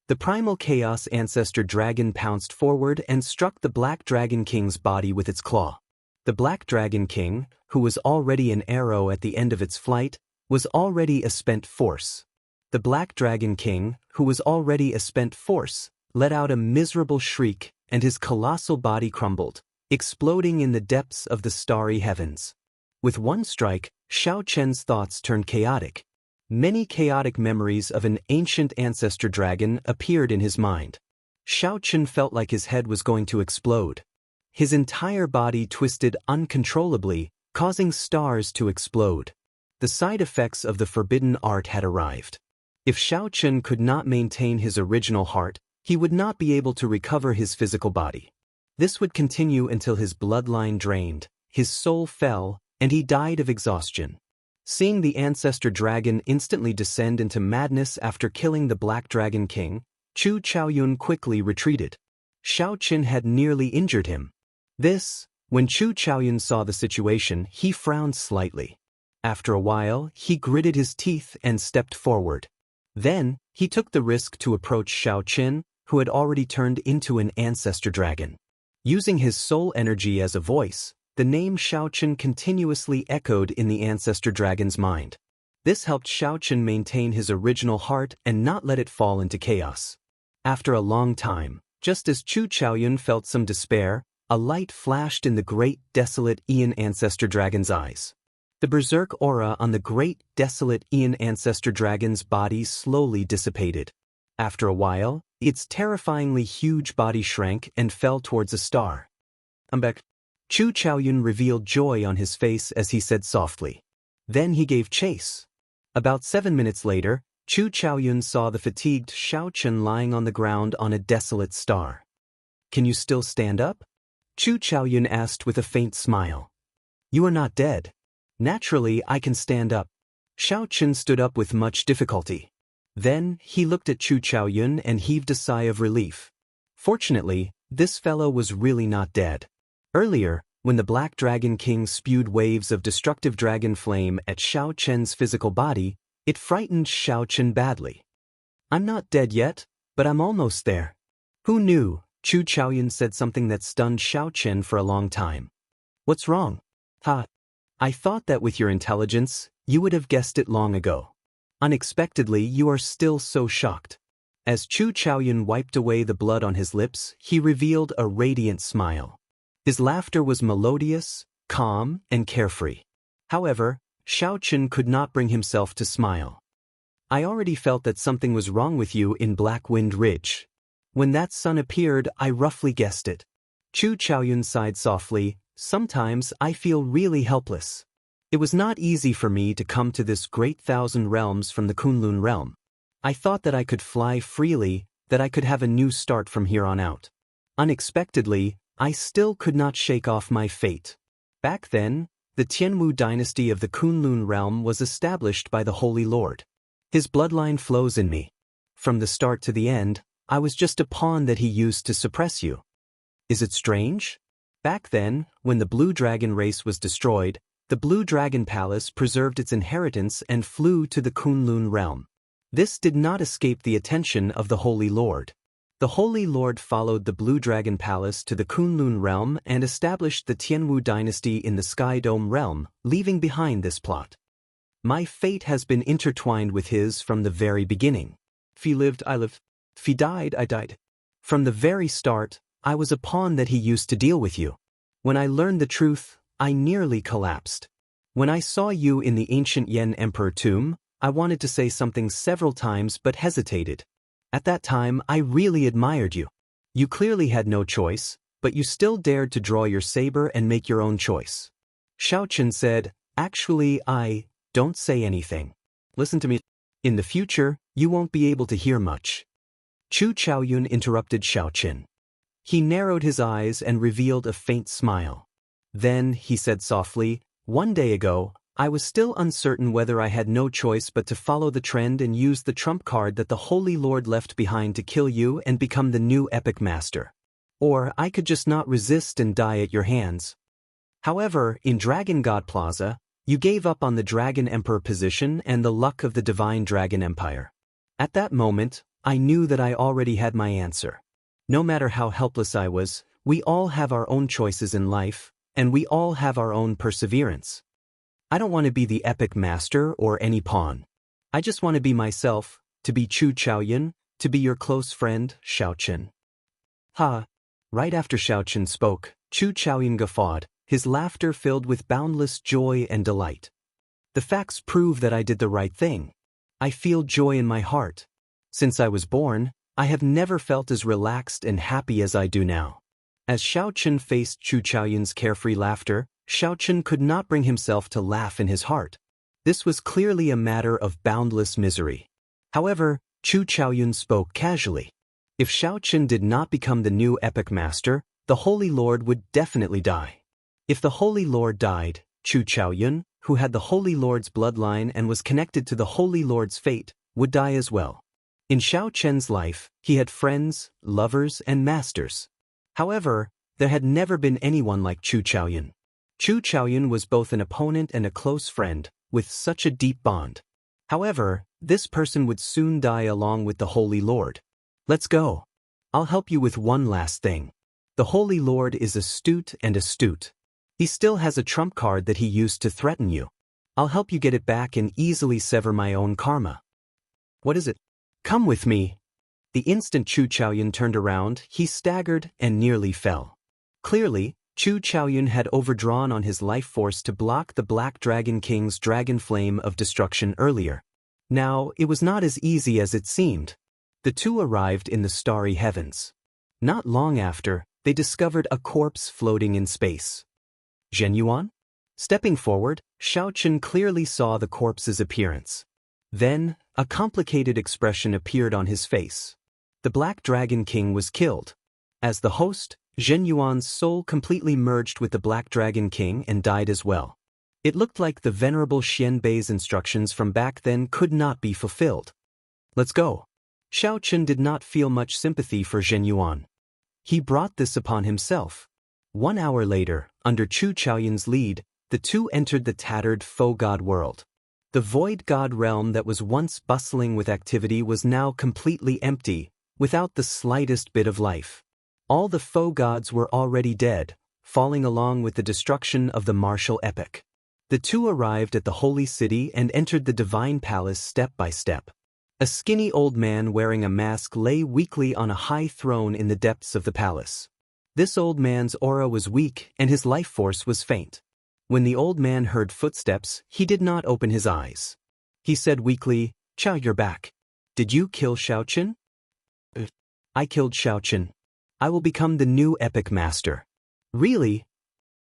The primal chaos ancestor dragon pounced forward and struck the Black Dragon King's body with its claw. The Black Dragon King, who was already an arrow at the end of its flight, was already a spent force. The Black Dragon King, who was already a spent force, let out a miserable shriek, and his colossal body crumbled, exploding in the depths of the starry heavens. With one strike, Xiao Chen's thoughts turned chaotic. Many chaotic memories of an ancient ancestor dragon appeared in his mind. Xiao Chen felt like his head was going to explode. His entire body twisted uncontrollably, causing stars to explode. The side effects of the forbidden art had arrived. If Xiao Chen could not maintain his original heart, he would not be able to recover his physical body. This would continue until his bloodline drained, his soul fell, and he died of exhaustion. Seeing the ancestor dragon instantly descend into madness after killing the Black Dragon King, Chu Chaoyun quickly retreated. Xiao Chen had nearly injured him. When Chu Chaoyun saw the situation, he frowned slightly. After a while, he gritted his teeth and stepped forward. Then, he took the risk to approach Xiao Chen, who had already turned into an ancestor dragon. Using his soul energy as a voice, the name Xiao Chen continuously echoed in the ancestor dragon's mind. This helped Xiao Chen maintain his original heart and not let it fall into chaos. After a long time, just as Chu Chaoyun felt some despair, a light flashed in the great desolate Ian ancestor dragon's eyes. The berserk aura on the great desolate Ian ancestor dragon's body slowly dissipated. After a while, its terrifyingly huge body shrank and fell towards a star. Embark. Chu Chaoyun revealed joy on his face as he said softly. Then he gave chase. About 7 minutes later, Chu Chaoyun saw the fatigued Xiao Chen lying on the ground on a desolate star. "Can you still stand up?" Chu Chaoyun asked with a faint smile. "You are not dead." "Naturally, I can stand up." Xiao Chen stood up with much difficulty. Then, he looked at Chu Chaoyun and heaved a sigh of relief. Fortunately, this fellow was really not dead. Earlier, when the Black Dragon King spewed waves of destructive dragon flame at Xiao Chen's physical body, it frightened Xiao Chen badly. "I'm not dead yet, but I'm almost there." "Who knew?" Chu Chaoyun said something that stunned Xiao Chen for a long time. "What's wrong?" "Ha! I thought that with your intelligence, you would have guessed it long ago. Unexpectedly, you are still so shocked." As Chu Chaoyun wiped away the blood on his lips, he revealed a radiant smile. His laughter was melodious, calm, and carefree. However, Xiao Chen could not bring himself to smile. "I already felt that something was wrong with you in Black Wind Ridge. When that sun appeared, I roughly guessed it." Chu Chaoyun sighed softly. "Sometimes I feel really helpless. It was not easy for me to come to this great thousand realms from the Kunlun realm. I thought that I could fly freely, that I could have a new start from here on out. Unexpectedly, I still could not shake off my fate. Back then, the Tianwu dynasty of the Kunlun realm was established by the Holy Lord. His bloodline flows in me. From the start to the end, I was just a pawn that he used to suppress you. Is it strange? Back then, when the Blue Dragon race was destroyed, the Blue Dragon Palace preserved its inheritance and flew to the Kunlun realm. This did not escape the attention of the Holy Lord. The Holy Lord followed the Blue Dragon Palace to the Kunlun realm and established the Tianwu dynasty in the Sky Dome realm, leaving behind this plot. My fate has been intertwined with his from the very beginning. If he lived, I lived. If he died, I died. From the very start, I was a pawn that he used to deal with you. When I learned the truth, I nearly collapsed. When I saw you in the ancient Yan Emperor tomb, I wanted to say something several times but hesitated. At that time, I really admired you. You clearly had no choice, but you still dared to draw your saber and make your own choice." Xiao Chen said, "Actually, don't say anything. Listen to me. In the future, you won't be able to hear much." Chu Chaoyun interrupted Xiao Chen. He narrowed his eyes and revealed a faint smile. Then, he said softly, "1 day ago, I was still uncertain whether I had no choice but to follow the trend and use the trump card that the Holy Lord left behind to kill you and become the new epic master. Or I could just not resist and die at your hands. However, in Dragon God Plaza, you gave up on the Dragon Emperor position and the luck of the Divine Dragon Empire. At that moment, I knew that I already had my answer. No matter how helpless I was, we all have our own choices in life, and we all have our own perseverance. I don't want to be the epic master or any pawn. I just want to be myself, to be Chu Chaoyun, to be your close friend, Xiaochen. Ha! Right after Xiaochen spoke, Chu Chaoyun guffawed, his laughter filled with boundless joy and delight. The facts prove that I did the right thing. I feel joy in my heart. Since I was born, I have never felt as relaxed and happy as I do now. As Xiaochen faced Chu Chaoyun's carefree laughter, Xiaochen could not bring himself to laugh in his heart. This was clearly a matter of boundless misery. However, Chu Chaoyun spoke casually. If Xiaochen did not become the new epic master, the Holy Lord would definitely die. If the Holy Lord died, Chu Chaoyun, who had the Holy Lord's bloodline and was connected to the Holy Lord's fate, would die as well. In Xiaochen's life, he had friends, lovers, and masters. However, there had never been anyone like Chu Chaoyun. Chu Chaoyun was both an opponent and a close friend, with such a deep bond. However, this person would soon die along with the Holy Lord. Let's go. I'll help you with one last thing. The Holy Lord is astute and astute. He still has a trump card that he used to threaten you. I'll help you get it back and easily sever my own karma. What is it? Come with me. The instant Chu Chaoyun turned around, he staggered and nearly fell. Clearly, Chu Chaoyun had overdrawn on his life force to block the Black Dragon King's dragon flame of destruction earlier. Now, it was not as easy as it seemed. The two arrived in the starry heavens. Not long after, they discovered a corpse floating in space. Zhenyuan? Stepping forward, Xiaochen clearly saw the corpse's appearance. Then, a complicated expression appeared on his face. The Black Dragon King was killed. As the host, Zhenyuan's soul completely merged with the Black Dragon King and died as well. It looked like the venerable Xianbei's instructions from back then could not be fulfilled. Let's go. Xiaochen did not feel much sympathy for Zhenyuan. He brought this upon himself. 1 hour later, under Chu Chaoyun's lead, the two entered the tattered faux god world. The void god realm that was once bustling with activity was now completely empty, without the slightest bit of life. All the faux gods were already dead, falling along with the destruction of the martial epic. The two arrived at the holy city and entered the divine palace step by step. A skinny old man wearing a mask lay weakly on a high throne in the depths of the palace. This old man's aura was weak and his life force was faint. When the old man heard footsteps, he did not open his eyes. He said weakly, "Chow, you're back. Did you kill Xiaochen?" I killed Xiaochen. I will become the new epic master." Really?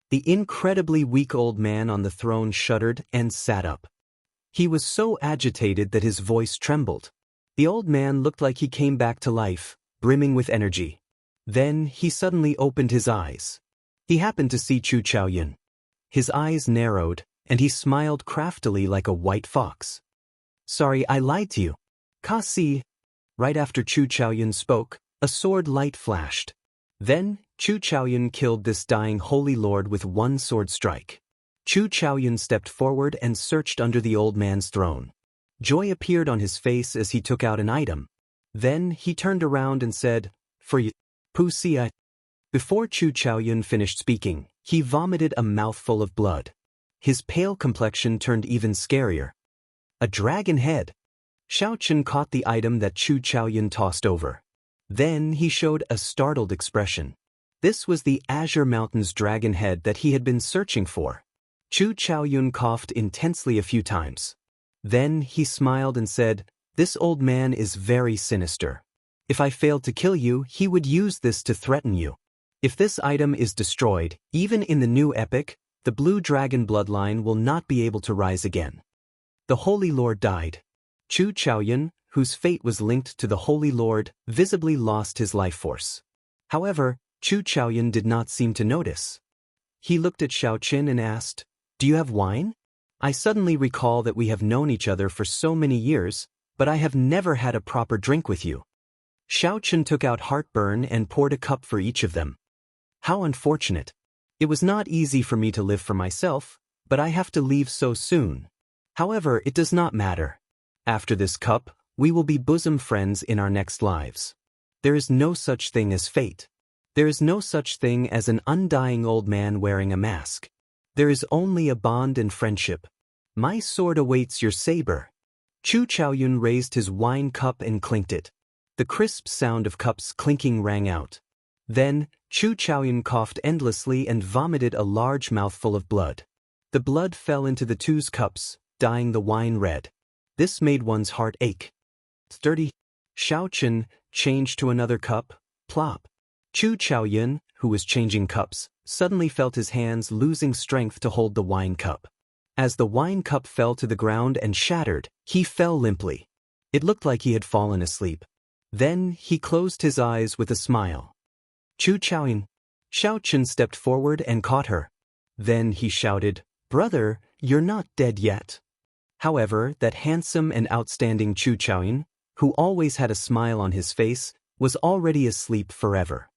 The incredibly weak old man on the throne shuddered and sat up. He was so agitated that his voice trembled. The old man looked like he came back to life, brimming with energy. Then he suddenly opened his eyes. He happened to see Chu Chaoyun. His eyes narrowed, and he smiled craftily like a white fox. "Sorry, I lied to you. Kasi." Right after Chu Chaoyun spoke, a sword light flashed. Then, Chu Chaoyun killed this dying holy lord with one sword strike. Chu Chaoyun stepped forward and searched under the old man's throne. Joy appeared on his face as he took out an item. Then he turned around and said, "For you, Pusia." Before Chu Chaoyun finished speaking, he vomited a mouthful of blood. His pale complexion turned even scarier. A dragon head. Xiaochen caught the item that Chu Chaoyun tossed over. Then he showed a startled expression. This was the Azure Mountain's dragon head that he had been searching for. Chu Chaoyun coughed intensely a few times. Then he smiled and said, "This old man is very sinister. If I failed to kill you, he would use this to threaten you. If this item is destroyed, even in the new epic, the Blue Dragon bloodline will not be able to rise again." The Holy Lord died. Chu Chaoyun, whose fate was linked to the Holy Lord, visibly lost his life force. However, Chu Chaoyun did not seem to notice. He looked at Xiaochen and asked, "Do you have wine? I suddenly recall that we have known each other for so many years, but I have never had a proper drink with you." Xiaochen took out heartburn and poured a cup for each of them. How unfortunate. It was not easy for me to live for myself, but I have to leave so soon. However, it does not matter. After this cup, we will be bosom friends in our next lives. There is no such thing as fate. There is no such thing as an undying old man wearing a mask. There is only a bond and friendship. My sword awaits your saber. Chu Chaoyun raised his wine cup and clinked it. The crisp sound of cups clinking rang out. Then, Chu Chaoyun coughed endlessly and vomited a large mouthful of blood. The blood fell into the two's cups, dyeing the wine red. This made one's heart ache. Dirty. Xiaochen changed to another cup, plop. Chu Chaoyun, who was changing cups, suddenly felt his hands losing strength to hold the wine cup. As the wine cup fell to the ground and shattered, he fell limply. It looked like he had fallen asleep. Then he closed his eyes with a smile. Chu Chaoyun. Xiaochen stepped forward and caught her. Then he shouted, "Brother, you're not dead yet." However, that handsome and outstanding Chu Chaoyun, who always had a smile on his face, was already asleep forever.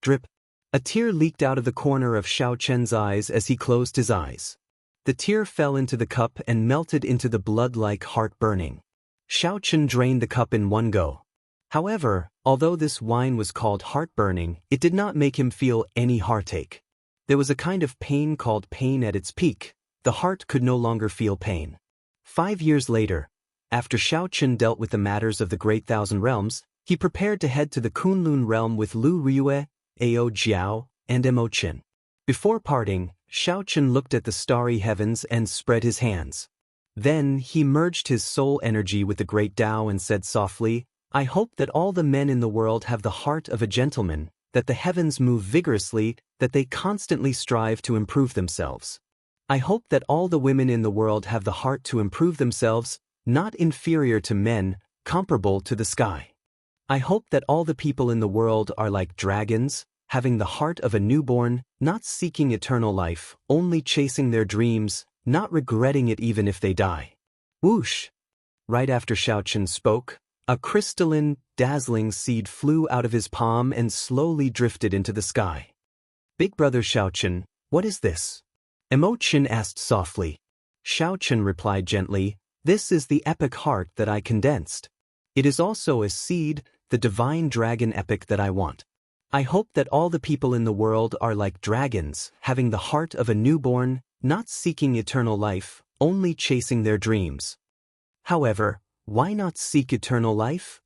Drip. A tear leaked out of the corner of Xiaochen's eyes as he closed his eyes. The tear fell into the cup and melted into the blood like heart burning. Xiaochen drained the cup in one go. However, although this wine was called heart-burning, it did not make him feel any heartache. There was a kind of pain called pain at its peak. The heart could no longer feel pain. 5 years later, after Xiaochen dealt with the matters of the Great Thousand Realms, he prepared to head to the Kunlun realm with Lu Ryue, Ao Jiao, and Mo Qin. Before parting, Xiaochen looked at the starry heavens and spread his hands. Then he merged his soul energy with the great Tao and said softly, "I hope that all the men in the world have the heart of a gentleman, that the heavens move vigorously, that they constantly strive to improve themselves. I hope that all the women in the world have the heart to improve themselves, not inferior to men, comparable to the sky. I hope that all the people in the world are like dragons, having the heart of a newborn, not seeking eternal life, only chasing their dreams, not regretting it even if they die." Whoosh! Right after Xiaochen spoke, a crystalline, dazzling seed flew out of his palm and slowly drifted into the sky. "Big brother Xiaochen, what is this?" Mo Qin asked softly. Xiaochen replied gently, "This is the epic heart that I condensed. It is also a seed, the divine dragon epic that I want. I hope that all the people in the world are like dragons, having the heart of a newborn, not seeking eternal life, only chasing their dreams." However, why not seek eternal life?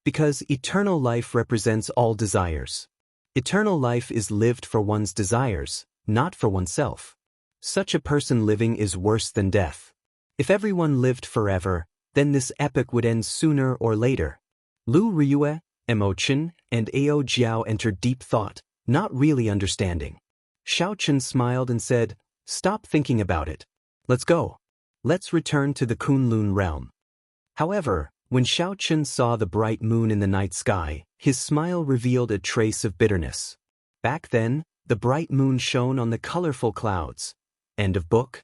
Because eternal life represents all desires. Eternal life is lived for one's desires, not for oneself. Such a person living is worse than death. If everyone lived forever, then this epic would end sooner or later. Lu Ryue, Mo Qin, and Ao Jiao entered deep thought, not really understanding. Xiaochen smiled and said, "Stop thinking about it. Let's go. Let's return to the Kunlun realm." However, when Xiaochen saw the bright moon in the night sky, his smile revealed a trace of bitterness. Back then, the bright moon shone on the colorful clouds. End of book.